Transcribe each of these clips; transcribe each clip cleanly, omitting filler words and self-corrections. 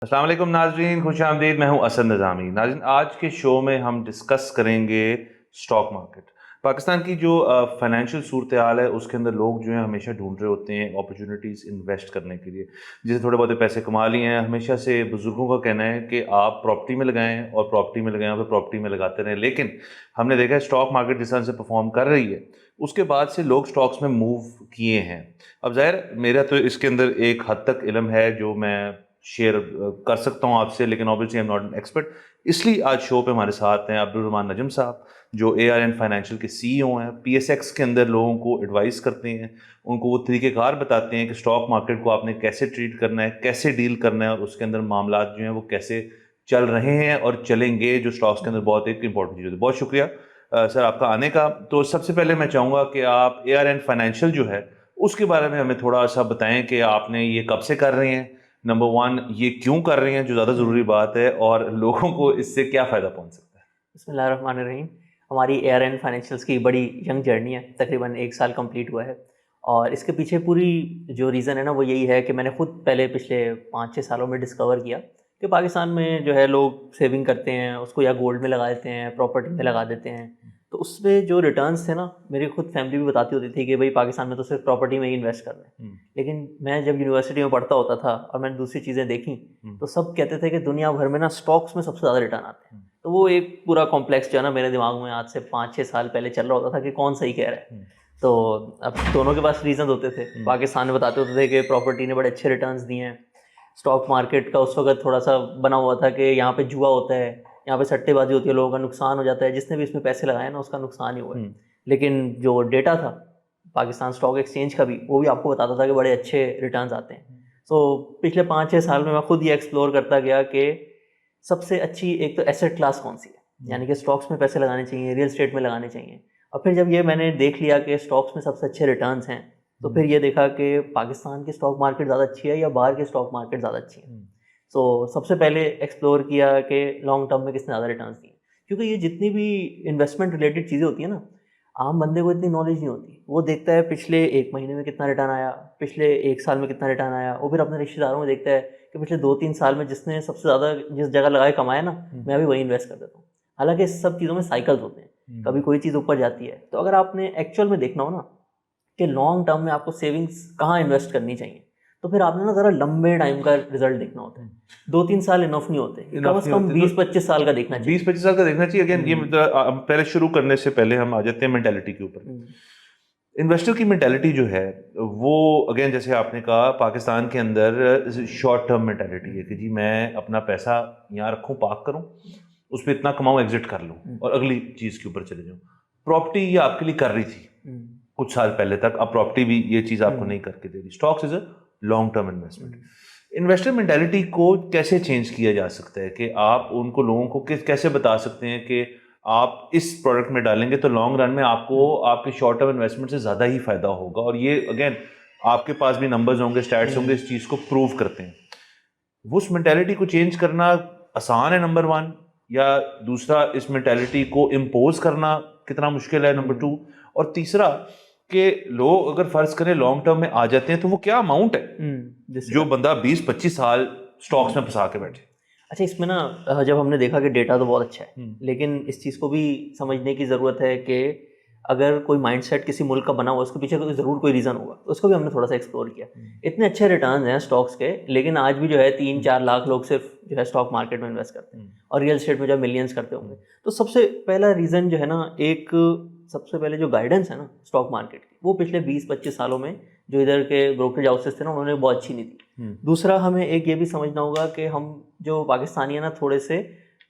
अस्सलाम वालेकुम नाज़रीन, खुश आमदीद। मैं हूं असद निज़ामी। नाज़रीन, आज के शो में हम डिस्कस करेंगे स्टॉक मार्केट। पाकिस्तान की जो फाइनेंशियल सूरत हाल है उसके अंदर लोग जो हैं हमेशा ढूंढ रहे होते हैं अपॉर्चुनिटीज़ इन्वेस्ट करने के लिए। जैसे थोड़े बहुत पैसे कमा लिए हैं, हमेशा से बुज़ुर्गों का कहना है कि आप प्रॉपर्टी में लगाएं और प्रॉपर्टी में लगाएं और फिर प्रॉपर्टी में लगाते रहें। लेकिन हमने देखा है स्टॉक मार्केट जिस तरह से परफॉर्म कर रही है उसके बाद से लोग स्टॉक्स में मूव किए हैं। अब ज़ाहिर मेरा तो इसके अंदर एक हद तक इल्म है जो मैं शेयर कर सकता हूँ आपसे, लेकिन obviously I am not an expert. इसलिए आज शो पे हमारे साथ हैं अब्दुल रहमान नजम साहब, जो ARN फाइनेंशियल के CEO हैं। PSX के अंदर लोगों को एडवाइस करते हैं, उनको वो तरीक़ेकार बताते हैं कि स्टॉक मार्केट को आपने कैसे ट्रीट करना है, कैसे डील करना है और उसके अंदर मामलात जो हैं वो कैसे चल रहे हैं और चलेंगे, जो स्टॉक्स के अंदर बहुत एक इंपॉर्टेंट चीज़ होती है। बहुत शुक्रिया सर आपका आने का। तो सबसे पहले मैं चाहूँगा कि आप ARN फाइनेंशियल जो है उसके बारे में हमें थोड़ा सा बताएं कि आपने ये कब से कर रहे हैं, नंबर वन ये क्यों कर रही हैं, जो ज़्यादा ज़रूरी बात है, और लोगों को इससे क्या फ़ायदा पहुंच सकता है। बिस्मिल्लाहिर्रहमानिर्रहीम। हमारी ARN फाइनेंशियल्स की बड़ी यंग जर्नी है, तकरीबन 1 साल कंप्लीट हुआ है। और इसके पीछे पूरी जो रीज़न है ना वो यही है कि मैंने खुद पहले पिछले 5-6 सालों में डिस्कवर किया कि पाकिस्तान में जो है लोग सेविंग करते हैं, उसको या गोल्ड में लगा देते हैं, प्रॉपर्टी में लगा देते हैं। तो उसमें जो रिटर्न्स थे ना, मेरी खुद फैमिली भी बताती होती थी कि भाई पाकिस्तान में तो सिर्फ प्रॉपर्टी में ही इन्वेस्ट करना है। लेकिन मैं जब यूनिवर्सिटी में पढ़ता होता था और मैंने दूसरी चीज़ें देखी, तो सब कहते थे कि दुनिया भर में ना स्टॉक्स में सबसे ज़्यादा रिटर्न आते हैं। तो वो एक पूरा कॉम्प्लेक्स जो है ना मेरे दिमाग में आज से 5-6 साल पहले चल रहा होता था कि कौन सही कह रहा है। तो अब दोनों के पास रीज़न होते थे। पाकिस्तान में बताते होते थे कि प्रॉपर्टी ने बड़े अच्छे रिटर्न्स दिए हैं। स्टॉक मार्केट का उस वक्त थोड़ा सा बना हुआ था कि यहाँ पे जुआ होता है, यहाँ पे सट्टेबाजी होती है, लोगों का नुकसान हो जाता है, जिसने भी इसमें पैसे लगाए ना उसका नुकसान ही हुआ है। लेकिन जो डेटा था पाकिस्तान स्टॉक एक्सचेंज का भी, वो भी आपको बताता था कि बड़े अच्छे रिटर्न्स आते हैं। तो पिछले 5-6 साल में मैं खुद ये एक्सप्लोर करता गया कि सबसे अच्छी एक तो एसेट क्लास कौन सी है, यानी कि स्टॉक्स में पैसे लगाने चाहिए, रियल स्टेट में लगाने चाहिए। और फिर जब ये मैंने देख लिया कि स्टॉक्स में सबसे अच्छे रिटर्न्स हैं, तो फिर ये देखा कि पाकिस्तान की स्टॉक मार्केट ज़्यादा अच्छी है या बाहर की स्टॉक मार्केट ज़्यादा अच्छी है। तो सबसे पहले एक्सप्लोर किया कि लॉन्ग टर्म में किसने ज़्यादा रिटर्न्स दिए, क्योंकि ये जितनी भी इन्वेस्टमेंट रिलेटेड चीज़ें होती हैं ना, आम बंदे को इतनी नॉलेज नहीं होती। वो देखता है पिछले 1 महीने में कितना रिटर्न आया, पिछले 1 साल में कितना रिटर्न आया, वो फिर अपने रिश्तेदारों में देखता है कि पिछले 2-3 साल में जिसने सबसे ज़्यादा जिस जगह लगाए कमाया ना, मैं भी वही इन्वेस्ट कर देता हूँ। हालांकि इस सब चीज़ों में साइकिल्स होते हैं, कभी कोई चीज़ ऊपर जाती है। तो अगर आपने एक्चुअल में देखना हो ना कि लॉन्ग टर्म में आपको सेविंग्स कहाँ इन्वेस्ट करनी चाहिए, तो फिर आपने ना ज़रा लंबे टाइम का रिजल्ट देखना होता है। 2-3 साल इनफ नहीं होते, कम इनफ से नहीं कम होते, 20-25 साल का देखना तो चाहिए। 20-25 साल का देखना चाहिए। अगेन ये मतलब पहले शुरू करने से पहले हम आ जाते हैं मेंटेलिटी के ऊपर। इन्वेस्टर की मेंटेलिटी जो है वो, अगेन जैसे आपने कहा, पाकिस्तान के अंदर शॉर्ट टर्म मेंटेलिटी है कि जी मैं अपना पैसा यहाँ रखूँ, पार्क करूँ, उस पर इतना कमाऊँ, एग्जिट कर लूँ और अगली चीज़ के ऊपर चले जाऊँ। प्रॉपर्टी ये आपके लिए कर रही थी कुछ साल पहले तक, अब प्रॉपर्टी भी ये चीज़ आपको नहीं करके दे रही। Stocks is a long term investment. Investor mentality को कैसे चेंज किया जा सकता है कि आप उनको, लोगों को कैसे बता सकते हैं कि आप इस प्रोडक्ट में डालेंगे तो लॉन्ग रन में आपको आपके शॉर्ट टर्म इन्वेस्टमेंट से ज़्यादा ही फायदा होगा, और ये अगेन आपके पास भी नंबर्स होंगे, स्टैट्स होंगे, इस चीज़ को प्रूव करते हैं। वो उस मेंटालिटी को चेंज करना आसान है, नंबर वन, या दूसरा इस मेंटालिटी को इम्पोज करना कितना मुश्किल है, नंबर टू, और तीसरा कि लोग अगर फर्ज करें लॉन्ग टर्म में आ जाते हैं तो वो क्या अमाउंट है जो बंदा 20-25 साल स्टॉक्स में फंसा के बैठे। अच्छा, इसमें ना जब हमने देखा कि डेटा तो बहुत अच्छा है, लेकिन इस चीज़ को भी समझने की ज़रूरत है कि अगर कोई माइंडसेट किसी मुल्क का बना हुआ, उसके पीछे तो ज़रूर कोई रीज़न होगा। उसको भी हमने थोड़ा सा एक्सप्लोर किया। इतने अच्छे रिटर्न्स हैं स्टॉक्स के, लेकिन आज भी जो है 3-4 लाख लोग सिर्फ जो है स्टॉक मार्केट में इन्वेस्ट करते हैं, और रियल स्टेट में जो मिलियंस करते होंगे। तो सबसे पहला रीज़न जो है ना, एक सबसे पहले जो गाइडेंस है ना स्टॉक मार्केट की, वो पिछले 20-25 सालों में जो इधर के ब्रोकरेज हाउसेस थे ना, उन्होंने बहुत अच्छी नहीं दी। दूसरा, हमें एक ये भी समझना होगा कि हम जो पाकिस्तानी है ना, थोड़े से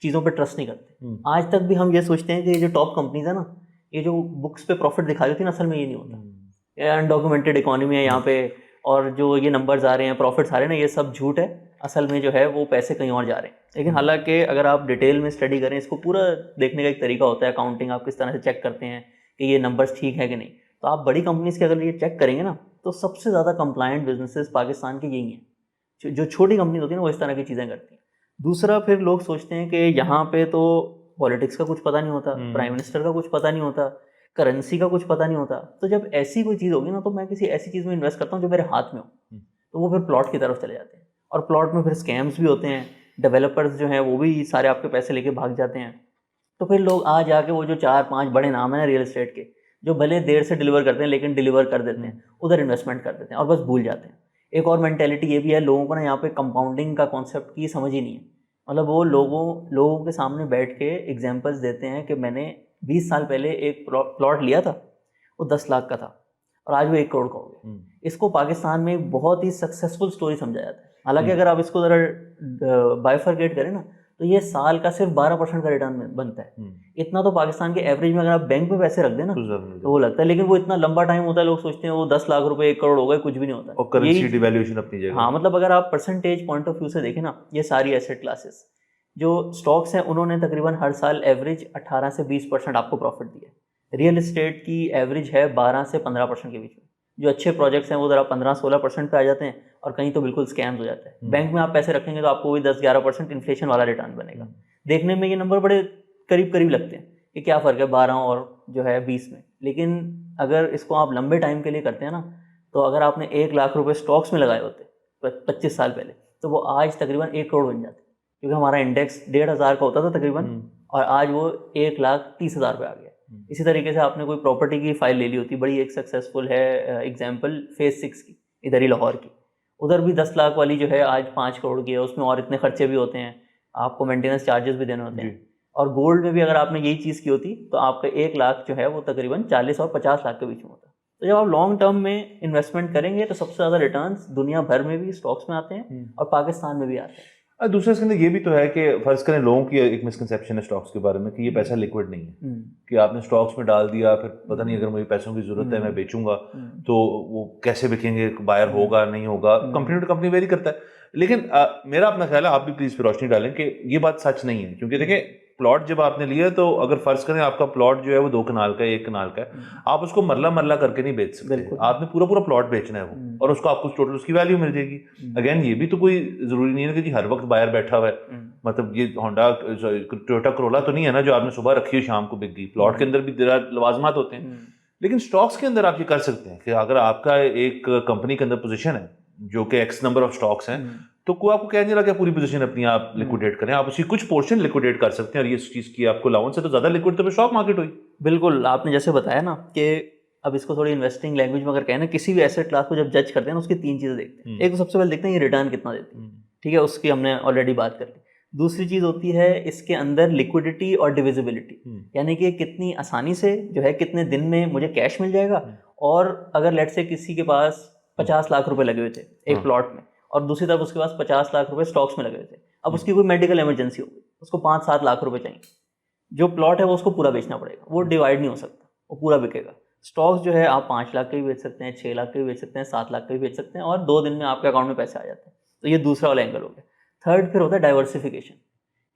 चीज़ों पे ट्रस्ट नहीं करते। आज तक भी हम ये सोचते हैं कि ये जो टॉप कंपनीज है ना, ये जो बुक्स पे प्रॉफिट दिखा रही थी ना, असल में ये नहीं होता। ये अनडॉक्यूमेंटेड इकोनॉमी है यहाँ पे, और जो ये नंबर्स आ रहे हैं, प्रॉफिट्स आ रहे हैं ना, ये सब झूठ है। असल में जो है वो पैसे कहीं और जा रहे हैं। लेकिन हालांकि अगर आप डिटेल में स्टडी करें, इसको पूरा देखने का एक तरीका होता है। अकाउंटिंग आप किस तरह से चेक करते हैं कि ये नंबर्स ठीक है कि नहीं। तो आप बड़ी कंपनीज के अगर ये चेक करेंगे ना, तो सबसे ज़्यादा कंप्लायंट बिजनेसेस पाकिस्तान के यही हैं। जो छोटी कंपनीज होती है ना, वो इस तरह की चीज़ें करती हैं। दूसरा, फिर लोग सोचते हैं कि यहाँ पे तो पॉलिटिक्स का कुछ पता नहीं होता, प्राइम मिनिस्टर का कुछ पता नहीं होता, करेंसी का कुछ पता नहीं होता। तो जब ऐसी कोई चीज़ होगी ना, तो मैं किसी ऐसी चीज़ में इन्वेस्ट करता हूँ जो मेरे हाथ में हो। तो वो फिर प्लॉट की तरफ चले जाते हैं। और प्लॉट में फिर स्कैम्स भी होते हैं, डेवलपर्स जो हैं वो भी सारे आपके पैसे लेके भाग जाते हैं। तो फिर लोग आ जाके वो जो 4-5 बड़े नाम हैं ना रियल एस्टेट के, जो भले देर से डिलीवर करते हैं लेकिन डिलीवर कर देते हैं, उधर इन्वेस्टमेंट कर देते हैं और बस भूल जाते हैं। एक और मेंटेलिटी ये भी है, लोगों को ना यहाँ पे कंपाउंडिंग का कॉन्सेप्ट की समझ ही नहीं है। मतलब वो लोगों के सामने बैठ के एग्जांपल्स देते हैं कि मैंने 20 साल पहले एक प्लॉट लिया था, वो 10 लाख का था और आज वो 1 करोड़ का हो गया। इसको पाकिस्तान में एक बहुत ही सक्सेसफुल स्टोरी समझा जाता है। हालांकि अगर आप इसको ज़रा बाइफरकेट करें ना, तो ये साल का सिर्फ 12% का रिटर्न बनता है। इतना तो पाकिस्तान के एवरेज में अगर आप बैंक में पैसे रख दें ना तो वो लगता है, लेकिन वो इतना लंबा टाइम होता है, लोग सोचते हैं वो 10 लाख रुपए 1 करोड़ हो गए, कुछ भी नहीं होता। और करेंसी डिवैल्यूएशन अपनी जगह। हाँ, मतलब अगर आप परसेंटेज पॉइंट ऑफ व्यू से देखें ना, ये सारी एसेट क्लासेस जो स्टॉक्स हैं उन्होंने तकरीबन हर साल एवरेज 18 से 20% आपको प्रॉफिट दिया है। रियल एस्टेट की एवरेज है 12 से 15% के बीच में। जो अच्छे प्रोजेक्ट्स हैं वो ज़रा 15-16% पे आ जाते हैं और कहीं तो बिल्कुल स्कैम्स हो जाता है। बैंक में आप पैसे रखेंगे तो आपको वही 10-11% इन्फ्लेशन वाला रिटर्न बनेगा। देखने में ये नंबर बड़े करीब करीब लगते हैं कि क्या फ़र्क है 12 और जो है 20 में, लेकिन अगर इसको आप लंबे टाइम के लिए करते हैं ना, तो अगर आपने 1 लाख रुपए स्टॉक्स में लगाए होते 25 साल पहले, तो वो आज तकरीबन 1 करोड़ बन जाते, क्योंकि हमारा इंडेक्स 1,500 का होता था तकरीबन और आज वो 1,30,000 पे आ गया। इसी तरीके से आपने कोई प्रॉपर्टी की फाइल ले ली होती, बड़ी एक सक्सेसफुल है एग्जांपल फेज 6 की, इधर ही लाहौर की, उधर भी 10 लाख वाली जो है आज 5 करोड़ की है। उसमें और इतने खर्चे भी होते हैं, आपको मेंटेनेंस चार्जेस भी देने होते हैं। और गोल्ड में भी अगर आपने यही चीज़ की होती तो आपका 1 लाख जो है वो तकरीबन 40 और 50 लाख के बीच में होता। तो जब आप लॉन्ग टर्म में इन्वेस्टमेंट करेंगे तो सबसे ज़्यादा रिटर्न्स दुनिया भर में भी स्टॉक्स में आते हैं और पाकिस्तान में भी आते हैं। दूसरा इसके अंदर ये भी तो है कि फर्ज करें लोगों की एक मिसकंसेप्शन है स्टॉक्स के बारे में कि ये पैसा लिक्विड नहीं है, कि आपने स्टॉक्स में डाल दिया, फिर पता नहीं अगर मुझे पैसों की जरूरत है मैं बेचूंगा तो वो कैसे बिकेंगे, बायर होगा नहीं होगा, कंपनी टू कंपनी वेरी करता है। लेकिन मेरा अपना ख्याल है, आप भी प्लीज पे रोशनी डालें कि ये बात सच नहीं है। क्योंकि देखिए प्लॉट जब आपने लिया तो अगर फर्ज करें आपका प्लॉट जो है वो 2 कनाल का है, 1 कनाल का है, आप उसको मरला करके नहीं बेच सकते। आपने पूरा प्लॉट बेचना है वो, और उसको आपको टोटल उसकी वैल्यू मिल जाएगी। अगेन ये भी तो कोई जरूरी नहीं है कि जी हर वक्त बायर बैठा हुआ है। मतलब ये होंडा टोयोटा करोला तो नहीं है ना जो आपने सुबह रखी हो शाम को बिक गई। प्लॉट के अंदर भी लवाजमात होते हैं, लेकिन स्टॉक्स के अंदर आप ये कर सकते हैं कि अगर आपका एक कंपनी के अंदर पोजीशन है जो कि एक्स नंबर ऑफ स्टॉक्स हैं, तो कोई आपको कह नहीं रहा कि पूरी पोजीशन अपनी आप लिक्विडेट करें, आप उसकी कुछ पोर्शन लिक्विडेट कर सकते हैं। और ये चीज़ की आपको अलाउंस है तो ज़्यादा लिक्विड तो स्टॉक मार्केट हुई। बिल्कुल, आपने जैसे बताया ना कि अब इसको थोड़ी इन्वेस्टिंग लैंग्वेज में अगर कहें ना, किसी भी एसेट क्लास को जब जज करते हैं ना उसकी 3 चीज़ें देखते हैं। एक तो सबसे पहले देखते हैं ये रिटर्न कितना देती है, ठीक है, उसकी हमने ऑलरेडी बात कर ली। दूसरी चीज़ होती है इसके अंदर लिक्विडिटी और डिविजिबिलिटी, यानी कि कितनी आसानी से जो है कितने दिन में मुझे कैश मिल जाएगा। और अगर लेट से किसी के पास 50 लाख रुपए लगे हुए थे एक प्लॉट में और दूसरी तरफ उसके पास 50 लाख रुपए स्टॉक्स में लगे हुए थे, अब उसकी कोई मेडिकल इमरजेंसी हो गई, उसको 5-7 लाख रुपए चाहिए, जो प्लॉट है वो उसको पूरा बेचना पड़ेगा, वो डिवाइड नहीं हो सकता, वो पूरा बिकेगा। स्टॉक्स जो है आप 5 लाख के भी बेच सकते हैं, 6 लाख के भी बेच सकते हैं, 7 लाख के भी बेच सकते हैं और 2 दिन में आपके अकाउंट में पैसे आ जाते हैं। तो ये दूसरा वाला एंगल हो गया। थर्ड फिर होता है डाइवर्सिफिकेशन,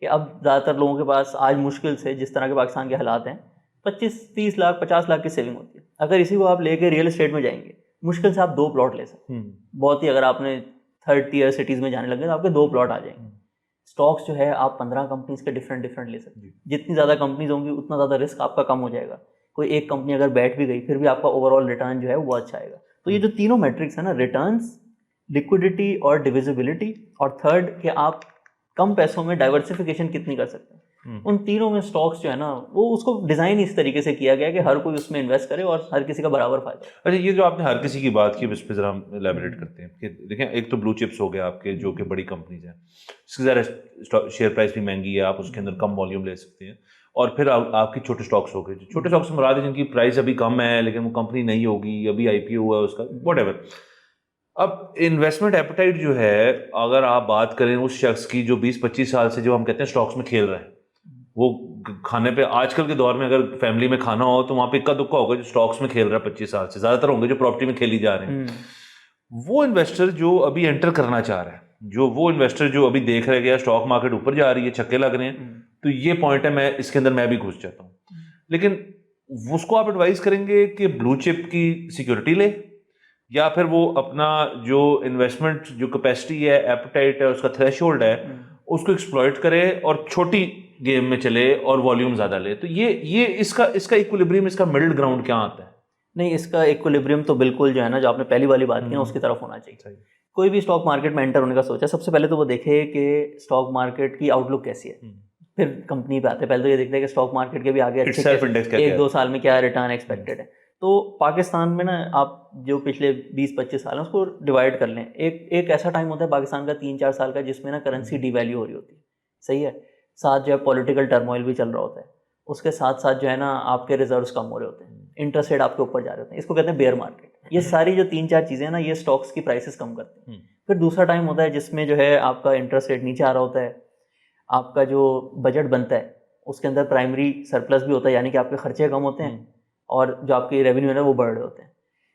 कि अब ज़्यादातर लोगों के पास आज मुश्किल से, जिस तरह के पाकिस्तान के हालात हैं, 25-30 लाख 50 लाख की सेविंग होती है। अगर इसी को आप लेके रियल एस्टेट में जाएंगे, मुश्किल से आप 2 प्लॉट ले सकते हैं। बहुत ही अगर आपने 3rd tier सिटीज़ में जाने लगे तो आपके 2 प्लॉट आ जाएंगे। स्टॉक्स जो है आप 15 कंपनीज के डिफरेंट ले सकते हैं। जितनी ज़्यादा कंपनीज होंगी उतना ज़्यादा रिस्क आपका कम हो जाएगा। कोई एक कंपनी अगर बैठ भी गई फिर भी आपका ओवरऑल रिटर्न जो है वो अच्छा आएगा। तो ये जो तीनों मैट्रिक्स है ना, रिटर्न्स, लिक्विडिटी और डिविजिबिलिटी, और थर्ड कि आप कम पैसों में डाइवर्सिफिकेशन कितनी कर सकते हैं, उन तीनों में स्टॉक्स जो है ना वो उसको डिज़ाइन इस तरीके से किया गया है कि हर कोई उसमें इन्वेस्ट करे और हर किसी का बराबर फायदा। अच्छा, ये जो आपने हर किसी की बात की, इस पर जरा हम एलैबोरेट करते हैं कि देखें, एक तो ब्लू चिप्स हो गए आपके जो कि बड़ी कंपनीज हैं, इसकी ज़रा शेयर प्राइस भी महंगी है, आप उसके अंदर कम वॉल्यूम ले सकते हैं। और फिर आपकी छोटे स्टॉक्स हो गए, जो छोटे स्टॉक्स में मुराद है जिनकी प्राइस अभी कम है लेकिन वो कंपनी नहीं होगी, अभी IPO हुआ है उसका, व्हाटएवर। अब इन्वेस्टमेंट एपेटाइट जो है, अगर आप बात करें उस शख्स की जो 20-25 साल से जो हम कहते हैं स्टॉक्स में खेल रहे हैं, वो खाने पे आजकल के दौर में अगर फैमिली में खाना हो तो वहाँ पे इक्का दुक्का होगा जो स्टॉक्स में खेल रहा है 25 साल से, ज़्यादातर होंगे जो प्रॉपर्टी में खेली जा रहे हैं। वो इन्वेस्टर जो अभी एंटर करना चाह रहा है, वो इन्वेस्टर जो अभी देख रहा है कि यार स्टॉक मार्केट ऊपर जा रही है, छक्के लग रहे हैं, तो ये पॉइंट है, मैं इसके अंदर मैं भी घुस जाता हूँ। लेकिन उसको आप एडवाइस करेंगे कि ब्लू चिप की सिक्योरिटी ले, या फिर वो अपना जो इन्वेस्टमेंट जो कैपेसिटी है, एपेटाइट है, उसका थ्रेशोल्ड है, उसको एक्सप्लॉइट करे और छोटी गेम में चले और वॉल्यूम ज़्यादा ले। तो ये इसका इक्विलिब्रियम, इसका मिडिल ग्राउंड क्या आता है? नहीं, इसका इक्विलिब्रियम तो बिल्कुल जो है ना, जो आपने पहली वाली बात की ना, उसकी तरफ होना चाहिए। कोई भी स्टॉक मार्केट में एंटर होने का सोचा, सबसे पहले तो वो देखे कि स्टॉक मार्केट की आउटलुक कैसी है, फिर कंपनी पे आते हैं। पहले तो ये देखते हैं कि स्टॉक मार्केट के भी आगे अच्छे Itself index क्या 1-2 साल में क्या रिटर्न एक्सपेक्टेड है। तो पाकिस्तान में ना आप जो पिछले 20-25 साल हैं उसको डिवाइड कर लें। एक ऐसा टाइम होता है पाकिस्तान का 3-4 साल का जिसमें ना करेंसी डिवैल्यू हो रही होती है, सही है। साथ जो है पॉलिटिकल टर्मोइल भी चल रहा होता है, उसके साथ साथ जो है ना आपके रिजर्व्स कम हो रहे होते हैं, इंटरेस्ट रेट आपके ऊपर जा रहे होते हैं, इसको कहते हैं बेयर मार्केट। ये सारी जो 3-4 चीज़ें हैं ना, ये स्टॉक्स की प्राइसेस कम करती हैं। फिर दूसरा टाइम होता है जिसमें जो है आपका इंटरेस्ट रेट नीचे आ रहा होता है, आपका जो बजट बनता है उसके अंदर प्राइमरी सरप्लस भी होता है, यानी कि आपके खर्चे कम होते हैं और जो आपकी रेवेन्यू है ना वो बढ़ रहे होते हैं।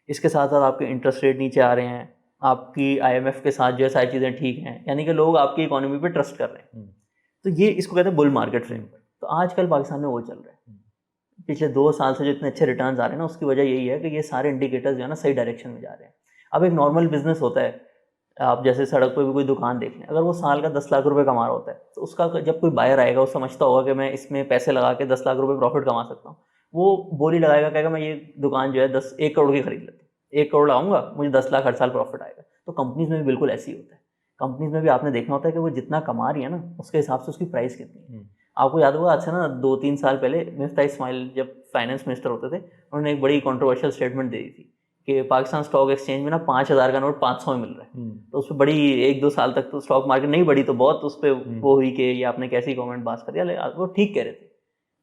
इसके साथ साथ आपके इंटरेस्ट रेट नीचे आ रहे हैं, आपकी IMF के साथ जो है सारी चीज़ें ठीक हैं, यानी कि लोग आपकी इकोनॉमी पे ट्रस्ट कर रहे हैं। तो ये इसको कहते हैं बुल मार्केट फ्रेमवर्क। तो आजकल पाकिस्तान में वो चल रहा है। पिछले 2 साल से जो इतने अच्छे रिटर्न्स आ रहे हैं ना, उसकी वजह यही है कि ये सारे इंडिकेटर्स जो है ना सही डायरेक्शन में जा रहे हैं। अब एक नॉर्मल बिजनेस होता है, आप जैसे सड़क पर भी कोई दुकान देख लें, अगर वो साल का 10 लाख रुपए कमा रहा होता है तो उसका जब कोई बायर आएगा वो समझता होगा कि मैं इसमें पैसे लगा के 10 लाख रुपए प्रॉफिट कमा सकता हूँ, वो बोली लगाएगा, कहेगा मैं ये दुकान जो है 1 करोड़ की खरीद लेता हूँ, 1 करोड़ लगाऊंगा, मुझे 10 लाख हर साल प्रॉफिट आएगा। तो कंपनीज में भी बिल्कुल ऐसे ही होता है। कंपनीज में भी आपने देखना होता है कि वो जितना कमा रही है ना उसके हिसाब से उसकी प्राइस कितनी है। आपको याद होगा आज से ना 2-3 साल पहले मिफ्ता इस्माइल जब फाइनेंस मिनिस्टर होते थे, उन्होंने एक बड़ी कंट्रोवर्शियल स्टेटमेंट दे दी थी कि पाकिस्तान स्टॉक एक्सचेंज में ना 5,000 का नोट 500 में मिल रहा है। तो उस पर बड़ी 1-2 साल तक तो स्टॉक मार्केट नहीं बढ़ी, तो बहुत उस पर वो हुई कि ये आपने कैसी गवर्नमेंट पास कर दिया। वो ठीक कह रहे थे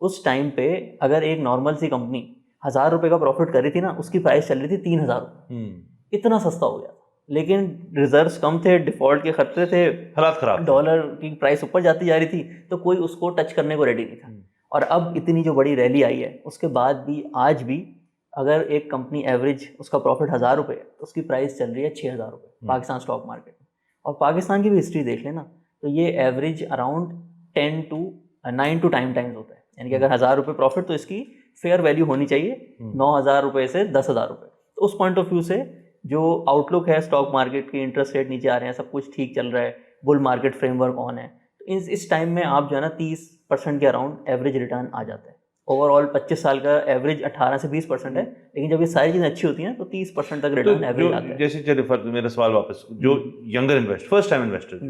उस टाइम पे। अगर एक नॉर्मल सी कंपनी 1,000 रुपये का प्रॉफिट कर रही थी ना, उसकी प्राइस चल रही थी 3,000 रुपये। इतना सस्ता हो गया था, लेकिन रिजर्व्स कम थे, डिफॉल्ट के खतरे थे, हालात खराब थे। डॉलर की प्राइस ऊपर जाती जा रही थी, तो कोई उसको टच करने को रेडी नहीं था। और अब इतनी जो बड़ी रैली आई है उसके बाद भी आज भी अगर एक कंपनी एवरेज उसका प्रॉफिट 1,000 रुपये है तो उसकी प्राइस चल रही है 6,000 रुपये पाकिस्तान स्टॉक मार्केट में। और पाकिस्तान की भी हिस्ट्री देख लेना तो ये एवरेज अराउंड 9 to 10 टाइम्स होता है, यानी कि अगर 1,000 रुपये प्रॉफिट तो इसकी फेयर वैल्यू होनी चाहिए 9,000 रुपये से 10,000 रुपये। तो उस पॉइंट ऑफ व्यू से जो आउटलुक है स्टॉक मार्केट की, इंटरेस्ट रेट नीचे आ रहे हैं, सब कुछ ठीक चल रहा है, बुल मार्केट फ्रेमवर्क ऑन है, तो इस टाइम में आप जो है ना 30% के अराउंड एवरेज रिटर्न आ जाता है। ओवरऑल 25 साल का एवरेज 18 से 20% है, लेकिन जब ये सारी चीज़ें अच्छी होती हैं तो 30% तक रिटर्न एवरेज आता है। जैसे चलिए मेरा सवाल वापस, जो younger investor, first time investor,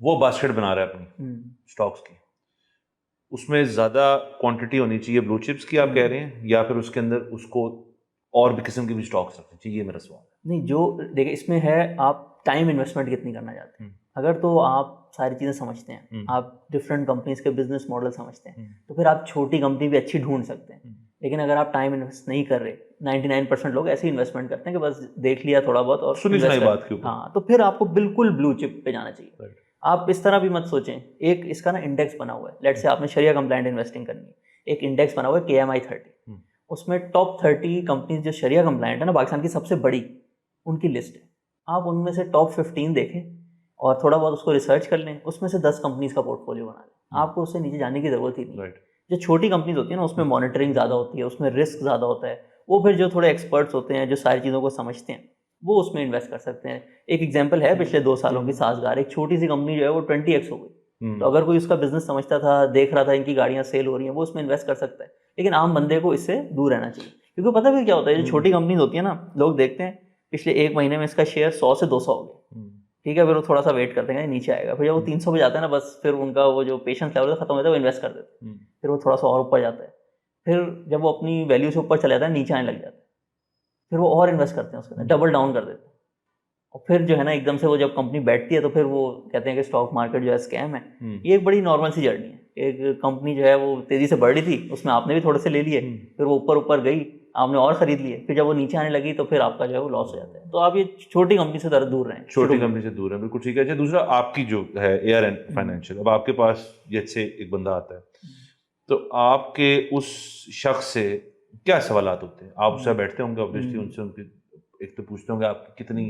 वो बास्केट बना रहा है अपनी स्टॉक्स की, उसमें ज़्यादा क्वांटिटी होनी चाहिए ब्लू चिप्स की, आप कह रहे हैं, या फिर उसके अंदर उसको और भी किस्म के भी स्टॉक्स रखने चाहिए? ये मेरा सवाल है। नहीं, जो देखिए इसमें है आप टाइम इन्वेस्टमेंट कितनी करना चाहते हैं। अगर तो आप सारी चीज़ें समझते हैं, आप डिफरेंट कंपनीज के बिजनेस मॉडल समझते हैं, तो फिर आप छोटी कंपनी भी अच्छी ढूंढ सकते हैं। लेकिन अगर आप टाइम इन्वेस्ट नहीं कर रहे, 99% लोग ऐसे इन्वेस्टमेंट करते हैं कि बस देख लिया थोड़ा बहुत और सुनी सुनाई बात के ऊपर, हाँ, तो फिर आपको बिल्कुल ब्लू चिप पे जाना चाहिए। आप इस तरह भी मत सोचें, एक इसका ना इंडेक्स बना हुआ है, लेट्स से आपने शरिया कंप्लायंट इन्वेस्टिंग करनी है, एक इंडेक्स बना हुआ है KMI 30, उसमें टॉप 30 कंपनीज जो शरिया कंप्लायंट है ना पाकिस्तान की सबसे बड़ी, उनकी लिस्ट है। आप उनमें से टॉप 15 देखें और थोड़ा बहुत उसको रिसर्च कर लें, उसमें से 10 कंपनीज का पोर्टफोलियो बना लें, आपको उससे नीचे जाने की ज़रूरत ही नहीं। जो छोटी कंपनीज होती है ना उसमें मॉनिटरिंग ज़्यादा होती है, उसमें रिस्क ज़्यादा होता है, वो फिर जो थोड़े एक्सपर्ट्स होते हैं जो सारी चीज़ों को समझते हैं वो उसमें इन्वेस्ट कर सकते हैं। एक एग्जांपल है पिछले 2 सालों की साजगार, एक छोटी सी कंपनी जो है वो 20x हो गई। तो अगर कोई उसका बिजनेस समझता था, देख रहा था इनकी गाड़ियाँ सेल हो रही हैं, वो उसमें इन्वेस्ट कर सकता है। लेकिन आम बंदे को इससे दूर रहना चाहिए, क्योंकि पता है क्या होता है, जो छोटी कंपनीज होती है ना, लोग देखते हैं पिछले 1 महीने में इसका शेयर 100 से 200 हो गया, ठीक है, फिर वो थोड़ा सा वेट करते हैं नीचे आएगा, फिर जब वो 300 पे जाता है ना, बस फिर उनका वो जो पेशेंस लेवल खत्म हो जाता है, वो इन्वेस्ट कर देते हैं। फिर वो थोड़ा सा और ऊपर जाता है, फिर जब वो अपनी वैल्यू से ऊपर चला जाता है, नीचे आने लग जाता है, फिर वो और इन्वेस्ट करते हैं उसके अंदर, डबल डाउन कर देते हैं। और फिर जो है ना एकदम से वो जब कंपनी बैठती है तो फिर वो कहते हैं कि स्टॉक मार्केट जो है स्कैम है। ये एक बड़ी नॉर्मल सी जर्नी है। एक कंपनी जो है वो तेज़ी से बढ़ रही थी, उसमें आपने भी थोड़े से ले लिए, फिर वो ऊपर ऊपर गई, आपने और ख़रीद लिए, फिर जब वो नीचे आने लगी तो फिर आपका जो है वो लॉस हो जाता है। तो आप ये छोटी कंपनी से दूर रहें, छोटी कंपनी से दूर है, बिल्कुल ठीक है। अच्छा, दूसरा आपकी जो है ARN फाइनेंशियल, अब आपके पास जैसे एक बंदा आता है तो आपके उस शख्स से क्या सवालात होते हैं? आप उससे बैठते होंगे ऑब्वियसली, उनसे उनकी एक तो पूछते होंगे आपकी कितनी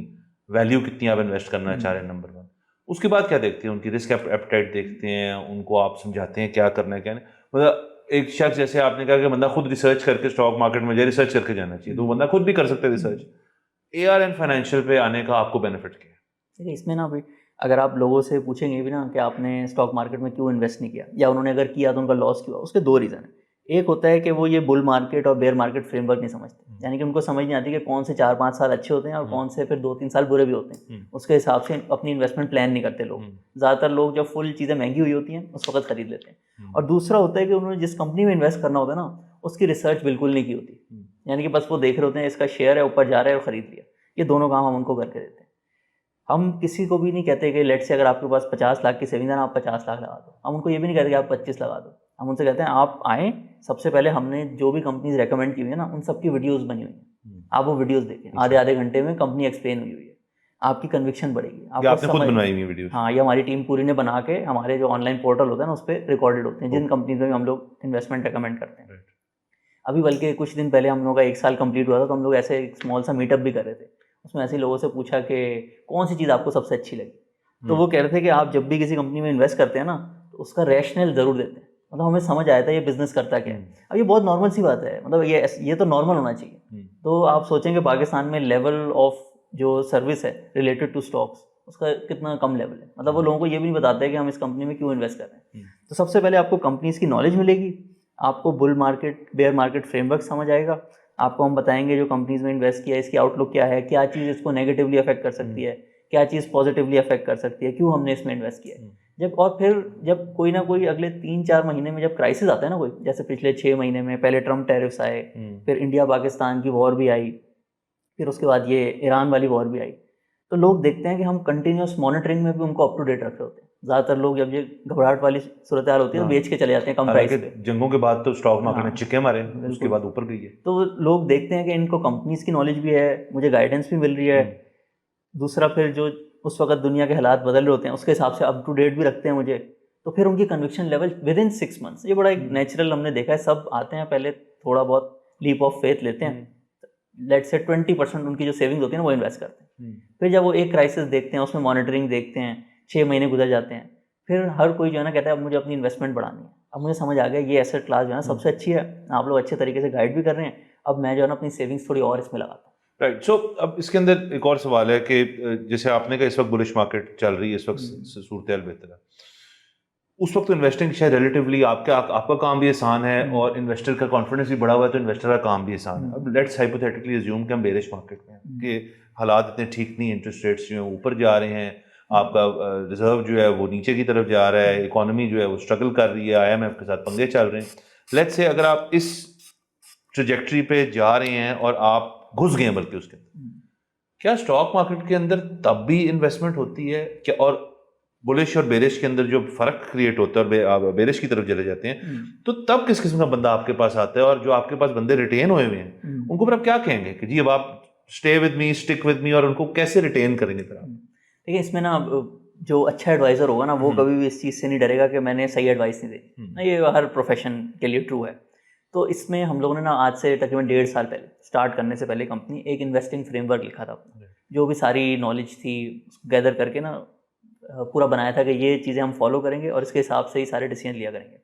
वैल्यू, कितनी आप इन्वेस्ट करना चाह रहे हैं, नंबर 1। उसके बाद क्या देखते हैं? उनकी रिस्क एपेटाइट देखते हैं, उनको आप समझाते हैं क्या करना है क्या नहीं। मतलब एक शख्स, जैसे आपने कहा कि बंदा खुद रिसर्च करके स्टॉक मार्केट में जाए, रिसर्च करके जाना चाहिए, तो वो बंदा खुद भी कर सकता है रिसर्च। ARN फाइनेंशियल पे आने का आपको बेनिफिट क्या है? देखिए इसमें ना भाई, अगर आप लोगों से पूछेंगे भी ना कि आपने स्टॉक मार्केट में क्यों इन्वेस्ट नहीं किया, या उन्होंने अगर किया तो उनका लॉस क्यों हुआ, उसके 2 रीज़न है। एक होता है कि वो ये बुल मार्केट और बेयर मार्केट फ्रेमवर्क नहीं समझते, यानी कि उनको समझ नहीं आती कि कौन से 4-5 साल अच्छे होते हैं और कौन से फिर 2-3 साल बुरे भी होते हैं। उसके हिसाब से अपनी इन्वेस्टमेंट प्लान नहीं करते लोग। ज़्यादातर लोग जब फुल चीज़ें महंगी हुई होती हैं उस वक्त खरीद लेते हैं। और दूसरा होता है कि उन्होंने जिस कंपनी में इन्वेस्ट करना होता है ना, उसकी रिसर्च बिल्कुल नहीं की होती, यानी कि बस वो देख रहे होते हैं इसका शेयर है ऊपर जा रहा है और ख़रीद लिया। ये दोनों काम हम उनको करके देते हैं। हम किसी को भी नहीं कहते कि लेट से अगर आपके पास 50 लाख की सेविंग है ना, आप 50 लाख लगा दो। हम उनको ये भी नहीं कहते कि आप 25 लगा दो। हम उनसे कहते हैं आप आएँ, सबसे पहले हमने जो भी कंपनीज रेकमेंड की हुई है ना, उन सब की वीडियोस बनी हुई हैं, आप वो वीडियोस देखें। आधे घंटे में कंपनी एक्सप्लेन हुई है, आपकी कन्विक्शन बढ़ेगी। आपने खुद बनवाई हुई वीडियो? हाँ, ये हमारी टीम पूरी ने बना के हमारे जो ऑनलाइन पोर्टल होता है ना उस पर रिकॉर्डेड होते हैं, जिन कंपनीज में हम लोग इन्वेस्टमेंट रिकमेंड करते हैं। अभी बल्कि कुछ दिन पहले हम लोगों का 1 साल कंप्लीट हुआ था, तो हम लोग ऐसे एक स्मॉल सा मीटअप भी कर रहे थे। उसमें ऐसे लोगों से पूछा कि कौन सी चीज़ आपको सबसे अच्छी लगी। तो वो कह रहे थे कि आप जब भी किसी कंपनी में इन्वेस्ट करते हैं ना, तो उसका रैशनल ज़रूर देते हैं, मतलब हमें समझ आया था ये बिजनेस करता क्या है। अब ये बहुत नॉर्मल सी बात है, मतलब ये तो नॉर्मल होना चाहिए। तो आप सोचेंगे पाकिस्तान में लेवल ऑफ जो सर्विस है रिलेटेड टू स्टॉक्स, उसका कितना कम लेवल है। मतलब वो लोगों को ये भी नहीं बताते हैं कि हम इस कंपनी में क्यों इन्वेस्ट कर रहे हैं। तो सबसे पहले आपको कंपनीज की नॉलेज मिलेगी, आपको bull market bear market framework समझ आएगा, आपको हम बताएंगे जो कंपनीज में इन्वेस्ट किया है इसकी आउटलुक क्या है, क्या चीज़ इसको नेगेटिवली अफेक्ट कर सकती है, क्या चीज़ पॉजिटिवली अफेक्ट कर सकती है, क्यों हमने इसमें इन्वेस्ट किया है। और फिर जब कोई ना कोई अगले 3-4 महीने में जब क्राइसिस आता है ना कोई, जैसे पिछले 6 महीने में पहले ट्रम्प टैरिफ्स आए, फिर इंडिया पाकिस्तान की वॉर भी आई, फिर उसके बाद ये ईरान वाली वॉर भी आई, तो लोग देखते हैं कि हम कंटिन्यूस मॉनिटरिंग में भी उनको अप टू डेट रख रहे होते हैं। ज़्यादातर लोग जब ये घबराहट वाली सूरत हाल होती है तो बेच के चले जाते हैं कम प्राइस पे। जंगों के बाद तो स्टॉक मार्केट में चिक्के मारे, उसके बाद ऊपर गई है। तो लोग देखते हैं कि इनको कंपनीज की नॉलेज भी है, मुझे गाइडेंस भी मिल रही है। दूसरा फिर जो उस वक्त दुनिया के हालात बदल रहे होते हैं उसके हिसाब से अप टू डेट भी रखते हैं मुझे, तो फिर उनकी conviction level with in 6 months, ये बड़ा एक नेचुरल हमने देखा है। सब आते हैं पहले थोड़ा बहुत लीप ऑफ फेथ लेते हैं, लेट से 20% उनकी जो सेविंग्स होती है ना वो इन्वेस्ट करते हैं। फिर जब वो एक क्राइसिस देखते हैं, उसमें मॉनिटरिंग देखते हैं, 6 महीने गुजर जाते हैं, फिर हर कोई जो है ना कहता है अब मुझे अपनी इन्वेस्टमेंट बढ़ानी है। अब मुझे समझ आ गया ये एसेट क्लास जो है ना सबसे अच्छी है, आप लोग अच्छे तरीके से गाइड भी कर रहे हैं, अब मैं जो है ना अपनी सेविंग्स थोड़ी और इसमें लगाता हूँ। राइट। सो अब इसके अंदर एक और सवाल है कि जैसे आपने कहा इस वक्त बुलिश मार्केट चल रही है, इस वक्त सूरत बेहतर है, उस वक्त इन्वेस्टिंग शायद रिलेटिवली आपका काम भी आसान है और इन्वेस्टर का कॉन्फिडेंस भी बढ़ा हुआ है, तो इन्वेस्टर का काम भी आसान है। अब लेट्स हाइपोथेटिकली अज्यूम कि हम बेरिश मार्केट में हैं कि हालात इतने ठीक नहीं, इंटरेस्ट रेट्स जो हैं ऊपर जा रहे हैं, आपका रिजर्व जो है वो नीचे की तरफ जा रहा है, इकोनॉमी जो है वो स्ट्रगल कर रही है, IMF के साथ पंगे चल रहे हैं। लेट्स से अगर आप इस ट्रजेक्टरी पे जा रहे हैं और आप घुस गए हैं बल्कि उसके अंदर, क्या स्टॉक मार्केट के अंदर तब भी इन्वेस्टमेंट होती है क्या? और बुलिश और बेरिश के अंदर जो फर्क क्रिएट होता है और आप बेरिश की तरफ चले जाते हैं, तो तब किस किस्म का बंदा आपके पास आता है? और जो आपके पास बंदे रिटेन हुए हुए हैं उनको फिर आप क्या कहेंगे कि जी अब आप stay with me, stick with me, और उनको कैसे रिटेन करेंगे फिर आप? देखिए इसमें ना जो अच्छा एडवाइज़र होगा ना वो कभी भी इस चीज़ से नहीं डरेगा कि मैंने सही एडवाइस नहीं दी ना, ये हर प्रोफेशन के लिए ट्रू है। तो इसमें हम लोगों ने ना आज से तकरीबन 1.5 साल पहले स्टार्ट करने से पहले कंपनी एक इन्वेस्टिंग फ्रेमवर्क लिखा था अपना, जो भी सारी नॉलेज थी गैदर करके ना पूरा बनाया था कि ये चीज़ें हम फॉलो करेंगे और इसके हिसाब से ही सारे डिसीजन लिया करेंगे।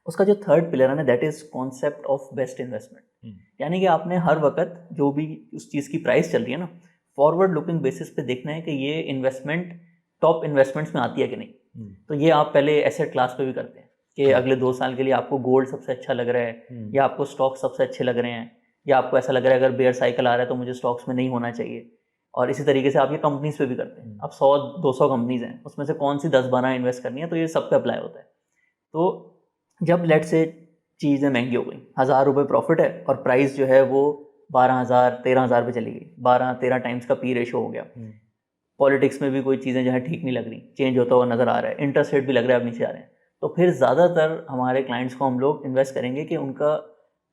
उसका जो थर्ड पिलर है ना that is concept of best investment, यानी कि आपने हर वक्त जो भी उस चीज़ की प्राइस चल रही है ना, फॉरवर्ड लुकिंग बेसिस पे देखना है कि ये इन्वेस्टमेंट टॉप इन्वेस्टमेंट्स में आती है कि नहीं। तो ये आप पहले एसेट क्लास पे भी करते हैं कि अगले 2 साल के लिए आपको गोल्ड सबसे अच्छा लग रहा है, या आपको स्टॉक सबसे अच्छे लग रहे हैं, या आपको ऐसा लग रहा है अगर बेयर साइकिल आ रहा है तो मुझे स्टॉक्स में नहीं होना चाहिए। और इसी तरीके से आप ये कंपनीज पे भी करते हैं। अब 100-200 कंपनीज हैं, उसमें से कौन सी 10-12 इन्वेस्ट करनी है, तो ये सब पे अप्लाई होता है। तो जब लेट से चीज़ें महंगी हो गई, 1000 रुपये प्रॉफिट है और प्राइस जो है वो 12,000-13,000 पे चली गई, 12-13 टाइम्स का पी रेशो हो गया। पॉलिटिक्स में भी कोई चीज़ें जो है ठीक नहीं लग रही, चेंज होता हुआ नज़र आ रहा है, इंटरेस्ट रेट भी लग रहा है अब नीचे आ रहे हैं, तो फिर ज़्यादातर हमारे क्लाइंट्स को हम लोग इन्वेस्ट करेंगे कि उनका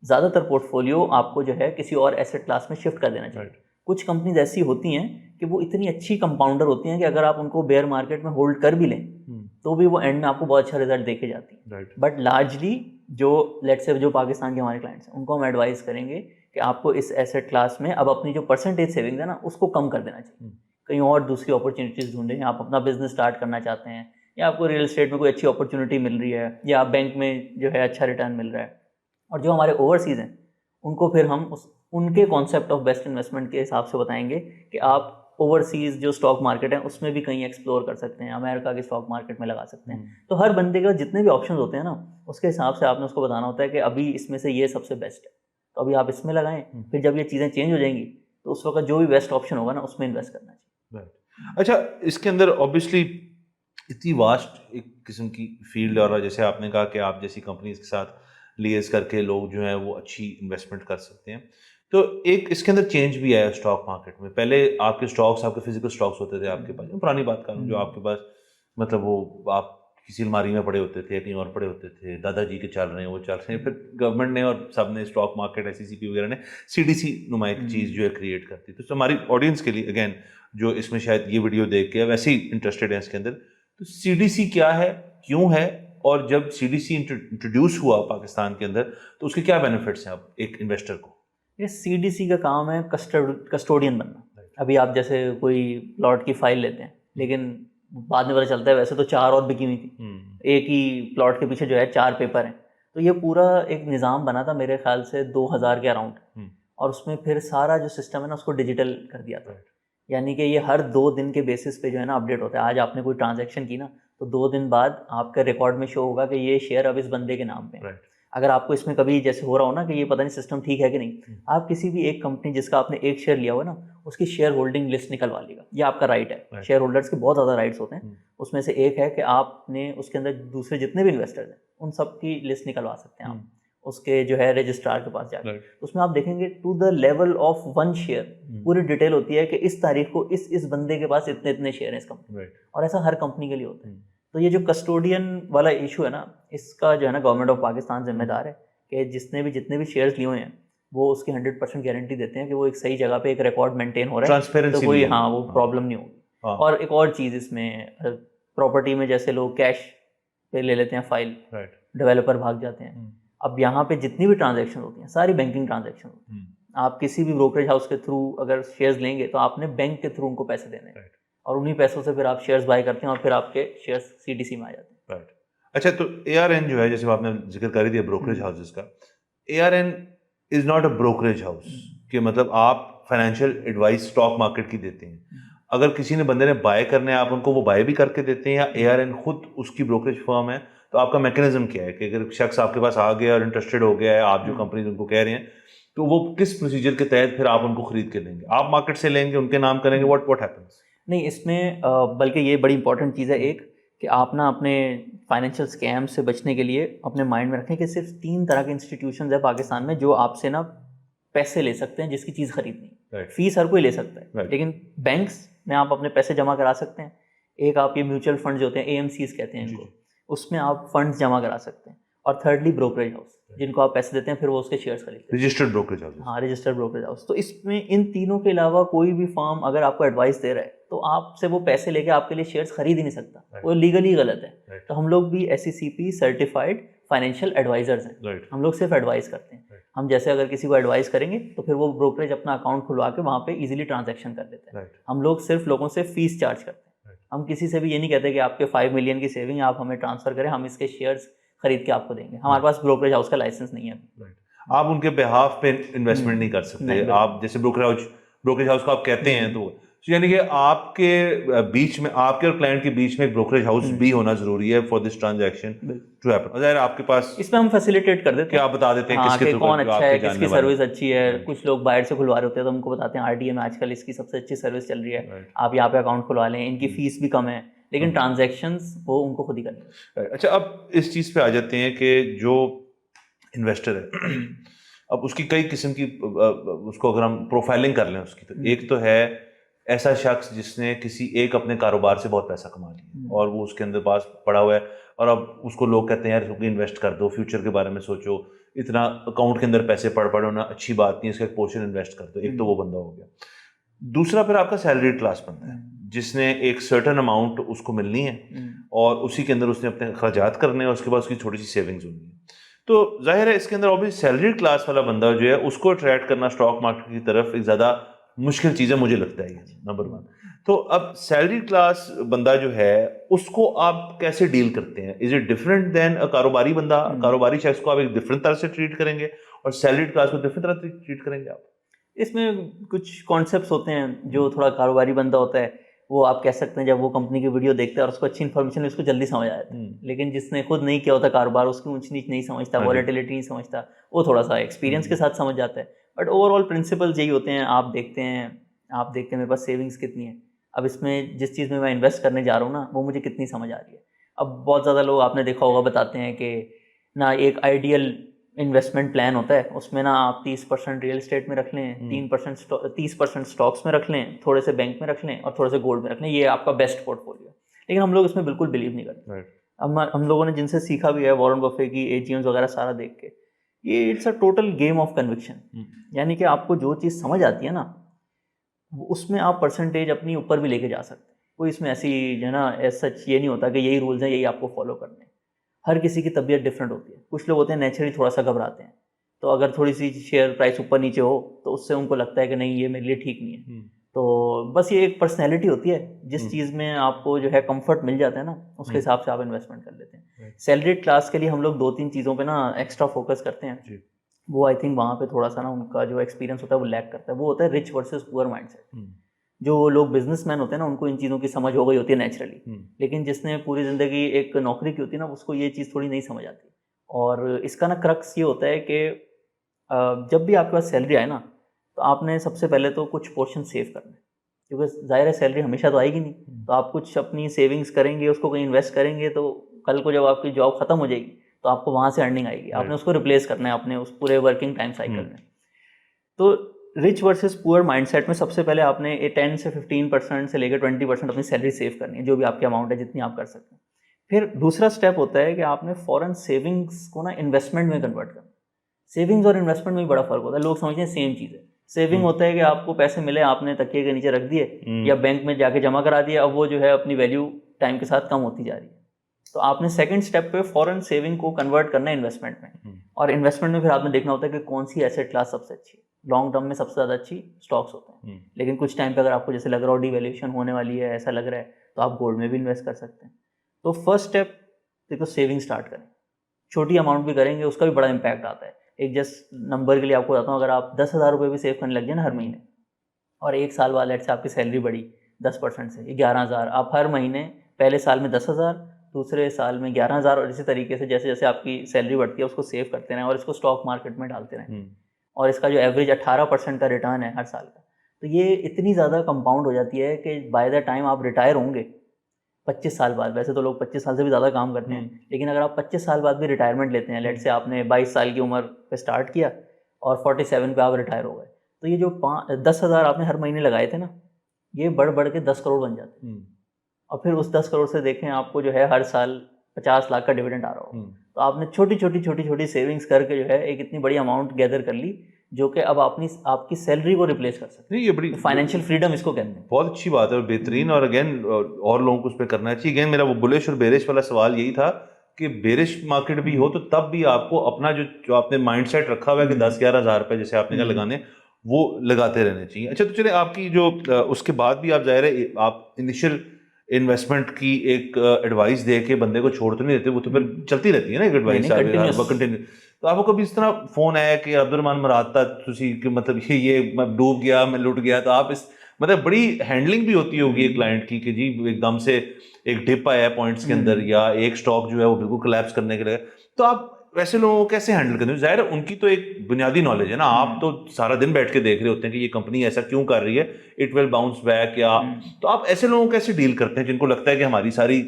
ज़्यादातर पोर्टफोलियो आपको जो है किसी और एसेट क्लास में शिफ्ट कर देना चाहिए। कुछ कंपनीज ऐसी होती हैं कि वो इतनी अच्छी कंपाउंडर होती हैं कि अगर आप उनको बेयर मार्केट में होल्ड कर भी लें तो भी वो एंड में आपको बहुत अच्छा रिजल्ट दे के जाती है। बट लार्जली जो लेट्स से जो पाकिस्तान के हमारे क्लाइंट्स हैं उनको हम एडवाइस करेंगे कि आपको इस एसेट क्लास में अब अपनी जो परसेंटेज सेविंग है ना उसको कम कर देना चाहिए, कहीं और दूसरी अपॉर्चुनिटीज़ ढूंढें। आप अपना बिजनेस स्टार्ट करना चाहते हैं, या आपको रियल एस्टेट में कोई अच्छी अपॉर्चुनिटी मिल रही है, या आप बैंक में जो है अच्छा रिटर्न मिल रहा है। और जो हमारे ओवरसीज़ हैं उनको फिर हम उनके कॉन्सेप्ट ऑफ बेस्ट इन्वेस्टमेंट के हिसाब से बताएंगे कि आप ओवरसीज जो स्टॉक मार्केट है उसमें भी कहीं एक्सप्लोर कर सकते हैं, अमेरिका के स्टॉक मार्केट में लगा सकते हैं। तो हर बंदे के जितने भी ऑप्शन होते हैं ना, उसके हिसाब से आपने उसको बताना होता है कि अभी इसमें से ये सबसे बेस्ट है, तो अभी आप इसमें लगाएं। फिर जब ये चीज़ें चेंज हो जाएंगी तो उस वक्त जो भी बेस्ट ऑप्शन होगा ना उसमें इन्वेस्ट करना चाहिए। अच्छा, इसके अंदर ऑब्वियसली इतनी वास्ट एक किस्म की फील्ड, और जैसे आपने कहा कि आप जैसी कंपनीज के साथ लिएज करके लोग जो हैं वो अच्छी इन्वेस्टमेंट कर सकते हैं, तो एक इसके अंदर चेंज भी आया स्टॉक मार्केट में। पहले आपके स्टॉक्स, आपके फिजिकल स्टॉक्स होते थे आपके पास, पुरानी बात कर रहा हूँ, जो आपके पास मतलब वो आप किसी अलमारी में पड़े होते थे, कहीं और पड़े होते थे, दादाजी के चल रहे हैं, वो चल रहे हैं। फिर गवर्नमेंट ने और सब ने, स्टॉक मार्केट, एससीसीपी वगैरह ने सीडीसी नुमा एक चीज़ जो है क्रिएट करती। तो हमारी ऑडियंस के लिए अगेन, जो इसमें शायद ये वीडियो देख के वैसे ही इंटरेस्टेड है इसके अंदर, तो सीडीसी क्या है, क्यों है, और जब सीडीसी इंट्रोड्यूस हुआ पाकिस्तान के अंदर तो उसके क्या बेनिफिट्स हैं अब एक इन्वेस्टर को? ये सीडीसी का काम है कस्टोडियन बनना। अभी आप जैसे कोई प्लॉट की फाइल लेते हैं, लेकिन बाद में पता चलता है वैसे तो 4 और बिकी हुई थी, एक ही प्लॉट के पीछे जो है 4 पेपर हैं। तो ये पूरा एक निज़ाम बना था मेरे ख्याल से 2000 के अराउंड, और उसमें फिर सारा जो सिस्टम है ना उसको डिजिटल कर दिया था। यानी कि ये हर 2 दिन के बेसिस पे जो है ना अपडेट होता है। आज आपने कोई ट्रांजैक्शन की ना, तो 2 दिन बाद आपके रिकॉर्ड में शो होगा कि ये शेयर अब इस बंदे के नाम पे है। अगर आपको इसमें कभी जैसे हो रहा हो ना कि ये पता नहीं सिस्टम ठीक है कि नहीं, आप किसी भी एक कंपनी जिसका आपने एक शेयर लिया हुआ ना, उसकी शेयर होल्डिंग लिस्ट निकलवा लीजिएगा। ये आपका राइट है। शेयर होल्डर्स के बहुत ज़्यादा राइट्स होते हैं, उसमें से एक है कि आपने उसके अंदर दूसरे जितने भी इन्वेस्टर्स हैं उन सब की लिस्ट निकलवा सकते हैं आप उसके जो है रजिस्ट्रार के पास जाकर। उसमें आप देखेंगे to the level of 1 share पूरी डिटेल होती है कि इस तारीख को इस बंदे के पास इतने इतने शेयर हैं इस कंपनी, और ऐसा हर कंपनी के लिए होता है। तो ये जो कस्टोडियन वाला इशू है ना, इसका जो है ना गवर्नमेंट ऑफ पाकिस्तान जिम्मेदार है कि जितने भी शेयर्स लिए हुए हैं वो उसकी 100% गारंटी देते हैं कि वो एक सही जगह पे एक रिकॉर्ड मेंटेन हो रहा है, तो कोई वो प्रॉब्लम नहीं होगी। और एक और चीज़ इसमें, प्रॉपर्टी में जैसे लोग कैश पे ले लेते हैं फाइल, डेवलपर भाग जाते हैं। अब यहाँ पे जितनी भी ट्रांजैक्शन होती हैं सारी बैंकिंग ट्रांजैक्शन होती हैं। आप किसी भी ब्रोकरेज हाउस के थ्रू अगर शेयर्स लेंगे तो आपने बैंक के थ्रू उनको पैसे देने हैं, और उन्हीं पैसों से फिर आप शेयर्स बाय करते हैं और फिर आपके शेयर्स सीडीसी में आ जाते हैं। अच्छा, तो एआरएन जो है, जैसे आपने जिक्र कर ही दिया ब्रोकरेज हाउसेस का, ARN is not a brokerage house कि मतलब आप फाइनेंशियल एडवाइस स्टॉक मार्केट की देते हैं। अगर किसी ने बंदे ने बाय करने, आप उनको वो बाय भी करके देते हैं, या एआरएन खुद उसकी ब्रोकरेज फर्म है? तो आपका मैकेनिज्म क्या है कि अगर शख्स आपके पास आ गया और इंटरेस्टेड हो गया है, आप जो कंपनी उनको कह रहे हैं, तो वो किस प्रोसीजर के तहत फिर आप उनको खरीद के लेंगे? आप मार्केट से लेंगे, उनके नाम करेंगे, व्हाट हैपेंस? नहीं, इसमें बल्कि ये बड़ी इंपॉर्टेंट चीज़ है एक, कि आप ना अपने फाइनेंशियल स्कैम से बचने के लिए अपने माइंड में रखें कि सिर्फ 3 तरह के इंस्टीट्यूशंस है पाकिस्तान में जो आपसे ना पैसे ले सकते हैं जिसकी चीज़ खरीदनी। फीस हर कोई ले सकता है, लेकिन बैंक्स में आप अपने पैसे जमा करा सकते हैं। एक आप ये म्यूचुअल फंड जो होते हैं, AMCs कहते हैं इनको, उसमें आप फंड्स जमा करा सकते हैं। और थर्डली ब्रोकरेज हाउस, जिनको आप पैसे देते हैं फिर वो उसके शेयर्स खरीदते हैं, रजिस्टर्ड ब्रोकरेज हाउस। हाँ, रजिस्टर्ड ब्रोकरेज हाउस। तो इसमें इन तीनों के अलावा कोई भी फर्म अगर आपको एडवाइस दे रहा है तो आपसे वो पैसे लेके आपके लिए शेयर्स खरीद ही नहीं सकता, वो लीगली गलत है। तो हम लोग भी SECP सर्टिफाइड फाइनेंशियल एडवाइजर्स हैं, हम लोग सिर्फ एडवाइस करते हैं। हम जैसे अगर किसी को एडवाइस करेंगे तो फिर वो ब्रोकरेज अपना अकाउंट खुलवा के वहाँ पे इजीली ट्रांजैक्शन कर देते हैं। हम लोग सिर्फ लोगों से फीस चार्ज करते हैं। हम किसी से भी ये नहीं कहते कि आपके 5 मिलियन की सेविंग आप हमें ट्रांसफर करें, हम इसके शेयर्स खरीद के आपको देंगे। हमारे पास ब्रोकरेज हाउस का लाइसेंस नहीं है। आप उनके बिहाफ पे इन्वेस्टमेंट नहीं कर सकते। आप जैसे ब्रोकरेज हाउस को आप कहते हैं, तो यानी कि आपके बीच में, आपके और क्लाइंट के बीच में एक ब्रोकरेज हाउस भी होना जरूरी है for this transaction to happen. और आपके पास इसमें हम फैसिलिटेट कर देते हैं, आप बता देते हैं किसके कौन अच्छा है, किसकी सर्विस अच्छी है। कुछ लोग बाहर से खुलवा रहे होते हैं तो हमको बताते हैं RTA में आजकल इसकी सबसे अच्छी सर्विस चल रही है, आप यहाँ पे अकाउंट खुलवा लें, इनकी फीस भी कम है, लेकिन ट्रांजैक्शंस वो उनको खुद ही करनी है। अच्छा, अब इस चीज़ पे आ जाते हैं कि जो इन्वेस्टर है अब उसकी कई किस्म की, उसको अगर हम प्रोफाइलिंग कर लें उसकी, तो एक तो है ऐसा शख्स जिसने किसी एक अपने कारोबार से बहुत पैसा कमा लिया और वो उसके अंदर पास पड़ा हुआ है, और अब उसको लोग कहते हैं यार इसको इन्वेस्ट कर दो, फ्यूचर के बारे में सोचो, इतना अकाउंट के अंदर पैसे पड़ होना अच्छी बात नहीं है, इसका एक पोर्शन इन्वेस्ट कर दो। एक तो वो बंदा हो गया। दूसरा फिर आपका सैलरी क्लास बंदा है जिसने एक सर्टेन अमाउंट उसको मिलनी है और उसी के अंदर उसने अपने अखराजात करने हैं, उसके बाद उसकी छोटी सी सेविंग्स होनी है। तो जाहिर है इसके अंदर ऑब्वियसली सैलरी क्लास वाला बंदा जो है उसको अट्रैक्ट करना स्टॉक मार्केट की तरफ एक ज़्यादा मुश्किल चीज़ है, मुझे लगता है, नंबर 1। तो अब सैलरी क्लास बंदा जो है उसको आप कैसे डील करते हैं? इज इट डिफरेंट देन अ कारोबारी बंदा? कारोबारी शख्स को आप एक डिफरेंट तरह से ट्रीट करेंगे और सैलरी क्लास को डिफरेंट तरह से ट्रीट करेंगे आप? इसमें कुछ कॉन्सेप्ट्स होते हैं जो थोड़ा कारोबारी बंदा होता है वो आप कह सकते हैं जब वो कंपनी की वीडियो देखता है और उसको अच्छी इन्फॉर्मेशन उसको जल्दी समझ आ जाता है, लेकिन जिसने खुद नहीं किया होता कारोबार उसकी ऊंच नीच नहीं समझता, हाँ जी। वॉलेटिलिटी नहीं समझता, वो थोड़ा सा एक्सपीरियंस के साथ समझ जाता है। बट ओवरऑल प्रिंसिपल्स यही होते हैं। आप देखते हैं मेरे पास सेविंग्स कितनी है, अब इसमें जिस चीज़ में मैं इन्वेस्ट करने जा रहा हूँ ना वो मुझे कितनी समझ आ रही है। अब बहुत ज़्यादा लोग आपने देखा होगा बताते हैं कि ना एक आइडियल इन्वेस्टमेंट प्लान होता है, उसमें ना आप 30% रियल एस्टेट में रख लें, 30% स्टॉक्स में रख लें, थोड़े से बैंक में रख लें और थोड़े से गोल्ड में रख लें, ये आपका बेस्ट पोर्टफोलियो है। लेकिन हम लोग इसमें बिल्कुल बिलीव नहीं करते। राइट। अब हम लोगों ने जिनसे सीखा भी है, वॉरेन बफे की एजीएम्स वगैरह सारा देख के, ये it's a total game of conviction. यानी कि आपको जो चीज़ समझ आती है ना उसमें आप परसेंटेज अपनी ऊपर भी लेके जा सकते हैं। कोई इसमें ऐसी है ना एज सच ये नहीं होता कि यही रूल्स हैं यही आपको फॉलो करने हैं। हर किसी की तबीयत डिफरेंट होती है। कुछ लोग होते हैं नेचुरली थोड़ा सा घबराते हैं, तो अगर थोड़ी सी शेयर प्राइस ऊपर नीचे हो तो उससे उनको लगता है कि नहीं ये मेरे लिए ठीक नहीं है। तो बस ये एक पर्सनैलिटी होती है, जिस चीज़ में आपको जो है कंफर्ट मिल जाता है ना उसके हिसाब से आप इन्वेस्टमेंट कर लेते हैं। सैलरीड क्लास के लिए हम लोग 2-3 चीज़ों पे ना एक्स्ट्रा फोकस करते हैं। वो आई थिंक वहाँ पे थोड़ा सा ना उनका जो एक्सपीरियंस होता है वो लैक करता है। वो होता है रिच वर्सेस पुअर माइंडसेट। जो लोग बिजनेसमैन होते हैं ना उनको इन चीज़ों की समझ हो गई होती है नेचुरली, लेकिन जिसने पूरी ज़िंदगी एक नौकरी की होती है ना उसको ये चीज़ थोड़ी नहीं समझ आती। और इसका ना क्रक्स ये होता है कि जब भी आपके पास सैलरी आए ना तो आपने सबसे पहले तो कुछ पोर्शन सेव करना है, क्योंकि ज़ाहिर है सैलरी हमेशा तो आएगी नहीं। तो आप कुछ अपनी सेविंग्स करेंगे, उसको कहीं इन्वेस्ट करेंगे, तो कल को जब आपकी जॉब ख़त्म हो जाएगी तो आपको वहाँ से अर्निंग आएगी, आपने उसको रिप्लेस करना है अपने उस पूरे वर्किंग टाइम साइकिल में। तो रिच वर्सेस पुअर माइंडसेट में सबसे पहले आपने 10 से 15% से लेकर 20% अपनी सैलरी सेव करनी है, जो भी आपकी अमाउंट है जितनी आप कर सकते हैं। फिर दूसरा स्टेप होता है कि आपने फॉरेन सेविंग्स को ना इन्वेस्टमेंट में कन्वर्ट करना। सेविंग्स और इन्वेस्टमेंट में भी बड़ा फर्क होता है। लोग समझते हैं सेम चीज़ है। सेविंग होता है कि आपको पैसे मिले, आपने तकिए के नीचे रख दिए या बैंक में जाके जमा करा दिया, अब वो जो है अपनी वैल्यू टाइम के साथ कम होती जा रही है। तो आपने सेकंड स्टेप पे फॉरेन सेविंग को कन्वर्ट करना है इन्वेस्टमेंट में। और इन्वेस्टमेंट में फिर आपने देखना होता है कि कौन सी एसेट क्लास सबसे अच्छी है। लॉन्ग टर्म में सबसे ज़्यादा अच्छी स्टॉक्स होते हैं, लेकिन कुछ टाइम पे अगर आपको जैसे लग रहा हो डिवैल्यूएशन होने वाली है, ऐसा लग रहा है, तो आप गोल्ड में भी इन्वेस्ट कर सकते हैं। तो फर्स्ट स्टेप देखो सेविंग स्टार्ट करें। छोटी अमाउंट भी करेंगे उसका भी बड़ा इम्पैक्ट आता है। एक जस्ट नंबर के लिए आपको बताता हूँ, अगर आप 10,000 रुपये भी सेव करने लग जाए ना हर महीने, और एक साल बाद लेट से आपकी सैलरी बढ़ी 10% से 11,000, आप हर महीने पहले साल में 10,000, दूसरे साल में 11,000, और इसी तरीके से जैसे जैसे आपकी सैलरी बढ़ती है उसको सेव करते रहें और इसको स्टॉक मार्केट में डालते रहें, और इसका जो एवरेज 18% का रिटर्न है हर साल का, तो ये इतनी ज़्यादा कंपाउंड हो जाती है कि बाय द टाइम आप रिटायर होंगे 25 साल बाद, वैसे तो लोग 25 साल से भी ज़्यादा काम करते हैं, लेकिन अगर आप 25 साल बाद भी रिटायरमेंट लेते हैं, लेट से आपने 22 साल की उम्र पे स्टार्ट किया और 47 पे आप रिटायर हो गए, तो ये जो 10,000 आपने हर महीने लगाए थे ना, ये बढ़ बढ़ के 10 करोड़ बन जाते हैं। और फिर उस 10 करोड़ से देखें आपको जो है हर साल 50 लाख का डिविडेंड आ रहा हो, तो आपने छोटी छोटी छोटी छोटी सेविंग्स करके जो है एक इतनी बड़ी अमाउंट गैदर कर ली, जो कि अब आपकी सैलरी को रिप्लेस कर सकते नहीं, ये बड़ी फाइनेंशियल फ्रीडम इसको कहते हैं। बहुत अच्छी बात है और बेहतरीन। और अगेन और लोगों को उस पर करना चाहिए। अगेन मेरा वो बुलिश और बेरिश वाला सवाल यही था कि बेरिश मार्केट भी हो तो तब भी आपको अपना जो आपने माइंडसेट रखा हुआ है कि 10-11 हज़ार रुपये जैसे आपने कहा लगाने, वो लगाते रहने चाहिए। अच्छा, तो चले आपकी जो उसके बाद भी आप जाहिर है आप इनिशियल इन्वेस्टमेंट की एक एडवाइस दे के बंदे को छोड़ तो नहीं देते, वो तो फिर चलती रहती है ना एक एडवाइस कंटिन्यू। तो आपको कभी इस तरह फोन आया कि अब्दुलरहमान मराता तुसी कि मतलब ये मैं डूब गया, मैं लुट गया, तो आप इस मतलब बड़ी हैंडलिंग भी होती होगी एक क्लाइंट की कि जी एकदम से एक डिप आया है पॉइंट्स के अंदर या एक स्टॉक जो है वो बिल्कुल कोलैप्स करने के लिए, तो आप वैसे लोगों को कैसे हैंडल करते हैं? जाहिर है उनकी तो एक बुनियादी नॉलेज है ना, आप तो सारा दिन बैठ के देख रहे होते हैं कि ये कंपनी ऐसा क्यों कर रही है, इट विल बाउंस बैक या, तो आप ऐसे लोगों को कैसे डील करते हैं जिनको लगता है कि हमारी सारी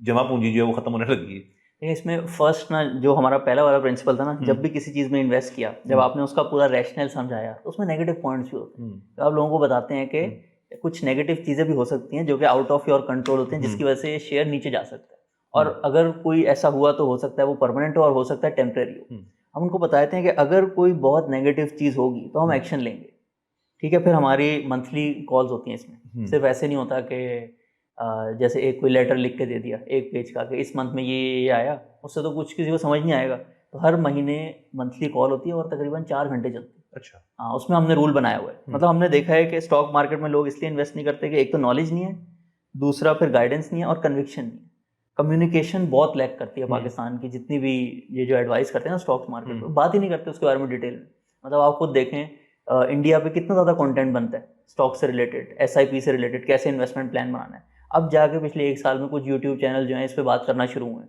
जमा पूंजी जो है वो खत्म होने लगी है? इसमें फर्स्ट ना जो हमारा पहला वाला प्रिंसिपल था ना, जब भी किसी चीज़ में इन्वेस्ट किया, जब आपने उसका पूरा रैशनल समझाया तो उसमें नेगेटिव पॉइंट्स भी होते हैं। तो आप लोगों को बताते हैं कि कुछ नेगेटिव चीज़ें भी हो सकती हैं जो कि आउट ऑफ योर कंट्रोल होते हैं, जिसकी वजह से ये शेयर नीचे जा सकता है, और अगर कोई ऐसा हुआ तो हो सकता है वो परमानेंट हो और हो सकता है टेम्प्रेरी हो। हम उनको बताते हैं कि अगर कोई बहुत नेगेटिव चीज़ होगी तो हम एक्शन लेंगे, ठीक है। फिर हमारी मंथली कॉल्स होती हैं इसमें, सिर्फ ऐसे नहीं होता कि जैसे एक कोई लेटर लिख के दे दिया 1 पेज का कि इस मंथ में ये आया, उससे तो कुछ किसी को समझ नहीं आएगा। तो हर महीने मंथली कॉल होती है और तकरीबन 4 घंटे चलती है। अच्छा। हाँ, उसमें हमने रूल बनाया हुआ है। मतलब हमने देखा है कि स्टॉक मार्केट में लोग इसलिए इन्वेस्ट नहीं करते कि एक तो नॉलेज नहीं है, दूसरा फिर गाइडेंस नहीं है और कन्विक्शन नहीं है। कम्युनिकेशन बहुत लैक करती है पाकिस्तान की, जितनी भी ये जो एडवाइस करते हैं ना स्टॉक मार्केट में, बात ही नहीं करते उसके बारे में डिटेल में। मतलब आप खुद देखें इंडिया पे कितना ज़्यादा कंटेंट बनता है स्टॉक से रिलेटेड, SIP से रिलेटेड, कैसे इन्वेस्टमेंट प्लान बनाना है। अब जाके पिछले 1 साल में कुछ यूट्यूब चैनल जो हैं इस पे बात करना शुरू हुए हैं।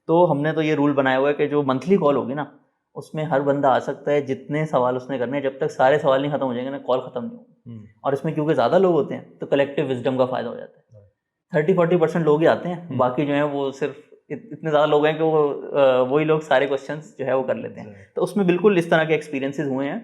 तो हमने तो ये रूल बनाया हुआ है कि जो मंथली कॉल होगी ना, उसमें हर बंदा आ सकता है, जितने सवाल उसने करने हैं, जब तक सारे सवाल नहीं खत्म हो जाएंगे ना, कॉल खत्म नहीं होगी। और इसमें क्योंकि ज़्यादा लोग होते हैं तो कलेक्टिव विजडम का फ़ायदा हो जाता है। 30-40% लोग ही आते हैं, बाकी जो है वो सिर्फ इतने ज़्यादा लोग हैं कि वो वही लोग सारे क्वेश्चंस जो है वो कर लेते हैं। तो उसमें बिल्कुल इस तरह के एक्सपीरियंसेस हुए हैं।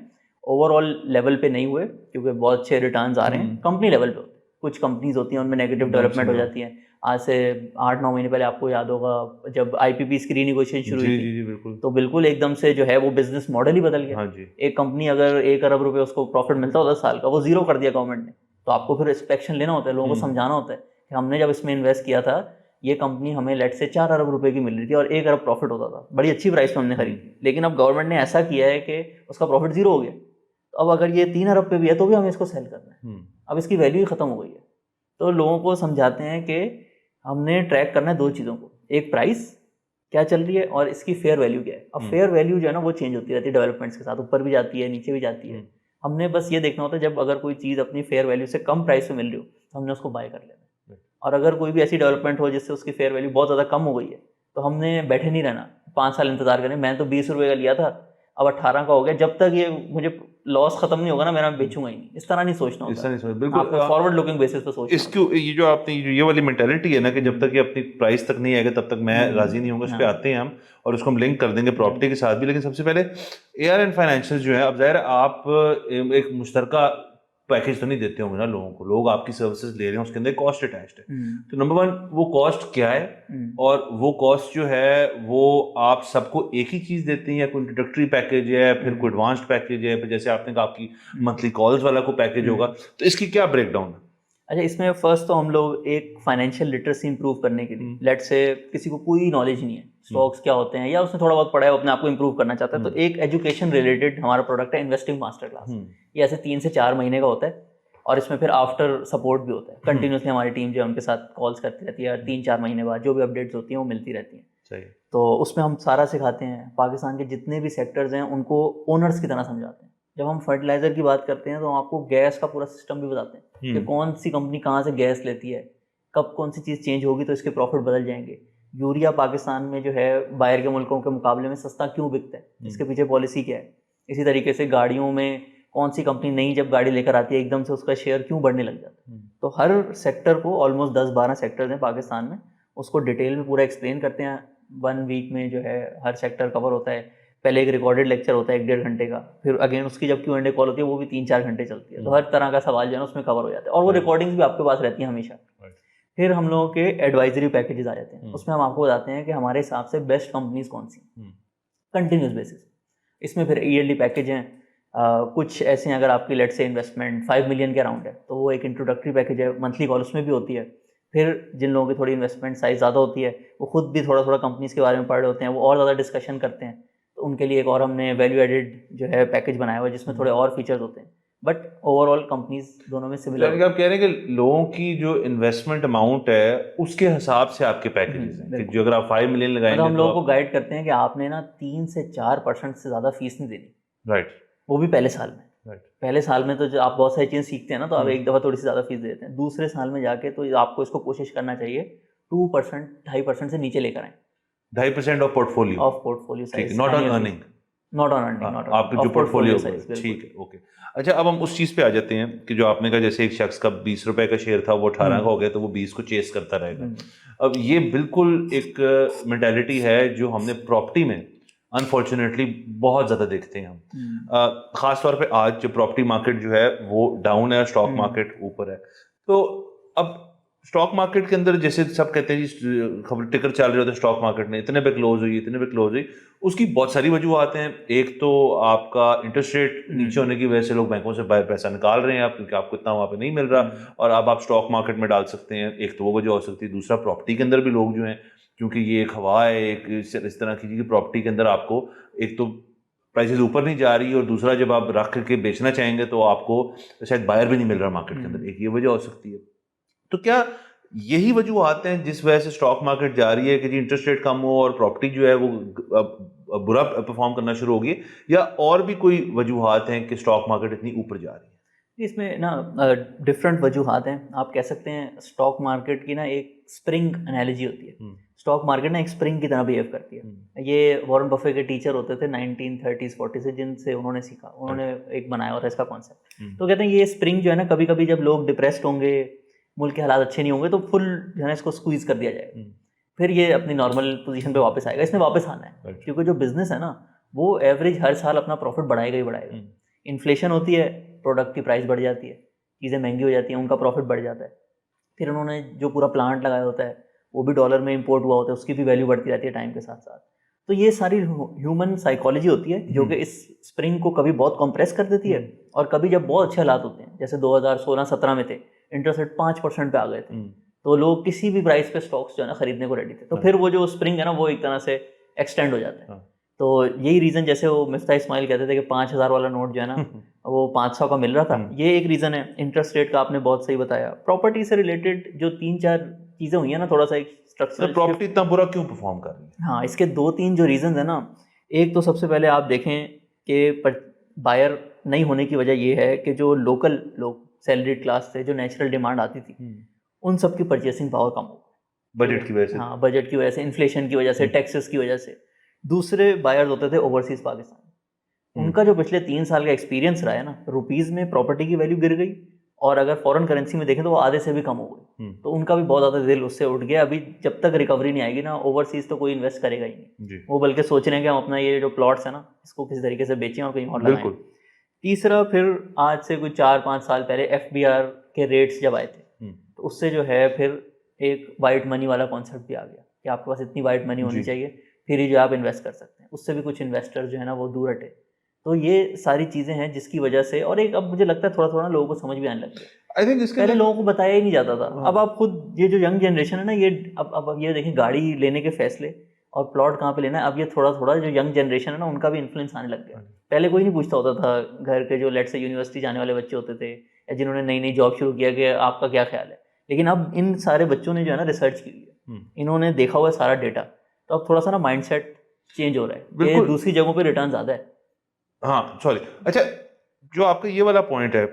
ओवरऑल लेवल पे नहीं हुए क्योंकि बहुत अच्छे रिटर्न्स आ रहे हैं, कंपनी लेवल पे होते हैं। कुछ कंपनीज होती हैं उनमें नेगेटिव डेवलपमेंट हो जाती है। आज से 8-9 महीने पहले आपको याद होगा जब IPPs की रीनेगोशिएशन शुरू हुई थी, बिल्कुल। तो बिल्कुल एकदम से जो है वो बिजनेस मॉडल ही बदल गया। हाँ जी। एक कंपनी अगर 1 अरब रुपए उसको प्रॉफिट मिलता होता 10 साल का, वो 0 कर दिया गवर्नमेंट ने। तो आपको फिर एक्शन लेना होता है, लोगों को समझाना होता है कि हमने जब इसमें इन्वेस्ट किया था, ये कंपनी हमें लेट से 4 अरब रुपए की मिल रही थी और 1 अरब प्रॉफिट होता था, बड़ी अच्छी प्राइस में हमने खरीदी। लेकिन अब गवर्नमेंट ने ऐसा किया है कि उसका प्रॉफिट 0 हो गया। तो अब अगर ये 3 अरब पे भी है तो भी हमें इसको सेल करना है। अब इसकी वैल्यू ही खत्म हो गई है। तो लोगों को समझाते हैं कि हमने ट्रैक करना है 2 चीज़ों को, एक प्राइस क्या चल रही है और इसकी फेयर वैल्यू क्या है। अब फेयर वैल्यू जो है ना वो चेंज होती रहती है डेवलपमेंट्स के साथ, ऊपर भी जाती है नीचे भी जाती है। हमने बस ये देखना होता है जब अगर कोई चीज़ अपनी फेयर वैल्यू से कम प्राइस पे मिल रही हो तो हमने उसको बाय कर लेना है। और अगर कोई भी ऐसी डेवलपमेंट हो जिससे उसकी फेयर वैल्यू बहुत ज़्यादा कम हो गई है तो हमने बैठे नहीं रहना 5 साल इंतजार करें। मैंने तो 20 रुपये का लिया था, अब 18 का हो गया, जब तक ये मुझे लॉस खत्म नहीं होगा ना मेरा, बेचूंगा ही नहीं। इस तरह नहीं सोचना होता, इस तरह नहीं सोच, बिल्कुल आपको फॉरवर्ड लुकिंग बेसिस पे सोचना इसकी ये जो आपने ये वाली मेंटालिटी है ना कि जब तक ये अपनी प्राइस तक नहीं आएगा तब तक मैं राजी नहीं होऊंगा, उस पर आते हैं हम और उसको हम लिंक कर देंगे प्रॉपर्टी के साथ भी। लेकिन सबसे पहले ARN फाइनेंशियल जो है, अब जाहिर है आप एक मुश्तरका पैकेज तो नहीं देते होंगे ना लोगों को, लोग आपकी सर्विसेज ले रहे हैं, उसके अंदर कॉस्ट अटैच्ड है। तो नंबर 1 वो कॉस्ट क्या है और वो कॉस्ट जो है वो आप सबको एक ही चीज देते हैं या कोई इंट्रोडक्टरी पैकेज है, फिर कोई एडवांस्ड पैकेज है, फिर जैसे आपने कहा आपकी मंथली कॉल्स वाला कोई पैकेज होगा, तो इसकी क्या ब्रेकडाउन है? अच्छा, इसमें फर्स्ट तो हम लोग एक फाइनेंशियल लिटरेसी इंप्रूव करने के लिए, लेट से किसी को कोई नॉलेज नहीं है स्टॉक्स क्या होते हैं या उसने थोड़ा बहुत पढ़ा है, अपने आप को इंप्रूव करना चाहता है, तो एक एजुकेशन रिलेटेड हमारा प्रोडक्ट है इन्वेस्टिंग मास्टर क्लास। ये ऐसे 3 से 4 महीने का होता है और इसमें फिर आफ्टर सपोर्ट भी होता है। कंटिन्यूसली हमारी टीम जो है उनके साथ कॉल्स करती रहती है, 3-4 महीने बाद जो भी अपडेट्स होती हैं वो मिलती रहती हैं। सही। तो उसमें हम सारा सिखाते हैं, पाकिस्तान के जितने भी सेक्टर्स हैं उनको ओनर्स की तरह समझाते हैं। जब हम फर्टिलाइजर की बात करते हैं तो हम आपको गैस का पूरा सिस्टम भी बताते हैं कि कौन सी कंपनी कहाँ से गैस लेती है, कब कौन सी चीज़ चेंज होगी तो इसके प्रॉफिट बदल जाएंगे। यूरिया पाकिस्तान में जो है बाहर के मुल्कों के मुकाबले में सस्ता क्यों बिकता है, इसके पीछे पॉलिसी क्या है। इसी तरीके से गाड़ियों में कौन सी कंपनी नई जब गाड़ी लेकर आती है एकदम से उसका शेयर क्यों बढ़ने लग जाता है। तो हर सेक्टर को, ऑलमोस्ट 10-12 सेक्टर्स हैं पाकिस्तान में, उसको डिटेल में पूरा एक्सप्लेन करते हैं। 1 वीक में जो है हर सेक्टर कवर होता है। पहले एक रिकॉर्डेड लेक्चर होता है 1-1.5 घंटे का, फिर अगेन उसकी जब Q&A कॉल होती है वो भी 3-4 घंटे चलती है। तो हर तरह का सवाल जो है ना उसमें कवर हो जाता है और वो रिकॉर्डिंग्स भी आपके पास रहती हैं हमेशा। फिर हम लोगों के एडवाइजरी पैकेजेस आ जाते हैं, उसमें हम आपको बताते हैं कि हमारे हिसाब से बेस्ट कंपनीज कौन सी, कंटिन्यूस बेसिस। इसमें फिर ईयरली पैकेज हैं, कुछ ऐसे हैं अगर आपकी लेट से इन्वेस्टमेंट 5 मिलियन के अराउंड है तो वो एक इंट्रोडक्टरी पैकेज है, मंथली कॉल उसमें भी होती है। फिर जिन लोगों की थोड़ी इन्वेस्टमेंट साइज ज़्यादा होती है वो खुद भी थोड़ा थोड़ा कंपनीज के बारे में पढ़ रहे होते हैं, वो और ज़्यादा डिस्कशन करते हैं, तो उनके लिए एक और हमने वैल्यू एडेड जो है पैकेज बनाया हुआ है जिसमें थोड़े और फीचर्स होते हैं। बट ओवरऑल कंपनीज दोनों में सिमिलर। आप कह रहे हैं कि लोगों की जो इन्वेस्टमेंट अमाउंट है उसके हिसाब से आपके पैकेजेस हैं कि जो अगर आप 5 मिलियन लगाएंगे तो हम लोगों को गाइड करते हैं कि आपने ना 3 से 4% से ज़्यादा फीस नहीं देनी। राइट। वो भी पहले साल में। पहले साल में तो जो आप बहुत सारी चीज़ें सीखते हैं ना, तो आप एक दफ़ा थोड़ी सी ज़्यादा फीस देते हैं। दूसरे साल में जाके तो आपको इसको कोशिश करना चाहिए 2%, 2.5% से नीचे लेकर आए। 2.5% of portfolio size, not on earning, not on earning, आपके जो पोर्टफोलियो है। ठीक है, ओके। अच्छा, अब हम उस चीज़ पे आ जाते हैं कि जो आपने कहा जैसे एक शख्स का 20 रुपए का शेयर था वो 18 का हो गया तो वो 20 को चेस करता रहेगा। अब ये बिल्कुल एक मेंटालिटी है जो हमने प्रॉपर्टी में अनफॉर्चुनेटली बहुत ज़्यादा देखते हैं हम। ख़ास तौर पे आज जो प्रॉपर्टी मार्केट जो है वो डाउन है, स्टॉक मार्केट ऊपर है। तो अब स्टॉक मार्केट के अंदर जैसे सब कहते हैं जी खबर टिकर चल रहे होते हैं स्टॉक मार्केट में, इतने पे क्लोज हुई, इतने पे क्लोज हुई, उसकी बहुत सारी वजूहत हैं। एक तो आपका इंटरेस्ट रेट नीचे होने की वजह से लोग बैंकों से पैसा निकाल रहे हैं आप, क्योंकि आपको इतना वहाँ पे नहीं मिल रहा और अब आप स्टॉक मार्केट में डाल सकते हैं, एक तो वो वजह हो सकती है। दूसरा, प्रॉपर्टी के अंदर भी लोग जो हैं, क्योंकि ये एक हवा है, एक इस तरह की प्रॉपर्टी के अंदर आपको एक तो प्राइसेस ऊपर नहीं जा रही और दूसरा जब आप रख के बेचना चाहेंगे तो आपको शायद बायर भी नहीं मिल रहा मार्केट के अंदर, एक ये वजह हो सकती है। तो क्या यही वजह आते हैं जिस वजह से स्टॉक मार्केट जा रही है कि जी इंटरेस्ट रेट कम हो और प्रॉपर्टी जो है वो बुरा परफॉर्म करना शुरू होगी, या और भी कोई वजूहात हैं कि स्टॉक मार्केट इतनी ऊपर जा रही है? इसमें ना डिफरेंट वजूहात हैं। आप कह सकते हैं स्टॉक मार्केट की ना एक स्प्रिंग एनालॉजी होती है। स्टॉक मार्केट ना एक स्प्रिंग की तरह बिहेव करती है। ये वॉरेन बफे के टीचर होते थे 1930s 40s से, जिनसे उन्होंने सीखा, उन्होंने एक बनाया होता है इसका कॉन्सेप्ट। तो कहते हैं ये स्प्रिंग जो है ना, कभी कभी जब लोग डिप्रेस्ड होंगे, मुल्क के हालात अच्छे नहीं होंगे, तो फुल जो है ना इसको स्क्वीज कर दिया जाएगा, फिर ये अपनी नॉर्मल पोजीशन पे वापस आएगा। इसमें वापस आना है, क्योंकि जो बिजनेस है ना वो एवरेज हर साल अपना प्रॉफिट बढ़ाएगा ही बढ़ाएगा। इन्फ्लेशन होती है, प्रोडक्ट की प्राइस बढ़ जाती है, चीज़ें महंगी हो जाती हैं, उनका प्रॉफिट बढ़ जाता है। फिर उन्होंने जो पूरा प्लांट लगाया होता है वो भी डॉलर में इंपोर्ट हुआ होता है, उसकी भी वैल्यू बढ़ती रहती है टाइम के साथ साथ। तो ये सारी ह्यूमन साइकोलॉजी होती है जो कि इस स्प्रिंग को कभी बहुत कंप्रेस कर देती है, और कभी जब बहुत अच्छे हालात होते हैं, जैसे 2016-17 में थे, इंटरेस्ट रेट 5% पे आ गए थे, तो लोग किसी भी प्राइस पे स्टॉक्स जो है ना खरीदने को रेडी थे। तो फिर वो जो स्प्रिंग है ना वो एक तरह से एक्सटेंड हो जाता है। तो यही रीज़न, जैसे वो मिफ्ता इस्माइल कहते थे कि 5,000 वाला नोट जो है ना वो 500 का मिल रहा था, ये एक रीज़न है। इंटरेस्ट रेट का आपने बहुत सही बताया। प्रॉपर्टी से रिलेटेड जो 3-4 चीज़ें हुई हैं ना, थोड़ा सा एक स्ट्रक्चरल प्रॉपर्टी इतना बुरा क्यों परफॉर्म कर रही है? हाँ, इसके 2-3 जो रीज़न है ना, एक तो सबसे पहले आप देखें कि बायर नहीं होने की वजह ये है कि जो लोकल लोग सैलरीड क्लास थे, जो नेचुरल डिमांड आती थी, उन सब की परचेसिंग पावर कम हो गई बजट की वजह से। हाँ, बजट की वजह से, इन्फ्लेशन की वजह से, टैक्सेस की वजह से। दूसरे बायर्स होते थे ओवरसीज पाकिस्तान, उनका जो पिछले 3 साल का एक्सपीरियंस रहा है ना, रुपीज़ में प्रॉपर्टी की वैल्यू गिर गई, और अगर फॉरेन करेंसी में देखें तो वो आधे से भी कम हो गई। तो उनका भी बहुत ज़्यादा दिल उससे उठ गया। अभी जब तक रिकवरी नहीं आएगी ना, ओवरसीज तो कोई इन्वेस्ट करेगा ही नहीं। वो बल्कि सोच रहे हैं कि हम अपना ये जो प्लॉट्स है ना, इसको किसी तरीके से बेचें और कहीं और लगाएं। तीसरा, फिर आज से कोई 4-5 साल पहले FBR के रेट्स जब आए थे, तो उससे जो है फिर एक वाइट मनी वाला कॉन्सेप्ट भी आ गया कि आपके पास इतनी वाइट मनी होनी चाहिए, फिर ही जो आप इन्वेस्ट कर सकते हैं। उससे भी कुछ इन्वेस्टर जो है ना वो दूर हटे। तो ये सारी चीज़ें हैं जिसकी वजह से, और एक अब मुझे लगता है थोड़ा थोड़ा लोगों को समझ भी आने लग गया। आई थिंक इसके पहले लोगों को बताया ही नहीं जाता था। अब आप खुद, ये जो यंग जनरेशन है ना, ये अब ये देखें, गाड़ी लेने के फैसले और प्लॉट कहाँ पे लेना है, अब ये थोड़ा थोड़ा जो यंग जनरेशन है ना उनका भी इन्फ्लुएंस आने लग गया। पहले कोई नहीं पूछता होता था, घर के जो लेट से यूनिवर्सिटी जाने वाले बच्चे होते थे, या जिन्होंने नई नई जॉब शुरू किया, कि आपका क्या ख्याल है। लेकिन अब इन सारे बच्चों ने जो है ना रिसर्च की है, इन्होंने देखा हुआ है सारा डेटा, तो अब थोड़ा सा ना माइंडसेट चेंज हो रहा है कि दूसरी जगहों पे रिटर्न ज़्यादा है। हाँ, सॉरी। अच्छा, जो आपका ये वाला पॉइंट है,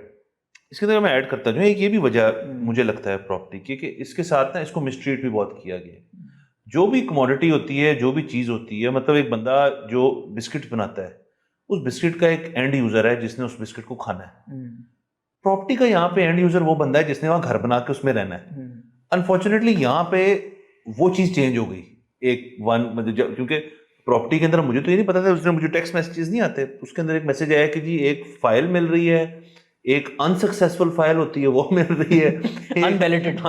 इसके अंदर मैं ऐड करता हूँ, एक ये भी वजह मुझे लगता है प्रॉपर्टी की, कि इसके साथ ना इसको मिसट्रीट भी बहुत किया गया है। जो भी कमोडिटी होती है, जो भी चीज़ होती है, मतलब एक बंदा जो बिस्किट बनाता है, उस बिस्किट का एक एंड यूज़र है जिसने उस बिस्किट को खाना है। प्रॉपर्टी का यहाँ पे एंड यूज़र वो बंदा है जिसने वहाँ घर बना के उसमें रहना है। अनफॉर्चुनेटली यहाँ पे वो चीज़ चेंज हो गई। मतलब क्योंकि प्रॉपर्टी के अंदर मुझे तो ये नहीं पता था, उसने मुझे टेक्स्ट मैसेजेस नहीं आते, उसके अंदर एक मैसेज आया कि जी एक फाइल मिल रही है, एक अनसक्सेसफुल फाइल होती है वो मिल रही है, अनबैलेटेड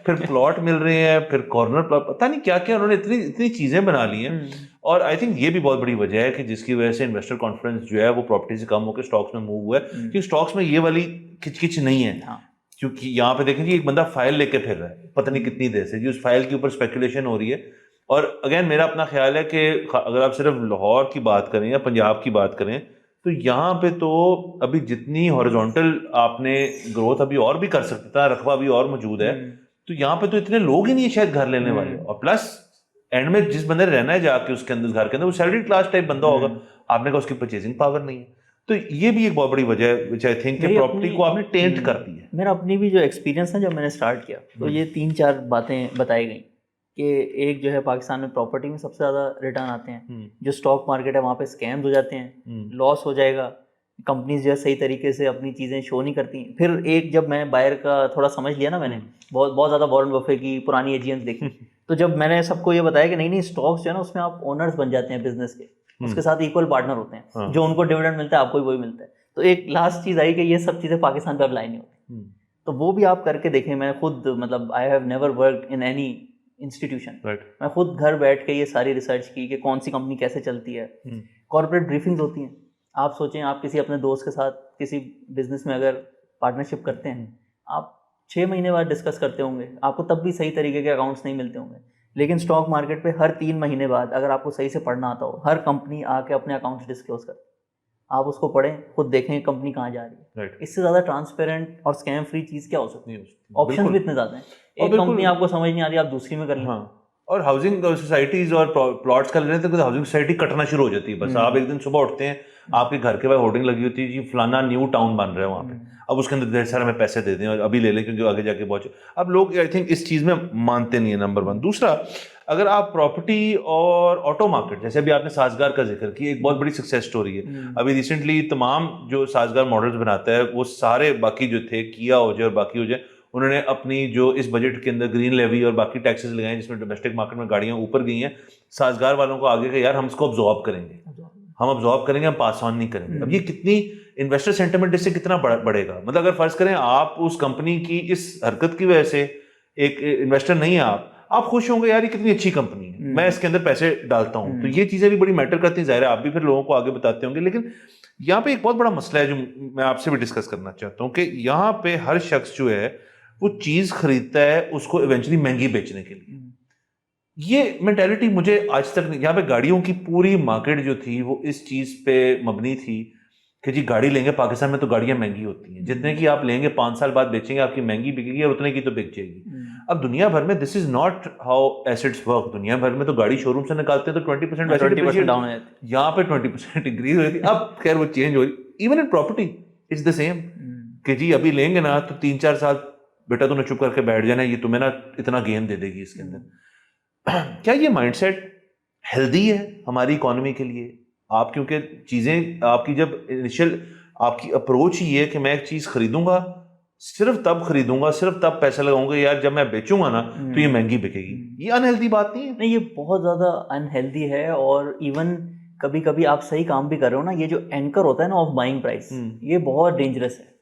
फिर प्लॉट मिल रहे हैं, फिर कॉर्नर प्लॉट, पता नहीं क्या क्या उन्होंने इतनी चीजें बना ली हैं। और आई थिंक ये भी बहुत बड़ी वजह है कि जिसकी वजह से इन्वेस्टर कॉन्फिडेंस जो है वो प्रॉपर्टी से कम होकर स्टॉक्स में मूव हुआ है, क्योंकि स्टॉक्स में ये वाली खिचकिच नहीं है। क्योंकि यहाँ पे देखें जी, एक बंदा फाइल लेके फिर रहा है पता नहीं कितनी देर से, जी उस फाइल के ऊपर स्पेकुलेशन हो रही है। और अगेन मेरा अपना ख्याल है कि अगर आप सिर्फ लाहौर की बात करें या पंजाब की बात करें, तो यहाँ पे तो अभी जितनी हॉरिजॉन्टल आपने ग्रोथ अभी और भी कर सकते था, रकबा अभी और मौजूद है, तो यहाँ पे तो इतने लोग ही नहीं शायद घर लेने वाले। और प्लस एंड में जिस बंदे रहना है जाके उसके अंदर, घर के अंदर, वो सैलरी क्लास टाइप बंदा होगा, आपने कहा उसकी परचेसिंग पावर नहीं है। तो ये भी एक बहुत बड़ी वजह है व्हिच आई थिंक कि प्रॉपर्टी को आपने टेंट कर दी है। मेरा अपनी भी जो एक्सपीरियंस है, जब मैंने स्टार्ट किया तो ये 3-4 बातें बताई गई कि एक जो है पाकिस्तान में प्रॉपर्टी में सबसे ज़्यादा रिटर्न आते हैं, जो स्टॉक मार्केट है वहाँ पे स्कैम्स हो जाते हैं, लॉस हो जाएगा, कंपनीज जो है सही तरीके से अपनी चीज़ें शो नहीं करती। फिर एक जब मैं बायर का थोड़ा समझ लिया ना, मैंने बहुत ज़्यादा वॉरेन बफे की पुरानी एजीएम्स देखी, तो जब मैंने सबको ये बताया कि नहीं स्टॉक्स जो है ना उसमें आप ओनर्स बन जाते हैं बिजनेस के, उसके साथ इक्वल पार्टनर होते हैं, जो उनको डिविडेंड मिलता है आपको भी वही मिलता है। तो एक लास्ट चीज़ आई कि ये सब चीज़ें पाकिस्तान पे अप्लाई नहीं होती, तो वो भी आप करके देखें। मैं खुद, मतलब I have never worked in any institution, मैं खुद घर बैठ के ये सारी रिसर्च की कि कौन सी कंपनी कैसे चलती है। कॉर्पोरेट ब्रीफिंग्स होती हैं, आप सोचें आप किसी अपने दोस्त के साथ किसी बिजनेस में अगर पार्टनरशिप करते हैं, आप 6 महीने बाद डिस्कस करते होंगे, आपको तब भी सही तरीके के अकाउंट्स नहीं मिलते होंगे। लेकिन स्टॉक मार्केट पे हर 3 महीने बाद अगर आपको सही से पढ़ना आता हो, हर कंपनी आके अपने अकाउंट्स डिस्क्लोज करती है, आप उसको पढ़ें, खुद देखें कंपनी कहाँ जा रही है। इससे ज़्यादा ट्रांसपेरेंट और स्कैम फ्री चीज़ क्या हो सकती है? ऑप्शन भी इतने ज़्यादा हैं, एक कंपनी आपको समझ नहीं आ रही, आप दूसरी में कर लें। और हाउसिंग सोसाइटीज और प्लॉट्स का लेने तो हाउसिंग सोसाइटी कटना शुरू हो जाती है। बस आप एक दिन सुबह उठते हैं, आपके घर के बाहर होर्डिंग लगी होती है जी फलाना न्यू टाउन बन रहा है वहाँ पे, अब उसके अंदर ढेर सारे हमें पैसे दे दें और अभी ले लें क्योंकि आगे जाके पहुंचे। अब लोग आई थिंक इस चीज़ में मानते नहीं है, नंबर वन। दूसरा, अगर आप प्रॉपर्टी और ऑटो मार्केट, जैसे अभी आपने साजगार का जिक्र किया, एक बहुत बड़ी सक्सेस स्टोरी है। अभी रिसेंटली तमाम जो साजगार मॉडल्स बनाता है वो सारे बाकी जो थे, किया हो जाए और बाकी हो जाए, उन्होंने अपनी जो इस बजट के अंदर ग्रीन लेवी और बाकी टैक्सेस लगाए जिसमें डोमेस्टिक मार्केट में गाड़ियां ऊपर गई हैं, साजगार वालों को आगे का यार हम इसको अब्जॉर्ब करेंगे, हम पास ऑन नहीं करेंगे। अब ये कितनी इन्वेस्टर सेंटिमेंट इससे कितना बढ़ेगा। मतलब अगर फर्ज करें आप उस कंपनी की इस हरकत की वजह से एक इन्वेस्टर नहीं है, आप खुश होंगे यार ये कितनी अच्छी कंपनी है, मैं इसके अंदर पैसे डालता हूं। तो ये चीजें भी बड़ी मैटर करती हैं, जाहिर है आप भी फिर लोगों को आगे बताते होंगे। लेकिन यहाँ पे एक बहुत बड़ा मसला है जो मैं आपसे भी डिस्कस करना चाहता हूँ कि यहाँ पे हर शख्स जो है वो चीज खरीदता है उसको इवेंचुअली महंगी बेचने के लिए। ये मेंटालिटी मुझे आज तक नहीं, यहाँ पे गाड़ियों की पूरी मार्केट जो थी वो इस चीज पे मबनी थी कि जी गाड़ी लेंगे, पाकिस्तान में तो गाड़ियां महंगी होती हैं, जितने की आप लेंगे 5 साल बाद बेचेंगे आपकी महंगी बिकेगी और उतने की तो बिक जाएगी। अब दुनिया भर में this is not how assets work. दुनिया भर में तो गाड़ी शोरूम से निकालते हैं तो 20% वैसे 20% डाउन है, यहाँ पे 20% इंक्रीज हो रही थी। अब खैर वो चेंज हो रही। Even in property it's the same कि जी अभी लेंगे ना तो 3-4 साल बेटा तूने चुप करके बैठ जाना, ये तुम्हें ना इतना गेन दे देगी इसके अंदर। क्या ये माइंडसेट हेल्दी है हमारी इकोनॉमी के लिए? आप क्योंकि चीजें आपकी जब इनिशियल आपकी अप्रोच ही है कि मैं एक चीज खरीदूंगा सिर्फ तब खरीदूंगा, सिर्फ तब पैसा लगाऊंगा यार जब मैं बेचूंगा ना तो ये महंगी बिकेगी, ये अनहेल्दी बात नहीं है? नहीं, ये बहुत ज़्यादा अनहेल्दी है। और इवन कभी कभी आप सही काम भी कर रहे हो ना, ये जो एंकर होता है ना ऑफ बाइंग प्राइस, ये बहुत डेंजरस है।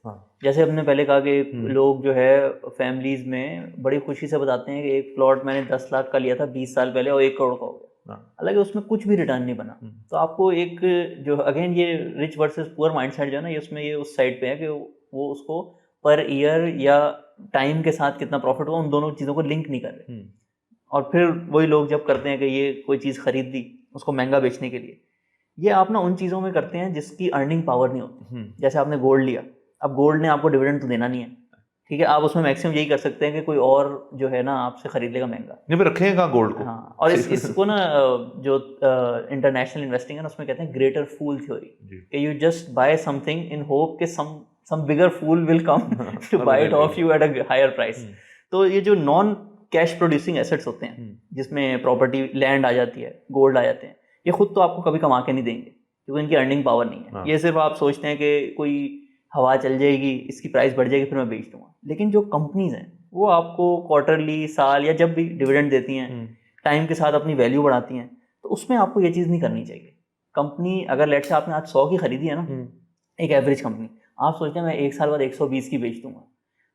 जैसे हमने पहले कहा कि लोग जो है फैमिलीज में बड़ी खुशी से बताते हैं कि एक प्लॉट मैंने 10 लाख का लिया था 20 साल पहले और 1 करोड़ का हो गया, हालांकि उसमें कुछ भी रिटर्न नहीं बना। तो आपको एक जो अगेन ये रिच वर्सेस पुअर माइंडसेट जो है ना, ये उसमें ये उस साइड पे है कि वो उसको पर ईयर या टाइम के साथ कितना प्रॉफिट हुआ उन दोनों चीज़ों को लिंक नहीं कर रहे। और फिर वही लोग जब करते हैं कि ये कोई चीज़ खरीद दी उसको महंगा बेचने के लिए, ये आप ना उन चीज़ों में करते हैं जिसकी अर्निंग पावर नहीं होती। जैसे आपने गोल्ड लिया, अब गोल्ड ने आपको डिविडेंड तो देना नहीं है, ठीक है, आप उसमें मैक्सिमम यही कर सकते हैं कि कोई और जो है ना आपसे खरीद लेगा महंगा। नहीं पे रखेगा गोल्ड को। हाँ, और इसको ना जो इंटरनेशनल इन्वेस्टिंग है ना उसमें कहते हैं ग्रेटर फूल थ्योरी, कि you just by something in hope कि some bigger fool will come to buy it off you at a higher price। तो ये जो नॉन कैश प्रोड्यूसिंग एसेट्स होते हैं जिसमें प्रॉपर्टी लैंड आ जाती है, गोल्ड आ जाते हैं, ये खुद तो आपको कभी कमा के नहीं देंगे क्योंकि इनकी अर्निंग पावर नहीं है। ये सिर्फ आप सोचते हैं कि कोई हवा चल जाएगी, इसकी प्राइस बढ़ जाएगी, फिर मैं बेच दूंगा। लेकिन जो कंपनीज हैं वो आपको क्वार्टरली, साल या जब भी डिविडेंड देती हैं, टाइम के साथ अपनी वैल्यू बढ़ाती हैं, तो उसमें आपको ये चीज़ नहीं करनी चाहिए। कंपनी अगर लेट से आपने आज 100 की खरीदी है ना, एक एवरेज कंपनी, आप सोचते हैं मैं 1 साल बाद 120 की बेच दूंगा,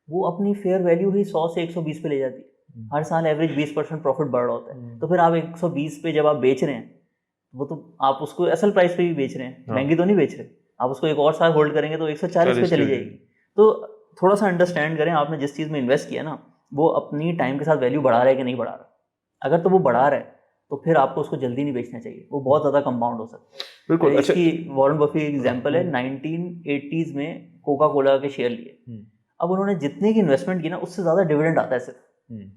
वो अपनी फेयर वैल्यू ही 100 से 120 पे ले जाती है। हर साल एवरेज 20% प्रॉफिट बढ़ रहा होता है। तो फिर आप 120 पे जब आप बेच रहे हैं, वो तो आप उसको असल प्राइस पे भी बेच रहे हैं, महंगी तो नहीं बेच रहे। आप उसको एक और साल होल्ड करेंगे तो 140 पे चली जाएगी। तो थोड़ा सा अंडरस्टैंड करें, आपने जिस चीज़ में इन्वेस्ट किया ना वो अपनी टाइम के साथ वैल्यू बढ़ा रहा है कि नहीं बढ़ा रहा। अगर तो वो बढ़ा रहा है तो फिर आपको उसको जल्दी नहीं बेचना चाहिए, वो बहुत ज़्यादा कंपाउंड हो सकता है। बिल्कुल। इसकी वॉरेन बफे एग्जांपल है, 1980s में कोका कोला के शेयर लिए, अब उन्होंने जितने की इन्वेस्टमेंट की ना उससे ज़्यादा डिविडेंड आता है सिर्फ,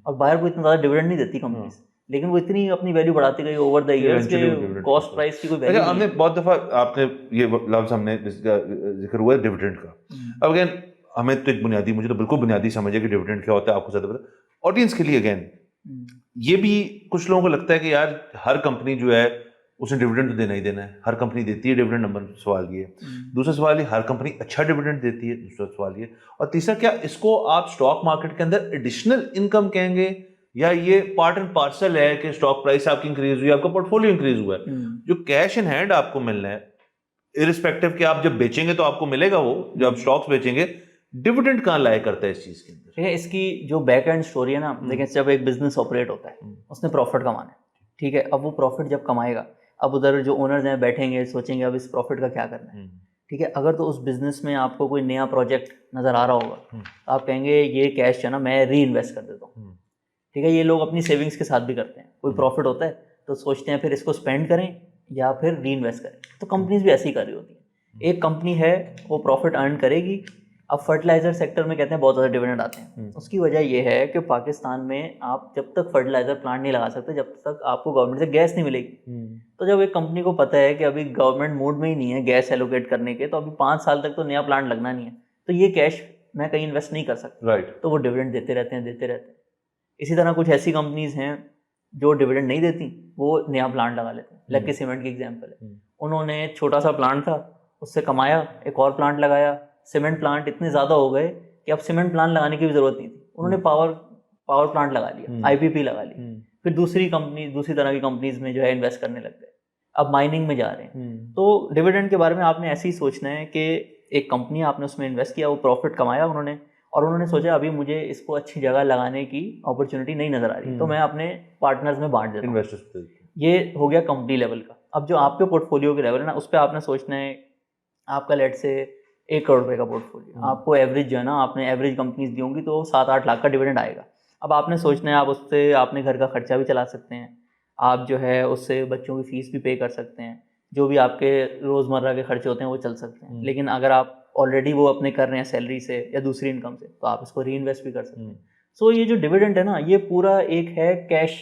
और बाहर को इतना ज़्यादा डिविडेंड नहीं देती कंपनीज, लेकिन वो इतनी अपनी वैल्यू बढ़ाती गई ओवर द इयर्स के कॉस्ट प्राइस की कोई वैल्यू नहीं। हमने बहुत दफ़ा आपने ये लफ्ज़ हमने जिक्र हुआ डिविडेंड का। अब अगेन हमें तो एक बुनियादी, मुझे तो बिल्कुल बुनियादी समझ है कि डिविडेंड क्या होता है, आपको ज़्यादा पता। ऑडियंस के लिए अगेन ये भी कुछ लोगों को लगता है कि यार हर कंपनी जो है उसने डिविडेंड तो देना ही देना है, हर कंपनी देती है डिविडेंड, नंबर सवाल ये। दूसरा सवाल ये, हर कंपनी अच्छा डिविडेंड देती है, दूसरा सवाल ये। और तीसरा, क्या इसको आप स्टॉक मार्केट के अंदर एडिशनल इनकम कहेंगे या ये पार्ट एंड पार्सल है कि स्टॉक प्राइस आपकी इंक्रीज हुई, आपका पोर्टफोलियो इंक्रीज हुआ है, जो कैश इन हैंड आपको मिलना है इरिस्पेक्टिव कि आप जब बेचेंगे तो आपको मिलेगा, वो जब आप स्टॉक्स बेचेंगे, डिविडेंड कहाँ लाया करता है इस चीज के अंदर? ठीक है, इसकी जो बैक एंड स्टोरी है ना, देखिए जब एक बिजनेस ऑपरेट होता है उसने प्रॉफिट कमाना है, ठीक है, अब वो प्रॉफिट जब कमाएगा, अब उधर जो ओनर्स हैं बैठेंगे सोचेंगे अब इस प्रॉफिट का क्या करना है, ठीक है। अगर तो उस बिजनेस में आपको कोई नया प्रोजेक्ट नजर आ रहा होगा तो आप कहेंगे ये कैश है ना मैं री इन्वेस्ट कर देता हूँ, ठीक है। ये लोग अपनी सेविंग्स के साथ भी करते हैं, कोई प्रॉफिट होता है तो सोचते हैं फिर इसको स्पेंड करें या फिर री इन्वेस्ट करें। तो कंपनीज भी ऐसी ही कर रही होती है। एक कंपनी है वो प्रॉफिट अर्न करेगी, अब फर्टिलाइजर सेक्टर में कहते हैं बहुत ज़्यादा डिविडेंड आते हैं। उसकी वजह ये है कि पाकिस्तान में आप जब तक फर्टिलाइजर प्लांट नहीं लगा सकते जब तक आपको गवर्नमेंट से गैस नहीं मिलेगी। तो जब एक कंपनी को पता है कि अभी गवर्नमेंट मूड में ही नहीं है गैस एलोकेट करने के, तो अभी 5 साल तक तो नया प्लांट लगना नहीं है, तो ये कैश मैं कहीं इन्वेस्ट नहीं कर सकता। राइट। तो वो डिविडेंड देते रहते हैं। इसी तरह कुछ ऐसी कंपनीज हैं जो डिविडेंड नहीं देती, वो नया प्लांट लगा लेते हैं। लक्की सीमेंट की एग्जांपल है, उन्होंने छोटा सा प्लांट था, उससे कमाया, एक और प्लांट लगाया, सीमेंट प्लांट इतने ज़्यादा हो गए कि अब सीमेंट प्लांट लगाने की भी ज़रूरत नहीं थी, उन्होंने पावर प्लांट लगा लिया, आईपीपी लगा ली। फिर दूसरी तरह की कंपनीज में जो है इन्वेस्ट करने लग गए, अब माइनिंग में जा रहे हैं। तो डिविडेंड के बारे में आपने ऐसे ही सोचना है कि एक कंपनी आपने उसमें इन्वेस्ट किया, वो प्रॉफिट कमाया उन्होंने, और उन्होंने सोचा अभी मुझे इसको अच्छी जगह लगाने की अपॉर्चुनिटी नहीं नजर आ रही, तो मैं अपने पार्टनर्स में बांट देता हूं। इन्वेस्टर्स। ये हो गया कंपनी लेवल का। अब जो आपके पोर्टफोलियो के लेवल है ना, उस पर आपने सोचना है, आपका लेट से 1 करोड़ रुपए का पोर्टफोलियो, आपको एवरेज जो है ना, आपने एवरेज कंपनीज दी होंगी तो 7-8 लाख का डिविडेंड आएगा। अब आपने सोचना है आप उससे अपने घर का खर्चा भी चला सकते हैं, आप जो है उससे बच्चों की फीस भी पे कर सकते हैं, जो भी आपके रोज़मर्रा के खर्चे होते हैं वो चल सकते हैं। लेकिन अगर आप ऑलरेडी वो अपने कर रहे हैं सैलरी से या दूसरी इनकम से, तो आप इसको री इन्वेस्ट भी कर सकते हैं। सो ये जो डिविडेंड है ना, ये पूरा एक है कैश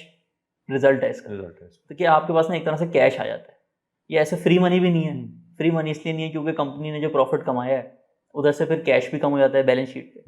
रिजल्ट है इसका। तो कि आपके पास ना एक तरह से कैश आ जाता है। ये ऐसे फ्री मनी भी नहीं है। फ्री मनी इसलिए नहीं है क्योंकि कंपनी ने जो प्रॉफिट कमाया है उधर से फिर कैश भी कम हो जाता है बैलेंस शीट पे।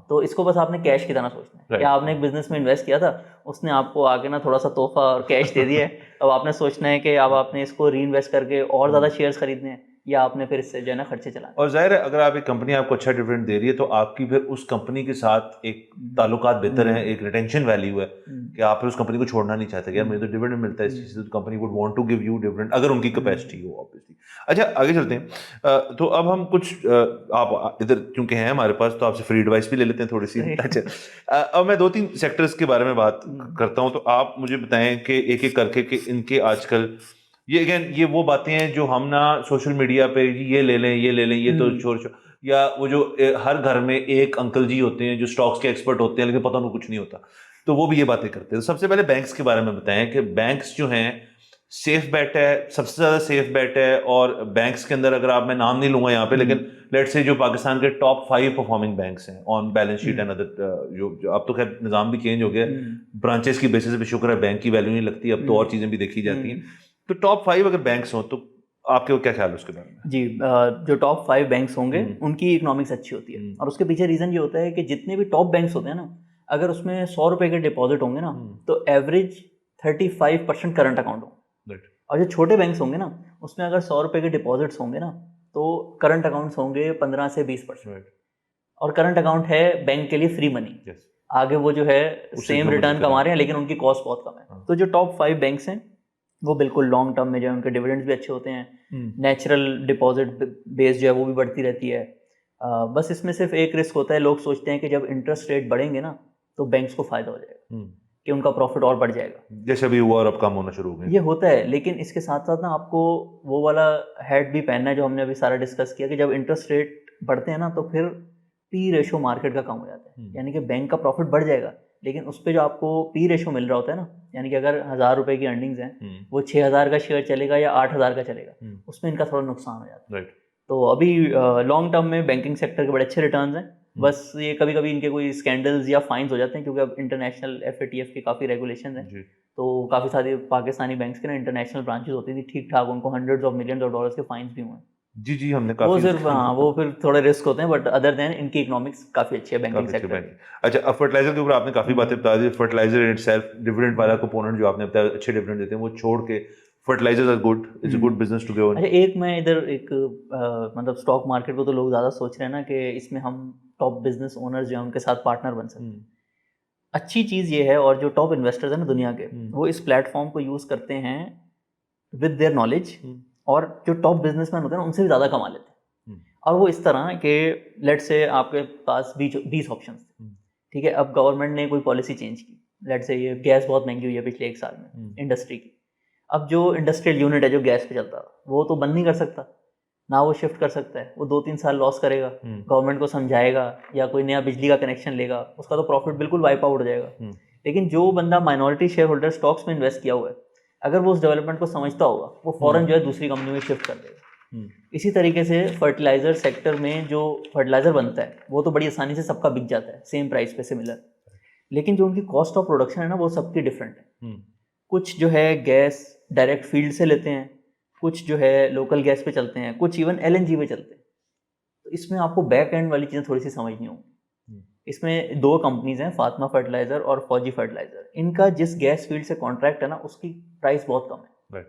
तो इसको बस आपने कैश की तरह सोचना है कि आपने एक बिजनेस में इन्वेस्ट किया था, उसने आपको आगे ना थोड़ा सा तोहफा और कैश दे दिया है। अब आपने सोचना है कि अब आपने इसको री इन्वेस्ट करके और ज़्यादा शेयर्स खरीदने हैं, या आपने फिर इससे जो है ना खर्चे चलाने। और जाहिर है अगर आप एक कंपनी आपको अच्छा डिविडेंड दे रही है तो आपकी फिर उस कंपनी के साथ एक ताल्लुकात बेहतर है, एक रिटेंशन वैल्यू है कि आप फिर उस कंपनी को छोड़ना नहीं चाहते कि यार मुझे तो डिविडेंड मिलता है इस चीज़ से, तो company would want to give you dividend अगर उनकी कैपेसिटी हो ऑब्वियसली। अच्छा आगे चलते हैं। तो अब हम कुछ आप इधर क्योंकि हैं हमारे पास तो आपसे फ्री एडवाइस भी ले लेते हैं थोड़ी सी। अच्छा अब मैं 2-3 सेक्टर्स के बारे में बात करता हूँ, तो आप मुझे बताएं कि एक एक करके कि इनके आजकल ये वो बातें हैं जो हम ना सोशल मीडिया पे ये ले लें ये तो छोड़, या वो जो हर घर में एक अंकल जी होते हैं जो स्टॉक्स के एक्सपर्ट होते हैं लेकिन पता उनको कुछ नहीं होता, तो वो भी ये बातें करते हैं। तो सबसे पहले बैंक्स के बारे में बताएं कि बैंक्स जो हैं सेफ बेट है, सबसे ज़्यादा सेफ बेट है, और बैंक्स के अंदर अगर आप, मैं नाम नहीं लूंगा यहाँ पे, लेकिन लेट्स से जो पाकिस्तान के टॉप 5 परफॉर्मिंग बैंक्स हैं on balance sheet and other, जो अब तो खैर निज़ाम भी चेंज हो गया, ब्रांचेस की बेसिस पे शुक्र है बैंक की वैल्यू नहीं लगती, अब तो और चीज़ें भी देखी जाती हैं। तो टॉप 5 अगर बैंक्स हों तो आपके क्या ख्याल है उसके बारे में? जी, जो टॉप 5 बैंक्स होंगे उनकी इकोनॉमिक्स अच्छी होती है, और उसके पीछे रीज़न ये होता है कि जितने भी टॉप बैंक्स होते हैं ना, अगर उसमें 100 रुपए के डिपॉजिट होंगे ना, तो एवरेज 35% करंट अकाउंट होंगे। और जो छोटे बैंक्स होंगे ना, उसमें अगर 100 रुपए के डिपॉजिट्स होंगे ना, तो करंट अकाउंट्स होंगे 15 से 20%। और करंट अकाउंट है बैंक के लिए फ्री मनी। आगे वो जो है सेम रिटर्न कमा रहे हैं लेकिन उनकी कॉस्ट बहुत कम है। तो जो टॉप 5 बैंक्स हैं वो बिल्कुल लॉन्ग टर्म में जो है उनके डिविडेंड्स भी अच्छे होते हैं, नेचुरल डिपॉजिट बेस जो है वो भी बढ़ती रहती है। बस इसमें सिर्फ एक रिस्क होता है, लोग सोचते हैं कि जब इंटरेस्ट रेट बढ़ेंगे ना तो बैंक्स को फायदा हो जाएगा, कि उनका प्रॉफिट और बढ़ जाएगा, जैसे अभी हुआ और अब कम होना शुरू हो गया। ये होता है, लेकिन इसके साथ साथ ना आपको वो वाला हेड भी पहनना है जो हमने अभी सारा डिस्कस किया, कि जब इंटरेस्ट रेट बढ़ते हैं ना तो फिर पी रेशो मार्केट का कम हो जाता है, यानी कि बैंक का प्रॉफिट बढ़ जाएगा लेकिन उस पर जो आपको पी रेशो मिल रहा होता है ना, यानी कि अगर 1000 रुपए की अर्निंग्स हैं वो 6000 का शेयर चलेगा या 8000 का चलेगा, उसमें इनका थोड़ा नुकसान हो जाता है। तो अभी लॉन्ग टर्म में बैंकिंग सेक्टर के बड़े अच्छे रिटर्न्स हैं, बस ये कभी कभी इनके कोई स्कैंडल्स या फाइन्स हो जाते हैं क्योंकि अब इंटरनेशनल FATF की काफ़ी रेगुलेशन है, तो काफ़ी सारे पाकिस्तानी बैंक्स के ना इंटरनेशनल ब्रांचेस होती थी ठीक ठाक, उनको $100 of millions के फाइन्स भी हुए हैं। जी हमने वो सिर्फ वो फिर थोड़े रिस्क होते हैं, बट अदर देन इनकी इकोनॉमिक्स काफी अच्छी है बैंकिंग सेक्टर की। अच्छा अब फर्टिलाइजर के ऊपर आपने काफी बातें बता दी। फर्टिलाइजर इन इटसेल्फ डिविडेंड वाला कंपोनेंट जो आपने बताया अच्छे डिविडेंड देते हैं, वो छोड़ के fertilizers are good, it's a good business to go in. अच्छा एक मैं इधर एक मतलब स्टॉक मार्केट को तो लोग ज्यादा सोच रहे हैं ना कि इसमें हम टॉप बिजनेस ओनर्स जो हैं उनके साथ पार्टनर बन सकते हैं। अच्छी चीज ये है, और जो टॉप इन्वेस्टर्स हैं ना दुनिया के, वो इस प्लेटफॉर्म को यूज करते हैं विद देयर नॉलेज, और जो टॉप बिजनेसमैन होते हैं ना उनसे भी ज्यादा कमा लेते हैं। और वो इस तरह कि लेट से आपके पास 20 ऑप्शंस थे, ठीक है, अब गवर्नमेंट ने कोई पॉलिसी चेंज की, लेट से ये गैस बहुत महंगी हुई है पिछले 1 साल में इंडस्ट्री की। अब जो इंडस्ट्रियल यूनिट है जो गैस पे चलता है वो तो बंद नहीं कर सकता ना, वो शिफ्ट कर सकता है, वो 2-3 साल लॉस करेगा, गवर्नमेंट को समझाएगा या कोई नया बिजली का कनेक्शन लेगा, उसका तो प्रॉफिट बिल्कुल वाइप आउट हो जाएगा। लेकिन जो बंदा माइनॉरिटी शेयर होल्डर स्टॉक्स में इन्वेस्ट किया हुआ है, अगर वो उस डेवलपमेंट को समझता होगा, वो फौरन जो है दूसरी कंपनी में शिफ्ट कर देगा। इसी तरीके से फर्टिलाइज़र सेक्टर में जो फर्टिलाइज़र बनता है वो तो बड़ी आसानी से सबका बिक जाता है सेम प्राइस पे सिमिलर, लेकिन जो उनकी कॉस्ट ऑफ प्रोडक्शन है ना वो सबकी डिफरेंट है। कुछ जो है गैस डायरेक्ट फील्ड से लेते हैं, कुछ जो है लोकल गैस पे चलते हैं, कुछ इवन एलएनजी पे चलते हैं। तो इसमें आपको बैक एंड वाली चीज़ें थोड़ी सी समझनी होंगी। इसमें दो कंपनीज हैं, फातिमा फर्टिलाइज़र और फौजी फर्टिलाइज़र। इनका जिस गैस फील्ड से कॉन्ट्रैक्ट है ना उसकी प्राइस बहुत कम है।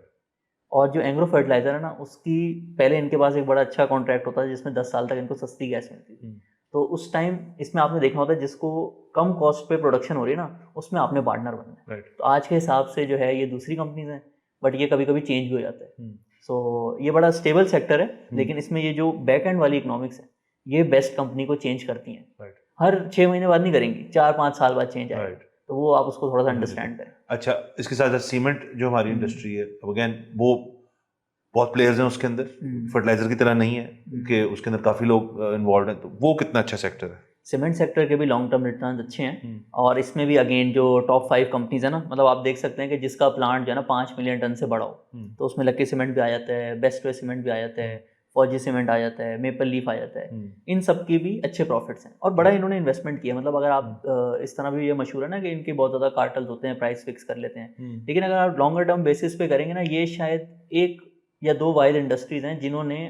और जो एंग्रो फर्टिलाइज़र है ना उसकी पहले इनके पास एक बड़ा अच्छा कॉन्ट्रैक्ट होता है जिसमें 10 साल तक इनको सस्ती गैस मिलती थी। तो उस टाइम इसमें आपने देखा होता है जिसको कम कॉस्ट पे प्रोडक्शन हो रही है ना उसमें आपने पार्टनर बनना है। तो आज के हिसाब से जो है ये दूसरी कंपनीज हैं, बट ये कभी कभी चेंज भी हो जाता है। सो ये बड़ा स्टेबल सेक्टर है, लेकिन इसमें ये जो बैक एंड वाली इकोनॉमिक्स है ये बेस्ट कंपनी को चेंज करती हैं। हर 6 महीने बाद नहीं करेंगी, 4-5 साल बाद चेंज आएगा। तो वो आप उसको थोड़ा सा अंडरस्टैंड करें। अच्छा, इसके साथ साथ सीमेंट जो हमारी इंडस्ट्री है, अब अगेन वो बहुत प्लेयर्स हैं उसके अंदर, फर्टिलाइजर की तरह नहीं है कि उसके अंदर काफ़ी लोग इन्वॉल्व हैं, तो वो कितना अच्छा सेक्टर है? सीमेंट सेक्टर के भी लॉन्ग टर्म रिटर्न अच्छे हैं, और इसमें भी अगेन जो टॉप 5 कंपनीज है ना, मतलब आप देख सकते हैं कि जिसका प्लांट जो है ना 5 मिलियन टन से बड़ा हो, तो उसमें लक्की सीमेंट भी आ जाता है, बेस्ट वे सीमेंट भी आ जाता है, फौजी सीमेंट आ जाता है, मेपल लीफ आ जाता है। इन सब की भी अच्छे प्रॉफिट्स हैं और बड़ा इन्होंने इन्वेस्टमेंट किया। मतलब अगर आप इस तरह भी ये मशहूर है ना कि इनके बहुत ज़्यादा कार्टल्स होते हैं, प्राइस फिक्स कर लेते हैं, लेकिन अगर आप लॉन्गर टर्म बेसिस पे करेंगे ना, ये शायद 1 या 2 वाइड इंडस्ट्रीज हैं जिन्होंने,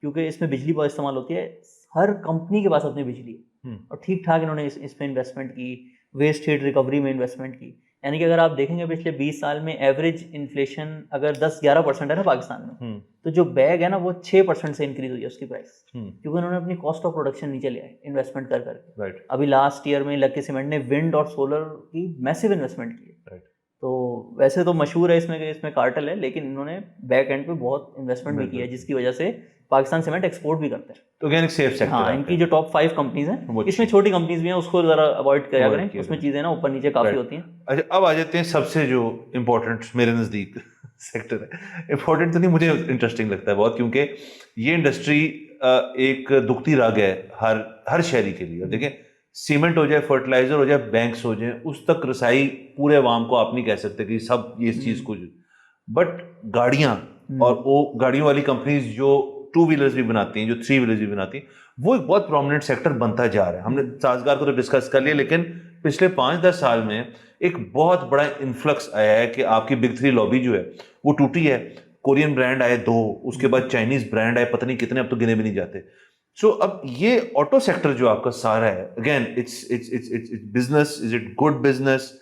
क्योंकि इसमें बिजली बहुत इस्तेमाल होती है, हर कंपनी के पास अपनी बिजली है और ठीक ठाक इन्होंने इसमें इन्वेस्टमेंट की, वेस्ट हीट रिकवरी में इन्वेस्टमेंट की। यानी कि अगर आप देखेंगे पिछले 20 साल में एवरेज इन्फ्लेशन अगर 10-11% है ना पाकिस्तान में, तो जो बैग है ना वो 6% से इंक्रीज हुई है उसकी प्राइस, क्योंकि उन्होंने अपनी कॉस्ट ऑफ प्रोडक्शन नीचे लिया है इन्वेस्टमेंट कर करके। अभी लास्ट ईयर में लक्की सीमेंट ने विंड और सोलर की मैसिव इन्वेस्टमेंट की है। तो वैसे तो मशहूर है इसमें कार्टेल है, लेकिन इन्होंने बैक एंड पे बहुत इन्वेस्टमेंट भी किया है, जिसकी वजह से पाकिस्तान सीमेंट एक्सपोर्ट भी करते हैं। तो अगेन एक सेफ सेक्टर। हाँ, इनकी जो टॉप 5 कंपनीज हैं, इसमें छोटी कंपनीज भी हैं, उसको जरा अवॉइड किया करें, उसमें चीज़ें ना ऊपर नीचे काफ़ी होती हैं। अच्छा, अब आ जाते हैं सबसे जो इम्पोर्टेंट मेरे नज़दीक सेक्टर है। इम्पोर्टेंट तो नहीं, मुझे इंटरेस्टिंग लगता है बहुत, क्योंकि ये इंडस्ट्री एक दुखती राग है हर शहरी के लिए। देखें, सीमेंट हो जाए, फर्टिलाइजर हो जाए, बैंक्स हो जाए, उस तक रसाई पूरे अवाम को आप नहीं कह सकते कि सब ये इस चीज़ को, बट गाड़ियाँ और वो गाड़ियों वाली कंपनीज जो 2 व्हीलर्स भी बनाती हैं, जो 3 व्हीलर्स भी बनाती हैं, वो एक बहुत प्रोमिनेंट सेक्टर बनता जा रहा है। हमने साजगार को तो डिस्कस कर लिया, लेकिन पिछले 5-10 साल में एक बहुत बड़ा इन्फ्लक्स आया है कि आपकी बिग 3 लॉबी जो है वो टूटी है। कोरियन ब्रांड आए 2, उसके बाद चाइनीज ब्रांड आए पता नहीं कितने, अब तो गिने भी नहीं जाते। सो अब ये ऑटो सेक्टर जो आपका सारा है, again it's business, is it good business?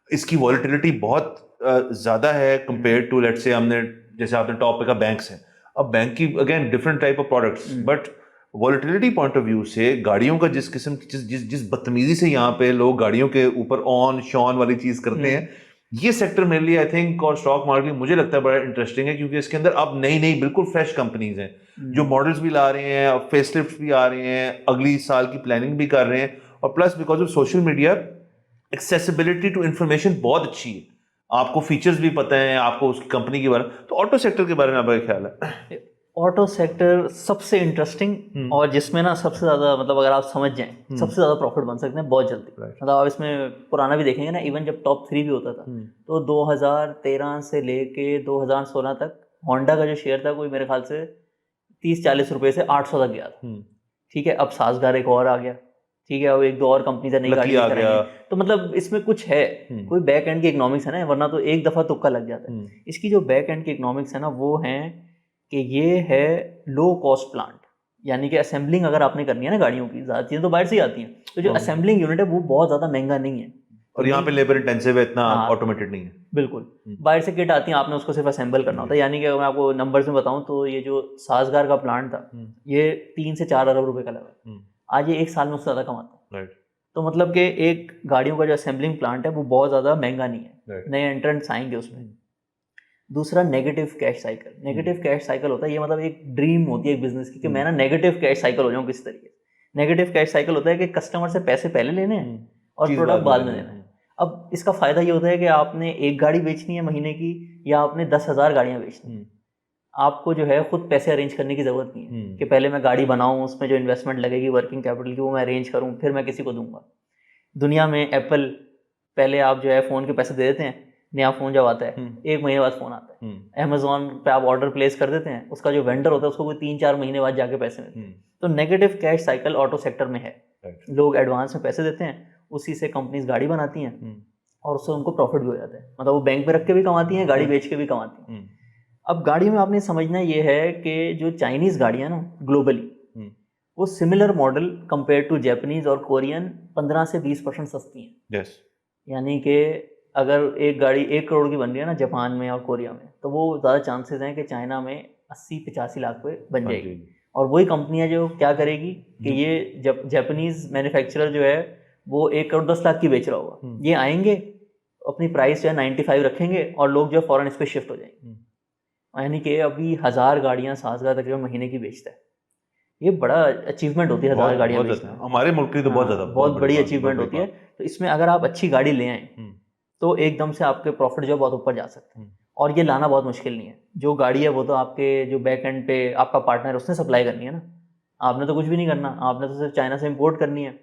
इसकी वॉलिटिलिटी बहुत ज़्यादा है कंपेयर टू, लेट्स से हमने जैसे आपने टॉप पे का बैंक्स है, अब बैंक की again different type of products, but volatility point of view से गाड़ियों का जिस किस्म जिस बदतमीजी से यहाँ पे लोग गाड़ियों के ऊपर ऑन शॉन वाली चीज करते हैं, ये सेक्टर मेरे लिए आई थिंक, और स्टॉक मार्केट मुझे लगता है बड़ा इंटरेस्टिंग है, क्योंकि इसके अंदर अब नई बिल्कुल फ्रेश कंपनीज हैं जो मॉडल्स भी ला रहे हैं, अब फेसलिफ्ट भी आ रहे हैं, अगली साल की प्लानिंग भी कर रहे हैं, और plus because of social media accessibility to information बहुत अच्छी है, आपको फीचर्स भी पता है, आपको उसकी कंपनी के बारे में। तो ऑटो सेक्टर के बारे में आपका ख्याल है? ऑटो सेक्टर सबसे इंटरेस्टिंग और जिसमें ना सबसे ज़्यादा, मतलब अगर आप समझ जाएं, सबसे ज़्यादा प्रॉफिट बन सकते हैं बहुत जल्दी। मतलब आप इसमें पुराना भी देखेंगे ना, इवन जब टॉप 3 भी होता था, तो 2013 से लेके 2016 तक होंडा का जो शेयर था कोई मेरे ख्याल से 30-40 रुपये से 800 तक गया था। ठीक है, अब साजगार एक और आ गया, ठीक है, अब 1-2 और कंपनी से नई गाड़ी आ गया, तो मतलब इसमें कुछ है, कोई बैक एंड की इकोनॉमिक्स है ना, वरना तो एक दफ़ा तुक्का लग जाता है। इसकी जो बैक एंड की इकोनॉमिक्स है ना, वो है कि ये है लो कॉस्ट प्लांट, यानी कि असेंबलिंग अगर आपने करनी है ना गाड़ियों की, ज़्यादा चीज़ें तो बाहर से ही आती हैं, तो जो असेंबलिंग यूनिट है वो बहुत ज़्यादा महंगा नहीं है, और यहाँ पे लेबर इंटेंसिव है, इतना ऑटोमेटेड नहीं है। बिल्कुल, बाहर से किट आती है, आपने उसको सिर्फ असेंबल करना होता है। यानी कि मैं आपको नंबर्स में बताऊं तो ये जो साजगार का प्लांट था, ये 3 से 4 अरब रुपए का लगा, आज ये 1 साल में उससे ज़्यादा कमाता है। तो मतलब कि एक गाड़ियों का जो असेंबलिंग प्लांट है वो बहुत ज़्यादा महंगा नहीं है, नए एंट्रेंट्स आएंगे उसमें। दूसरा, negative cash cycle. Negative cash cycle होता है, ये मतलब एक ड्रीम होती है एक बिजनेस की कि मैं ना नेगेटिव कैश साइकिल हो जाऊँ किसी तरीके से। नेगेटिव कैश साइकिल होता है कि कस्टमर से पैसे पहले लेने हैं और प्रोडक्ट बाद में लेना है। अब इसका फायदा ये होता है कि आपने एक गाड़ी बेचनी है महीने की, या आपने 10,000 गाड़ियाँ बेचनी है, आपको जो है खुद पैसे अरेंज करने की ज़रूरत नहीं है कि पहले मैं गाड़ी बनाऊँ, उसमें जो इन्वेस्टमेंट लगेगी वर्किंग कैपिटल की वो मैं अरेंज करूँ, फिर मैं किसी को दूंगा। दुनिया में एप्पल, पहले आप जो है फ़ोन के पैसे दे देते हैं, नया फ़ोन जब आता है 1 महीने बाद फ़ोन आता है। अमेज़ॉन पे आप ऑर्डर प्लेस कर देते हैं, उसका जो वेंडर होता है उसको कोई 3-4 महीने बाद जाके पैसे मिलते हैं। तो negative cash cycle auto sector में है। लोग एडवांस में पैसे देते हैं, उसी से कंपनीज गाड़ी बनाती हैं और उससे उनको प्रॉफिट भी हो जाता है। मतलब वो बैंक पे रख के भी कमाती हैं, गाड़ी बेच के भी कमाती हैं। अब गाड़ी में आपने समझना ये है कि जो चाइनीज़ गाड़ियाँ ना ग्लोबली वो similar model compare to Japanese और कोरियन 15 से 20% सस्ती हैं। यस, यानी कि अगर एक गाड़ी 1 करोड़ की बन रही है ना जापान में और कोरिया में, तो वो ज़्यादा चांसेस हैं कि चाइना में 80-85 लाख पे बन जाएगी। और वही कंपनियां जो क्या करेगी कि ये जापानीज मैन्युफैक्चरर जो है वो 1 करोड़ 10 लाख की बेच रहा होगा, ये आएंगे अपनी प्राइस जो है 95 रखेंगे और लोग जो फॉरेन इस पे शिफ्ट हो जाएंगे। यानी कि अभी 1000 गाड़ियाँ साजगा तकरीबन महीने की बेचता है। ये बड़ा अचीवमेंट होती है 1000 गाड़ियाँ बेचना। हमारे मुल्क की तो बहुत ज़्यादा बहुत बड़ी अचीवमेंट होती है। तो इसमें अगर आप अच्छी गाड़ी ले आए तो एकदम से आपके प्रॉफिट जो बहुत ऊपर जा सकते हैं। और ये लाना बहुत मुश्किल नहीं है। जो गाड़ी है वो तो आपके जो बैक एंड पे आपका पार्टनर है उसने सप्लाई करनी है ना, आपने तो कुछ भी नहीं करना, आपने तो सिर्फ चाइना से इम्पोर्ट करनी है,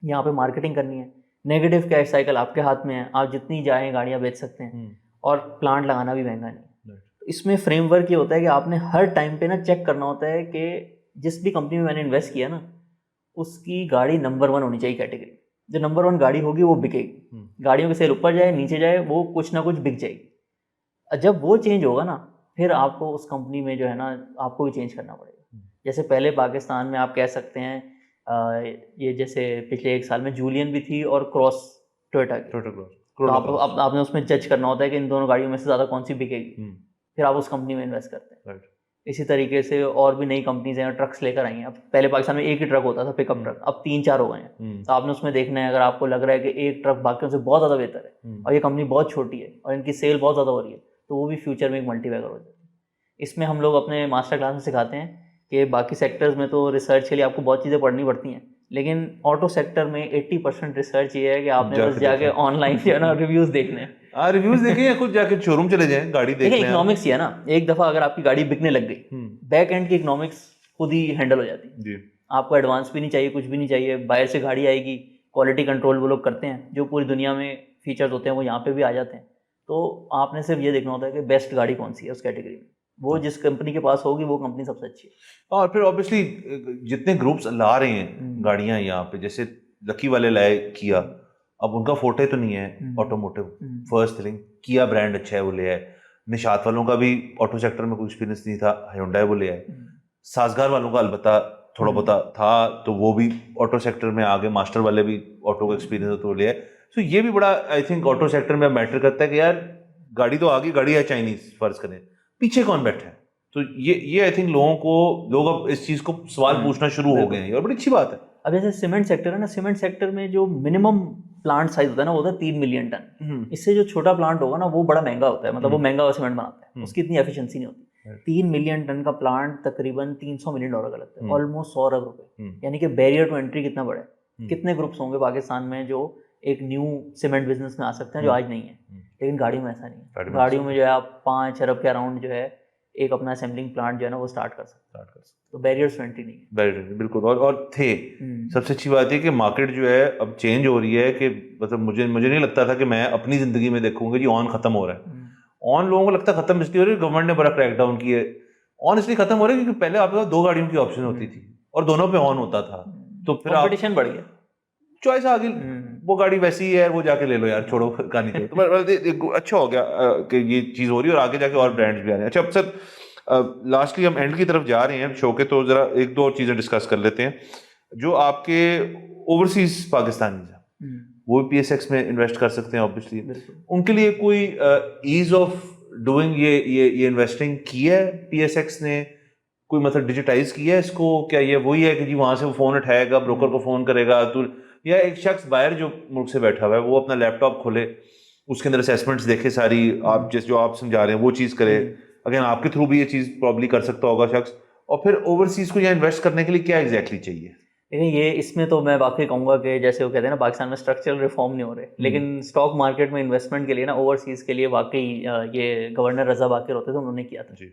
यहाँ पे मार्केटिंग करनी है। नेगेटिव कैश साइकिल आपके हाथ में है, आप जितनी चाहें गाड़ियाँ बेच सकते हैं और प्लांट लगाना भी महंगा नहीं। तो इसमें फ्रेमवर्क ये होता है कि आपने हर टाइम पे ना चेक करना होता है कि जिस भी कंपनी में मैंने इन्वेस्ट किया ना उसकी गाड़ी नंबर 1 होनी चाहिए कैटेगरी। जो नंबर 1 गाड़ी होगी वो बिकेगी। गाड़ियों की सेल ऊपर जाए नीचे जाए वो कुछ ना कुछ बिक जाएगी। जब वो चेंज होगा ना फिर आपको उस कंपनी में जो है ना आपको भी चेंज करना पड़ेगा। जैसे पहले पाकिस्तान में आप कह सकते हैं ये जैसे पिछले 1 साल में जूलियन भी थी और क्रॉस टोयोटा तो आपने उसमें जज करना होता है कि इन दोनों गाड़ियों में से ज़्यादा कौन सी बिकेगी, फिर आप उस कंपनी में इन्वेस्ट करते हैं। इसी तरीके से और भी नई कंपनीज हैं, ट्रक्स लेकर आई हैं। अब पहले पाकिस्तान में एक ही ट्रक होता था पिकअप ट्रक, अब 3-4 हो गए हैं। तो आपने उसमें देखना है, अगर आपको लग रहा है कि एक ट्रक बाकियों से बहुत ज़्यादा बेहतर है और ये कंपनी बहुत छोटी है और इनकी सेल बहुत ज़्यादा हो रही है, तो वो भी फ्यूचर में एक मल्टीबैगर हो जाती है। इसमें हम लोग अपने मास्टर क्लास में सिखाते हैं कि बाकी सेक्टर्स में तो रिसर्च के लिए आपको बहुत चीज़ें पढ़नी पड़ती हैं, लेकिन ऑटो सेक्टर में 80% रिसर्च ये है कि आपने बस जाके ऑनलाइन जो है ना रिव्यूज़ देखने हैं। रिव्यूज देखें या खुद जाके शोरूम चले जाएं, गाड़ी देख लें। इकोनॉमिक्स ही है ना, एक दफ़ा अगर आपकी गाड़ी बिकने लग गई बैक एंड की इकोनॉमिक्स खुद ही हैंडल हो जाती है जी। आपको एडवांस भी नहीं चाहिए, कुछ भी नहीं चाहिए, बाहर से गाड़ी आएगी, क्वालिटी कंट्रोल वो लोग करते हैं, जो पूरी दुनिया में फीचर्स होते हैं वो यहाँ पे भी आ जाते हैं। तो आपने सिर्फ ये देखना होता है कि बेस्ट गाड़ी कौन सी है उस कैटेगरी में, वो जिस कंपनी के पास होगी वो कंपनी सबसे अच्छी है। और फिर ऑब्वियसली जितने ग्रुप्स ला रहे हैं गाड़ियाँ यहाँ पे, जैसे लकी वाले लाए किया, अब उनका फोटे तो नहीं है ऑटोमोटिव, फर्स्ट थिंग किया ब्रांड अच्छा है वो ले आए। निशात वालों का भी ऑटो सेक्टर में कोई एक्सपीरियंस नहीं था, हुंडई वो ले आए। साजगार वालों का अलबत्ता थोड़ा बहुत था तो वो भी ऑटो सेक्टर में आगे, मास्टर वाले भी ऑटो का एक्सपीरियंस तो ले आए। सो ये भी बड़ा आई थिंक ऑटो सेक्टर में मैटर करता है कि यार गाड़ी तो आगे, गाड़ी है चाइनीज फर्ज करें, पीछे कौन बैठा है। तो ये आई थिंक लोग अब इस चीज को सवाल पूछना शुरू हो गए हैं और बड़ी अच्छी बात है। अब जैसे सीमेंट सेक्टर है ना, सीमेंट सेक्टर में जो मिनिमम प्लांट साइज होता है ना वो होता है 3 मिलियन टन। इससे जो छोटा प्लांट होगा ना वो बड़ा महंगा होता है, मतलब वो महंगा सीमेंट बनाता है, उसकी इतनी एफिशिएंसी नहीं होती। 3 मिलियन टन का प्लांट तकरीबन $300 मिलियन का लगता है, ऑलमोस्ट 100 अरब रुपए। यानी कि बैरियर टू एंट्री कितना बड़ा है। कितने ग्रुप्स होंगे पाकिस्तान में जो एक न्यू सीमेंट बिजनेस में आ सकते हैं जो आज नहीं है, लेकिन गाड़ियों में ऐसा नहीं है। गाड़ियों में जो है आप 5 अरब के अराउंड जो है एक अपना असेंबलिंग प्लांट जो है ना वो स्टार्ट कर सकते हैं। तो बैरियर्स 20 नहीं है। बैरियर बिल्कुल। और थे सबसे अच्छी बात है कि मार्केट जो है अब चेंज हो रही है कि मतलब मुझे नहीं लगता था कि मैं अपनी जिंदगी में देखूंगा जी ऑन खत्म हो रहा है। ऑन लोगों को लगता है खत्म इसलिए हो रही है, गवर्नमेंट ने बड़ा क्रैकडाउन किया है। ऑन इसलिए खत्म हो रहा है क्योंकि पहले आपके पास 2 गाड़ियों की ऑप्शन होती थी और दोनों पे ऑन होता था, तो फिर कंपटीशन बढ़ गया, चॉइस आ गई, वो गाड़ी वैसी ही है वो जाके ले लो यार, छोड़ो कहानी छोड़ो। तो अच्छा हो गया कि ये चीज़ हो रही है और आगे जाके और ब्रांड्स भी आ रहे हैं। अच्छा अब सर लास्टली हम एंड की तरफ जा रहे हैं शो के, तो जरा 1-2 और चीज़ें डिस्कस कर लेते हैं। जो आपके ओवरसीज पाकिस्तानी वो भी PSX में इन्वेस्ट कर सकते हैं ऑब्वियसली, उनके लिए कोई ईज ऑफ डूइंग ये इन्वेस्टिंग की है PSX ने, कोई मतलब डिजिटाइज किया है इसको? क्या ये वही है कि जी वहां से वो फोन उठाएगा, ब्रोकर को फोन करेगा, तो या एक शख्स बाहर जो मुल्क से बैठा हुआ है वो अपना लैपटॉप खोले, उसके अंदर असेसमेंट्स देखे सारी, आप जो आप समझा रहे हैं वो चीज़ करे, अगेन आपके थ्रू भी ये चीज़ प्रॉब्ली कर सकता होगा शख्स, और फिर ओवरसीज को यहाँ इन्वेस्ट करने के लिए क्या एग्जैक्टली चाहिए? लेकिन ये इसमें तो मैं वाकई कहूँगा कि जैसे वो कहते हैं ना पाकिस्तान में स्ट्रक्चरल रिफॉर्म नहीं हो रहे, लेकिन स्टॉक मार्केट में इन्वेस्टमेंट के लिए ना ओवरसीज़ के लिए वाकई ये गवर्नर रजा बाकिर होते थे, उन्होंने किया था जी।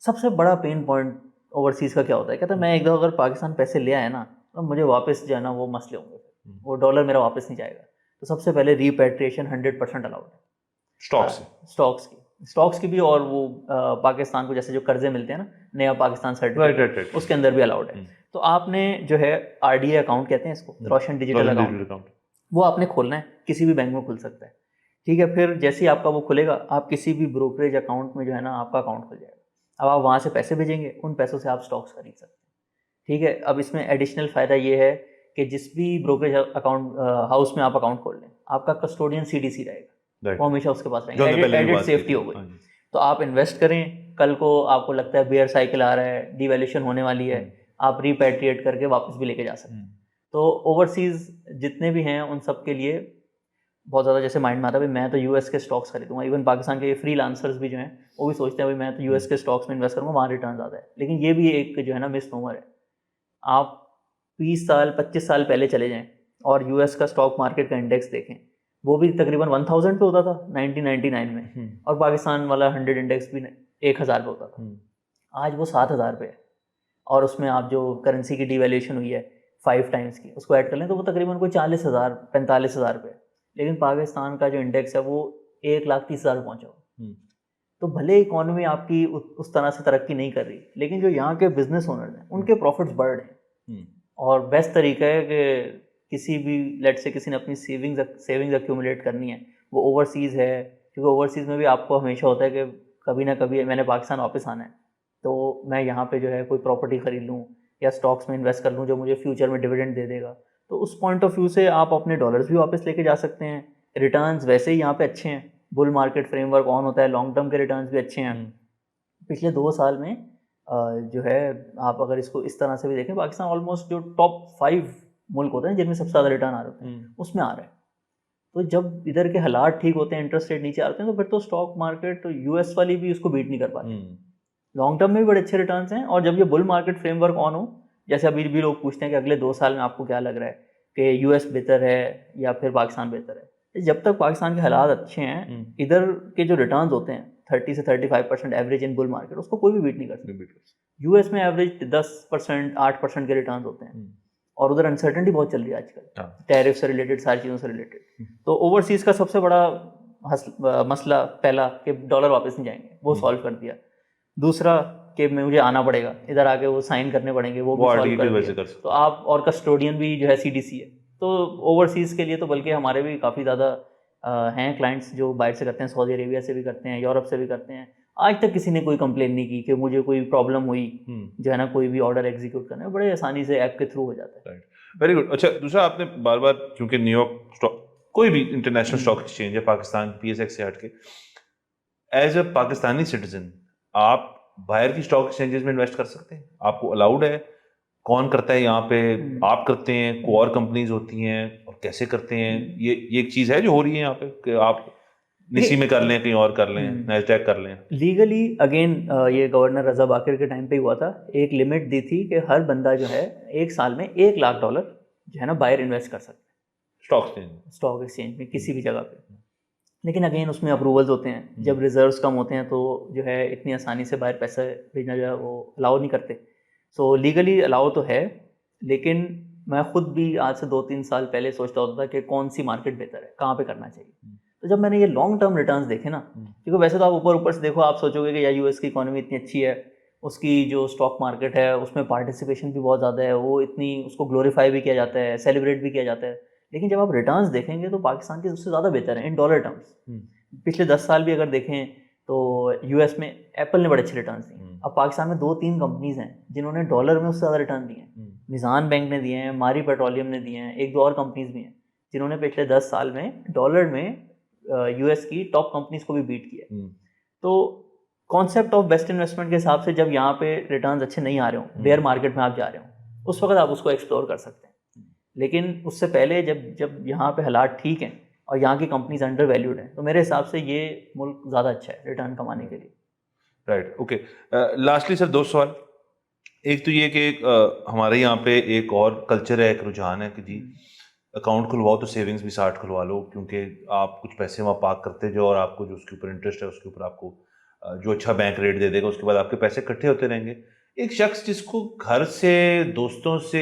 सबसे बड़ा पेन पॉइंट ओवरसीज़ का क्या होता है, कहता है मैं एक दफ़ा अगर पाकिस्तान पैसे ले आया ना तो मुझे वापस जो है ना वो मसले होंगे, वो डॉलर मेरा वापस नहीं जाएगा। तो सबसे पहले रीपैट्रिएशन 100% अलाउड है। स्टॉक्स की भी, और वो पाकिस्तान को जैसे जो कर्जे मिलते हैं ना, नया पाकिस्तान सर्टिफिकेट, उसके अंदर भी अलाउड है। तो आपने जो है आरडीए अकाउंट कहते हैं इसको, रोशन डिजिटल अकाउंट, वो आपने खोलना है, किसी भी बैंक में खुल सकता है, ठीक है। फिर जैसे ही आपका वो खुलेगा, आप किसी भी ब्रोकरेज अकाउंट में जो है ना आपका अकाउंट खुल जाएगा। अब आप वहाँ से पैसे भेजेंगे, उन पैसों से आप स्टॉक्स खरीद सकते हैं, ठीक है। अब इसमें एडिशनल फ़ायदा ये है कि जिस भी ब्रोकरेज अकाउंट हाउस में आप अकाउंट खोल लें, आपका कस्टोडियन सीडीसी रहेगा, वो हमेशा उसके पास रहेगा, एडेड सेफ्टी हो गई। तो आप इन्वेस्ट करें, कल को आपको लगता है बेयर साइकिल आ रहा है, डिवैल्यूएशन होने वाली है, आप रिपैट्रिएट करके वापस भी लेके जा सकते हैं। तो ओवरसीज जितने भी हैं उन सब के लिए बहुत ज़्यादा जैसे माइंड में आता है भाई मैं तो यूएस के स्टॉक्स खरीदूंगा। इवन पाकिस्तान के फ्रीलांसर्स भी जो हैं वो भी सोचते हैं भाई मैं तो यूएस के स्टॉक्स में इन्वेस्ट करूँगा, वहाँ रिटर्न ज़्यादा है। लेकिन ये भी एक जो है ना मिसनोमर है। आप 20 साल 25 साल पहले चले जाएं और यूएस का स्टॉक मार्केट का इंडेक्स देखें, वो भी तकरीबन 1000 पे होता था 1999 में, और पाकिस्तान वाला 100 इंडेक्स भी 1000 पे होता था। आज वो 7000 पे है, और उसमें आप जो करेंसी की डिवैल्यूएशन हुई है 5 टाइम्स की, उसको ऐड कर लें तो वो तकरीबन कोई 40,000 45,000 पे है। लेकिन पाकिस्तान का जो इंडेक्स है वो 1,30,000 पहुँचा हुआ। तो भले इकोनॉमी आपकी उस तरह से तरक्की नहीं कर रही, लेकिन जो यहाँ के बिजनेस ओनर्स हैं उनके प्रॉफिट्स बढ़ रहे हैं। और बेस्ट तरीका है कि किसी भी लेट से किसी ने अपनी सेविंग्स एक्यूमुलेट करनी है, वो ओवरसीज़ है, क्योंकि ओवरसीज़ में भी आपको हमेशा होता है कि कभी ना कभी मैंने पाकिस्तान वापस आना है, तो मैं यहाँ पे जो है कोई प्रॉपर्टी खरीद लूँ या स्टॉक्स में इन्वेस्ट कर लूँ जो मुझे फ्यूचर में डिविडेंड दे देगा। तो उस पॉइंट ऑफ व्यू से आप अपने डॉलर्स भी वापस लेके जा सकते हैं। रिटर्न्स वैसे ही यहाँ पे अच्छे हैं, बुल मार्केट फ्रेमवर्क ऑन होता है, लॉन्ग टर्म के रिटर्न्स भी अच्छे हैं। पिछले 2 साल में जो है आप अगर इसको इस तरह से भी देखें, पाकिस्तान ऑलमोस्ट जो टॉप 5 मुल्क होते हैं जिनमें सबसे ज़्यादा रिटर्न आ रहे हैं उसमें आ रहा है। तो जब इधर के हालात ठीक होते हैं, इंटरेस्ट रेट नीचे आते हैं, तो फिर तो स्टॉक मार्केट तो यूएस वाली भी उसको बीट नहीं कर पाती। लॉन्ग टर्म में भी बड़े अच्छे रिटर्न्स हैं। और जब ये बुल मार्केट फ्रेमवर्क ऑन हो, जैसे अभी भी लोग पूछते हैं कि अगले 2 साल में आपको क्या लग रहा है कि यूएस बेहतर है या फिर पाकिस्तान बेहतर है, जब तक पाकिस्तान के हालात अच्छे हैं, इधर के जो रिटर्न्स होते हैं 30 से 35% एवरेज इन बुल मार्केट, उसको कोई भी बीट नहीं कर सकता। यूएस में एवरेज 10% 8% के रिटर्न्स होते हैं, और उधर अनसर्टेनिटी बहुत चल रही है आजकल, टैरिफ से रिलेटेड, सारी चीज़ों से रिलेटेड। तो ओवरसीज़ का सबसे बड़ा मसला पहला कि डॉलर वापस नहीं जाएंगे, वो सॉल्व कर दिया। दूसरा कि मुझे आना पड़ेगा, इधर आके वो साइन करने पड़ेंगे, वो भी सॉल्व कर दिया। तो आप, और कस्टोडियन भी जो है सीडीसी है। तो ओवरसीज़ के लिए तो बल्कि हमारे भी काफ़ी ज़्यादा हैं क्लाइंट्स जो बाहर से करते हैं, सऊदी अरेबिया से भी करते हैं, यूरोप से भी करते हैं। आज तक किसी ने कोई कंप्लेन नहीं की कि मुझे कोई प्रॉब्लम हुई जो है ना कोई भी ऑर्डर एग्जीक्यूट करना है, बड़े आसानी से ऐप के थ्रू हो जाता है। Very good. अच्छा, दूसरा आपने बार बार, क्योंकि न्यूयॉर्क स्टॉक, कोई भी इंटरनेशनल स्टॉक एक्सचेंज है पाकिस्तान पीएसएक्स से हट के, एज अ पाकिस्तानी सिटीजन आप बाहर की स्टॉक एक्सचेंजेस में इन्वेस्ट कर सकते हैं? आपको अलाउड है? कौन करता है यहाँ पे? आप करते हैं, को और कंपनीज होती हैं, और कैसे करते हैं? ये एक चीज़ है जो हो रही है यहाँ पे कि आप निसी में कर लें, कहीं और कर लें, नैस्डैक कर लें? लीगली अगेन ये गवर्नर रजा बाकिर के टाइम पे हुआ था, एक लिमिट दी थी कि हर बंदा जो है 1 साल में $1 लाख जो है ना बाहर इन्वेस्ट कर सकता है स्टॉक एक्सचेंज में किसी भी जगह पे। लेकिन अगेन उसमें अप्रूवल्स होते हैं, जब रिजर्व्स कम होते हैं तो जो है इतनी आसानी से बाहर पैसा भेजना जो है वो अलाउ नहीं करते। सो लीगली अलाउ तो है, लेकिन मैं खुद भी आज से 2-3 साल पहले सोचता होता था कि कौन सी मार्केट बेहतर है, कहाँ पे करना चाहिए। तो जब मैंने ये लॉन्ग टर्म रिटर्न्स देखे ना, क्योंकि वैसे तो आप ऊपर से देखो, आप सोचोगे कि यार यूएस की इकोनॉमी इतनी अच्छी है, उसकी जो स्टॉक मार्केट है उसमें पार्टिसिपेशन भी बहुत ज़्यादा है, वो इतनी, उसको ग्लोरीफाई भी किया जाता है, सेलिब्रेट भी किया जाता है। लेकिन जब आप रिटर्न्स देखेंगे तो पाकिस्तान की सबसे ज़्यादा बेहतर है इन डॉलर टर्म्स। पिछले 10 साल भी अगर देखें तो यूएस में एप्पल ने बड़े अच्छे रिटर्न्स दिए। अब पाकिस्तान में 2-3 कंपनीज हैं जिन्होंने डॉलर में उससे ज़्यादा रिटर्न दिए हैं। मिज़ान बैंक ने दिए हैं, मारी पेट्रोलियम ने दिए हैं, 1-2 और कंपनीज भी हैं जिन्होंने पिछले 10 साल में डॉलर में यूएस की टॉप कंपनीज को भी बीट किया। तो कॉन्सेप्ट ऑफ बेस्ट इन्वेस्टमेंट के हिसाब से जब यहाँ पे रिटर्न्स अच्छे नहीं आ रहे हो, बेयर मार्केट में आप जा रहे हो, उस वक्त आप उसको एक्सप्लोर कर सकते हैं। लेकिन उससे पहले जब यहाँ पे हालात ठीक हैं और यहाँ की कंपनीज अंडर वैल्यूड हैं, तो मेरे हिसाब से ये मुल्क ज़्यादा अच्छा है रिटर्न कमाने के लिए। Right, okay. लास्टली सर 2 सवाल। एक तो ये कि हमारे यहाँ पे एक और कल्चर है, एक रुझान है कि जी अकाउंट खुलवाओ तो सेविंग्स भी 60 खुलवा लो, क्योंकि आप कुछ पैसे वहाँ पार्क करते जाओ और आपको जो उसके ऊपर इंटरेस्ट है उसके ऊपर आपको जो अच्छा बैंक रेट दे देगा, उसके बाद आपके पैसे इकट्ठे होते रहेंगे। एक शख्स जिसको घर से, दोस्तों से,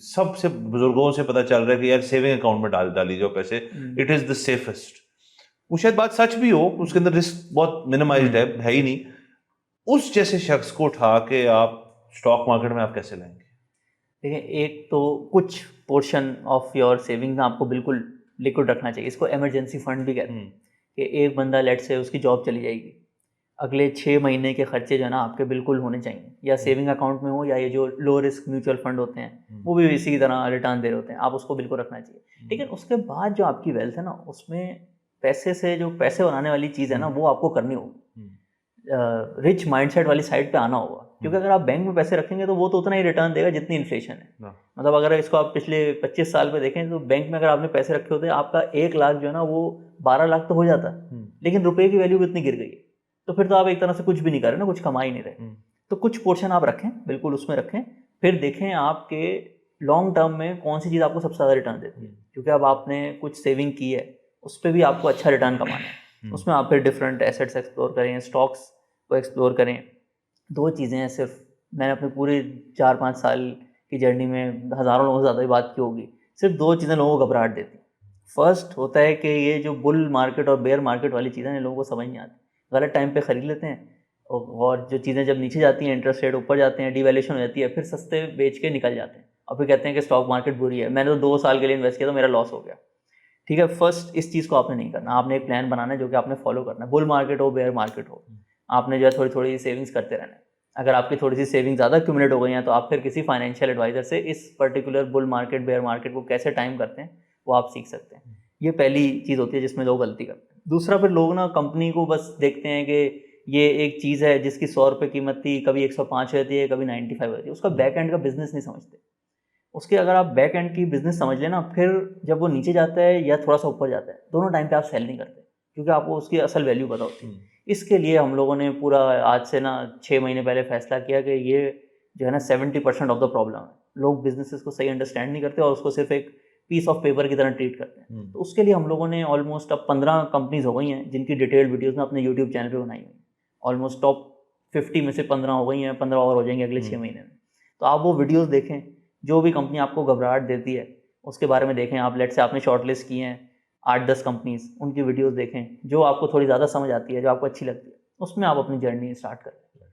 सबसे बुजुर्गों से पता चल रहा है कि यार सेविंग अकाउंट में डाली जाओ पैसे, इट इज़ द सेफेस्ट, वो शायद बात सच भी हो, उसके अंदर रिस्क बहुत मिनिमाइज्ड है ही नहीं, उस जैसे शख्स को उठा के आप स्टॉक मार्केट में आप कैसे लाएंगे? देखिए, एक तो कुछ पोर्शन ऑफ योर सेविंग्स आपको बिल्कुल लिक्विड रखना चाहिए। इसको इमरजेंसी फंड भी कहते हैं। कि एक बंदा लेट से उसकी जॉब चली जाएगी, अगले 6 महीने के खर्चे जो है ना आपके बिल्कुल होने चाहिए, या सेविंग अकाउंट में हो या ये जो लो रिस्क म्यूचुअल फंड होते हैं वो भी इसी की तरह रिटर्न दे रहे होते हैं, आप उसको बिल्कुल रखना चाहिए। लेकिन उसके बाद जो आपकी वेल्थ है ना, उसमें पैसे से जो पैसे बनाने वाली चीज़ है ना वो आपको करनी होगी। रिच माइंडसेट वाली साइड पे आना होगा, क्योंकि अगर आप बैंक में पैसे रखेंगे तो वो तो उतना ही रिटर्न देगा जितनी इन्फ्लेशन है। मतलब अगर इसको आप पिछले 25 साल पे देखें तो बैंक में अगर आपने पैसे रखे होते हैं, आपका 1 लाख जो है ना वो 12 लाख तो हो जाता है, लेकिन रुपए की वैल्यू भी इतनी गिर गई है, तो फिर तो आप एक तरह से कुछ भी नहीं कर रहे ना, कुछ कमा ही नहीं रहे। तो कुछ पोर्शन आप रखें, बिल्कुल उसमें रखें, फिर देखें आपके लॉन्ग टर्म में कौन सी चीज़ आपको सबसे ज़्यादा रिटर्न देती है, क्योंकि अब आपने कुछ सेविंग की है, उस पर भी आपको अच्छा रिटर्न कमाना है। उसमें आप फिर डिफरेंट एसेट्स एक्सप्लोर करें, स्टॉक्स को एक्सप्लोर करें। 2 चीज़ें हैं सिर्फ, मैंने अपने पूरे 4-5 साल की जर्नी में हज़ारों लोगों से ज़्यादा भी बात की होगी, सिर्फ 2 चीज़ें लोगों को घबराहट देती। फर्स्ट होता है कि ये जो बुल मार्केट और बेयर मार्केट वाली चीज़ें हैं, लोगों को समझ नहीं आती, गलत टाइम पे ख़रीद लेते हैं, और जो चीज़ें जब नीचे जाती हैं, इंटरेस्ट रेट ऊपर जाते हैं, डिवैल्यूएशन हो जाती है, फिर सस्ते बेच के निकल जाते हैं और फिर कहते हैं कि स्टॉक मार्केट बुरी है, मैंने तो 2 साल के लिए इन्वेस्ट किया तो मेरा लॉस हो गया। ठीक है, फर्स्ट इस चीज़ को आपने नहीं करना, आपने एक प्लान बनाना है जो कि आपने फॉलो करना है। बुल मार्केट हो, बेयर मार्केट हो, आपने जो है थोड़ी थोड़ी सेविंग्स करते रहना है। अगर आपकी थोड़ी सी सेविंग ज़्यादा एक्यूमुलेट हो गई हैं तो आप फिर किसी फाइनेंशियल एडवाइजर से इस particular bull market bear market को कैसे टाइम करते हैं वो आप सीख सकते हैं। ये पहली चीज़ होती है जिसमें लोग गलती करते हैं। दूसरा, फिर लोग ना कंपनी को बस देखते हैं कि ये एक चीज़ है जिसकी 100 रुपये कीमत थी, कभी 105 रहती है, कभी 95 रहती है, उसका बैक एंड का बिजनेस नहीं समझते। उसके अगर आप बैक एंड की बिजनेस समझ लेना, फिर जब वो नीचे जाता है या थोड़ा सा ऊपर जाता है, दोनों टाइम पे आप सेल नहीं करते, क्योंकि आपको उसकी असल वैल्यू पता होती है। इसके लिए हम लोगों ने पूरा आज से ना 6 महीने पहले फैसला किया कि ये जो है ना 70% ऑफ द प्रॉब्लम है। लोग बिजनेसेस को सही अंडरस्टैंड नहीं करते और उसको सिर्फ एक पीस ऑफ पेपर की तरह ट्रीट करते हैं। तो उसके लिए हम लोगों ने ऑलमोस्ट अब 15 कंपनीज हो गई हैं जिनकी डिटेल्ड वीडियोज़ में अपने यूट्यूब चैनल पर बनाई हुई हैं। ऑलमोस्ट टॉप 50 में से 15 हो गई हैं, 15 और हो जाएंगे अगले 6 महीने में। तो आप वो वीडियोज़ देखें, जो भी कंपनी आपको घबराहट देती है उसके बारे में देखें। आप लेट से आपने शॉर्टलिस्ट की हैं 8-10 कंपनीज, उनकी वीडियोस देखें, जो आपको थोड़ी ज़्यादा समझ आती है, जो आपको अच्छी लगती है, उसमें आप अपनी जर्नी स्टार्ट करें।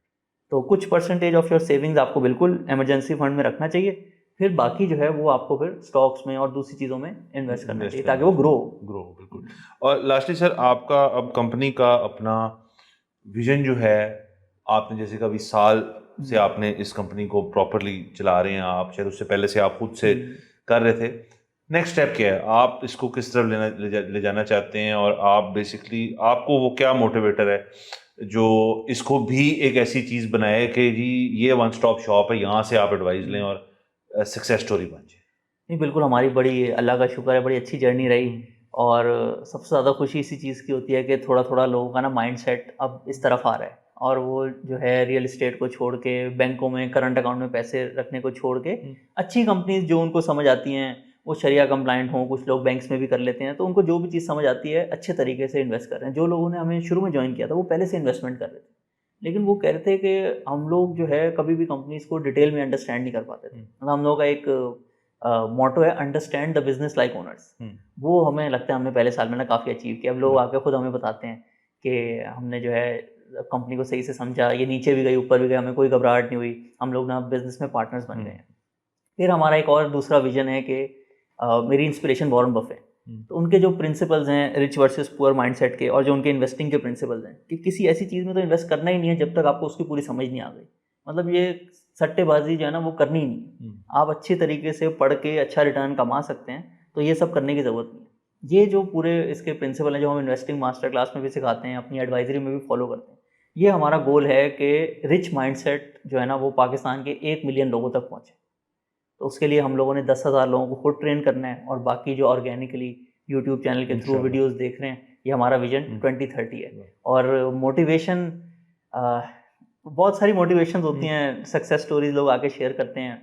तो कुछ परसेंटेज ऑफ योर सेविंग्स आपको बिल्कुल इमरजेंसी फंड में रखना चाहिए, फिर बाकी जो है वो आपको फिर स्टॉक्स में और दूसरी चीज़ों में इन्वेस्ट करना चाहिए ताकि वो ग्रो। बिल्कुल। और लास्टली सर, आपका अब कंपनी का अपना विजन जो है, आपने जैसे कभी साल से आपने इस कंपनी को प्रॉपरली चला रहे हैं, आप शायद उससे पहले से आप खुद से कर रहे थे, नेक्स्ट स्टेप क्या है? आप इसको किस तरफ ले जाना चाहते हैं, और आप बेसिकली आपको वो क्या मोटिवेटर है जो इसको भी एक ऐसी चीज़ बनाए कि जी ये वन स्टॉप शॉप है, यहाँ से आप एडवाइस लें और सक्सेस स्टोरी बन जाए? नहीं, बिल्कुल, हमारी बड़ी अल्लाह का शुक्र है, बड़ी अच्छी जर्नी रही। और सबसे ज़्यादा खुशी इसी चीज़ की होती है कि थोड़ा थोड़ा लोगों का ना माइंडसेट अब इस तरफ आ रहा है, और वो जो है रियल इस्टेट को छोड़ के बैंकों में करंट अकाउंट में पैसे रखने को छोड़ के अच्छी कंपनीज जो उनको समझ आती हैं, वो शरिया कंप्लाइंट हों, कुछ लोग बैंक्स में भी कर लेते हैं, तो उनको जो भी चीज़ समझ आती है अच्छे तरीके से इन्वेस्ट कर रहे हैं। जो लोगों ने हमें शुरू में ज्वाइन किया था वो पहले से इन्वेस्टमेंट कर रहे थे, लेकिन वो कह रहे थे कि हम लोग जो है कभी भी कंपनीज को डिटेल में अंडरस्टैंड नहीं कर पाते थे। मतलब हम लोगों का एक मोटो है, understand the business like owners. वो हमें लगता है हमने पहले साल में ना काफ़ी अचीव किया। अब लोग आके खुद हमें बताते हैं कि हमने जो है कंपनी को सही से समझा, ये नीचे भी गई ऊपर भी गई, हमें कोई घबराहट नहीं हुई, हम लोग ना बिजनेस में पार्टनर्स बन गए हैं। फिर हमारा एक और दूसरा विजन है कि मेरी इंस्पिरेशन वॉरेन बफेट, तो उनके जो प्रिंसिपल्स हैं रिच वर्सेस पुअर माइंडसेट के, और जो उनके इन्वेस्टिंग के प्रिंसिपल्स हैं कि किसी ऐसी चीज़ में तो इन्वेस्ट करना ही नहीं है जब तक आपको उसकी पूरी समझ नहीं आ गई। मतलब ये सट्टेबाजी जो है ना वो करनी ही नहीं। आप अच्छी तरीके से पढ़ के अच्छा रिटर्न कमा सकते हैं, तो ये सब करने की ज़रूरत नहीं है। ये जो पूरे इसके प्रिंसिपल हैं जो हम इन्वेस्टिंग मास्टर क्लास में भी सिखाते हैं, अपनी एडवाइजरी में भी फॉलो करते हैं, ये हमारा गोल है कि रिच माइंडसेट जो है ना वो पाकिस्तान के 1 मिलियन लोगों तक पहुँचे। तो उसके लिए हम लोगों ने 10,000 लोगों को खुद ट्रेन करना है, और बाकी जो ऑर्गेनिकली यूट्यूब चैनल के थ्रू वीडियोस देख रहे हैं, ये हमारा विजन 2030 है। और मोटिवेशन, बहुत सारी मोटिवेशंस होती हैं, सक्सेस स्टोरीज लोग आके शेयर करते हैं,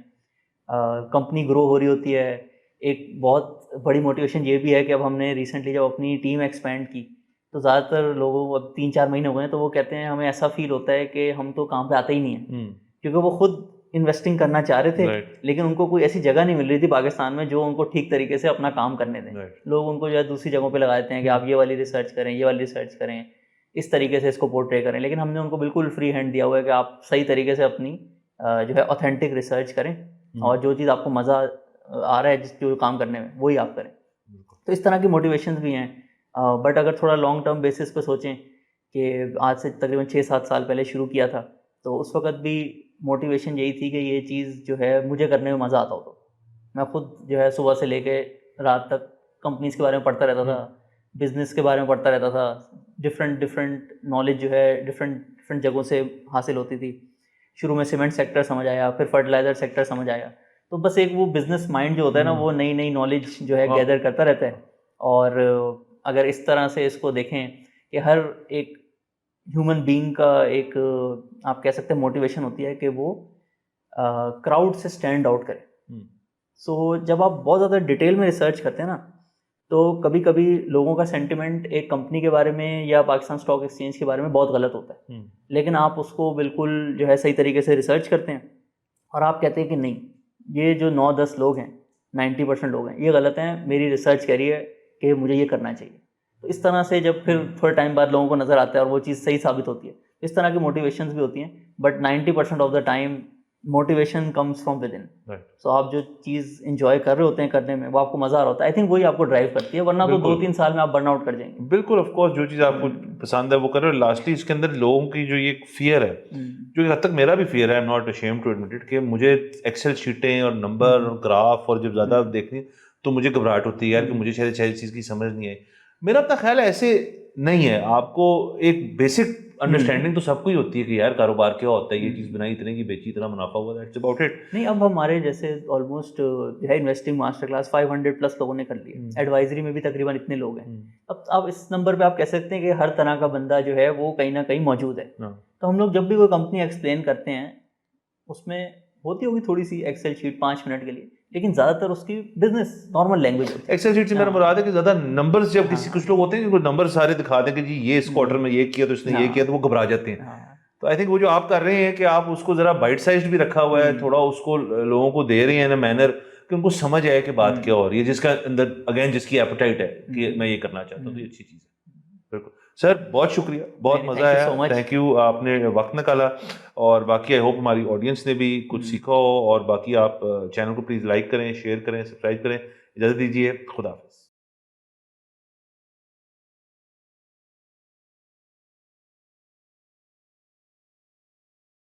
कंपनी ग्रो हो रही होती है। एक बहुत बड़ी मोटिवेशन ये भी है कि अब हमने रिसेंटली जब अपनी टीम एक्सपेंड की, तो ज़्यादातर लोगों को अब 3-4 महीने हो गए हैं, तो वो कहते हैं हमें ऐसा फील होता है कि हम तो काम पे आते ही नहीं हैं, क्योंकि वो खुद इन्वेस्टिंग करना चाह रहे थे, Right. लेकिन उनको कोई ऐसी जगह नहीं मिल रही थी पाकिस्तान में जो उनको ठीक तरीके से अपना काम करने दें। Right. लोग उनको जो है दूसरी जगहों पे लगा देते हैं कि आप ये वाली रिसर्च करें, ये वाली रिसर्च करें, इस तरीके से इसको पोर्ट्रे करें, लेकिन हमने उनको बिल्कुल फ्री हैंड दिया हुआ है कि आप सही तरीके से अपनी जो है ऑथेंटिक रिसर्च करें और जो चीज़ आपको मज़ा आ रहा है जो काम करने में वही आप करें। तो इस तरह की मोटिवेशंस भी हैं, बट अगर थोड़ा लॉन्ग टर्म बेसिस पे सोचें कि आज से तकरीबन 6-7 साल पहले शुरू किया था, तो उस वक्त भी मोटिवेशन यही थी कि ये चीज़ जो है मुझे करने में मज़ा आता हो। तो मैं खुद जो है सुबह से लेके रात तक कंपनीज़ के बारे में पढ़ता रहता था, बिज़नेस के बारे में पढ़ता रहता था, डिफरेंट नॉलेज जो है डिफरेंट जगहों से हासिल होती थी। शुरू में सीमेंट सेक्टर समझ आया, फिर फर्टिलाइज़र सेक्टर समझ आया, तो बस एक वो बिज़नेस माइंड जो होता है ना, वो नई नई नॉलेज जो है गैदर करता रहता है। और अगर इस तरह से इसको देखें कि हर एक ह्यूमन बीइंग का एक आप कह सकते हैं मोटिवेशन होती है कि वो क्राउड से स्टैंड आउट करे। सो जब आप बहुत ज़्यादा डिटेल में रिसर्च करते हैं ना, तो कभी कभी लोगों का सेंटिमेंट एक कंपनी के बारे में या पाकिस्तान स्टॉक एक्सचेंज के बारे में बहुत गलत होता है, लेकिन आप उसको बिल्कुल जो है सही तरीके से रिसर्च करते हैं और आप कहते हैं कि नहीं, ये जो 9-10 लोग हैं, 90% लोग हैं, ये गलत हैं, मेरी रिसर्च कह रही है कि मुझे ये करना चाहिए। तो इस तरह से जब फिर थोड़े टाइम बाद लोगों को नज़र आता है और वो चीज़ सही साबित होती है, इस तरह की मोटिवेशंस भी होती हैं, but 90% of the time motivation comes from within. So आप जो चीज़ इंजॉय कर रहे होते हैं करने में, वो आपको मज़ा आ रहा होता है, आई थिंक वही आपको ड्राइव करती है, वरना तो 2-3 साल में आप बर्न आउट कर जाएंगे। बिल्कुल, ऑफ कोर्स जो चीज़ आपको पसंद है वो कर रहे हो। लास्टली इसके अंदर लोगों की जो ये फियर है, जो एक हद तक मेरा भी फियर है, I am not ashamed to admit it, कि मुझे एक्सेल शीटें और नंबर और ग्राफ और जब ज़्यादा देखनी तो मुझे घबराहट होती है यार कि मुझे शायद चीज़ की समझ नहीं आई। मेरा अपना ख्याल है ऐसे नहीं है। आपको एक बेसिक अंडरस्टैंडिंग तो सबको ही होती है कि यार कारोबार क्या होता है, ये चीज़ बनाई इतने की, बेची इतना मुनाफा हुआ, दैट्स अबाउट इट। नहीं, अब हमारे जैसे ऑलमोस्ट जो है इन्वेस्टिंग मास्टर क्लास 500+ लोगों ने कर लिया, एडवाइजरी में भी तकरीबन इतने लोग हैं। अब इस नंबर पे आप कह सकते हैं कि हर तरह का बंदा जो है वो कहीं ना कहीं मौजूद है। तो हम लोग जब भी कोई कंपनी एक्सप्लेन करते हैं, उसमें होती होगी थोड़ी सी एक्सेल शीट 5 मिनट के लिए, लेकिन ज़्यादातर उसकी बिजनेस नॉर्मल लैंग्वेज होती है। एक्सेल शीट से मेरा मुराद है कि ज़्यादा नंबर्स, जब किसी कुछ लोग होते हैं कि नंबर सारे दिखा दें कि जी ये इस क्वार्टर में ये किया तो इसने ये किया, तो वो घबरा जाते हैं। तो आई थिंक वो जो आप कर रहे हैं कि आप उसको ज़रा बाइट साइज्ड भी रखा हुआ है, थोड़ा उसको लोगों को दे रहे हैं इन मैनर कि उनको समझ आए कि बात क्या हो रही है, जिसका अंदर अगेन जिसकी एपेटाइट है कि मैं ये करना चाहता हूँ, तो ये अच्छी चीज़ है। बिल्कुल सर, बहुत शुक्रिया, बहुत मज़ा आया, थैंक यू, आपने वक्त निकाला। और बाकी आई होप हमारी ऑडियंस ने भी कुछ सीखा हो। और बाकी आप चैनल को प्लीज़ लाइक करें, शेयर करें, सब्सक्राइब करें। इजाज़त दीजिए, खुदा हाफ़िज़।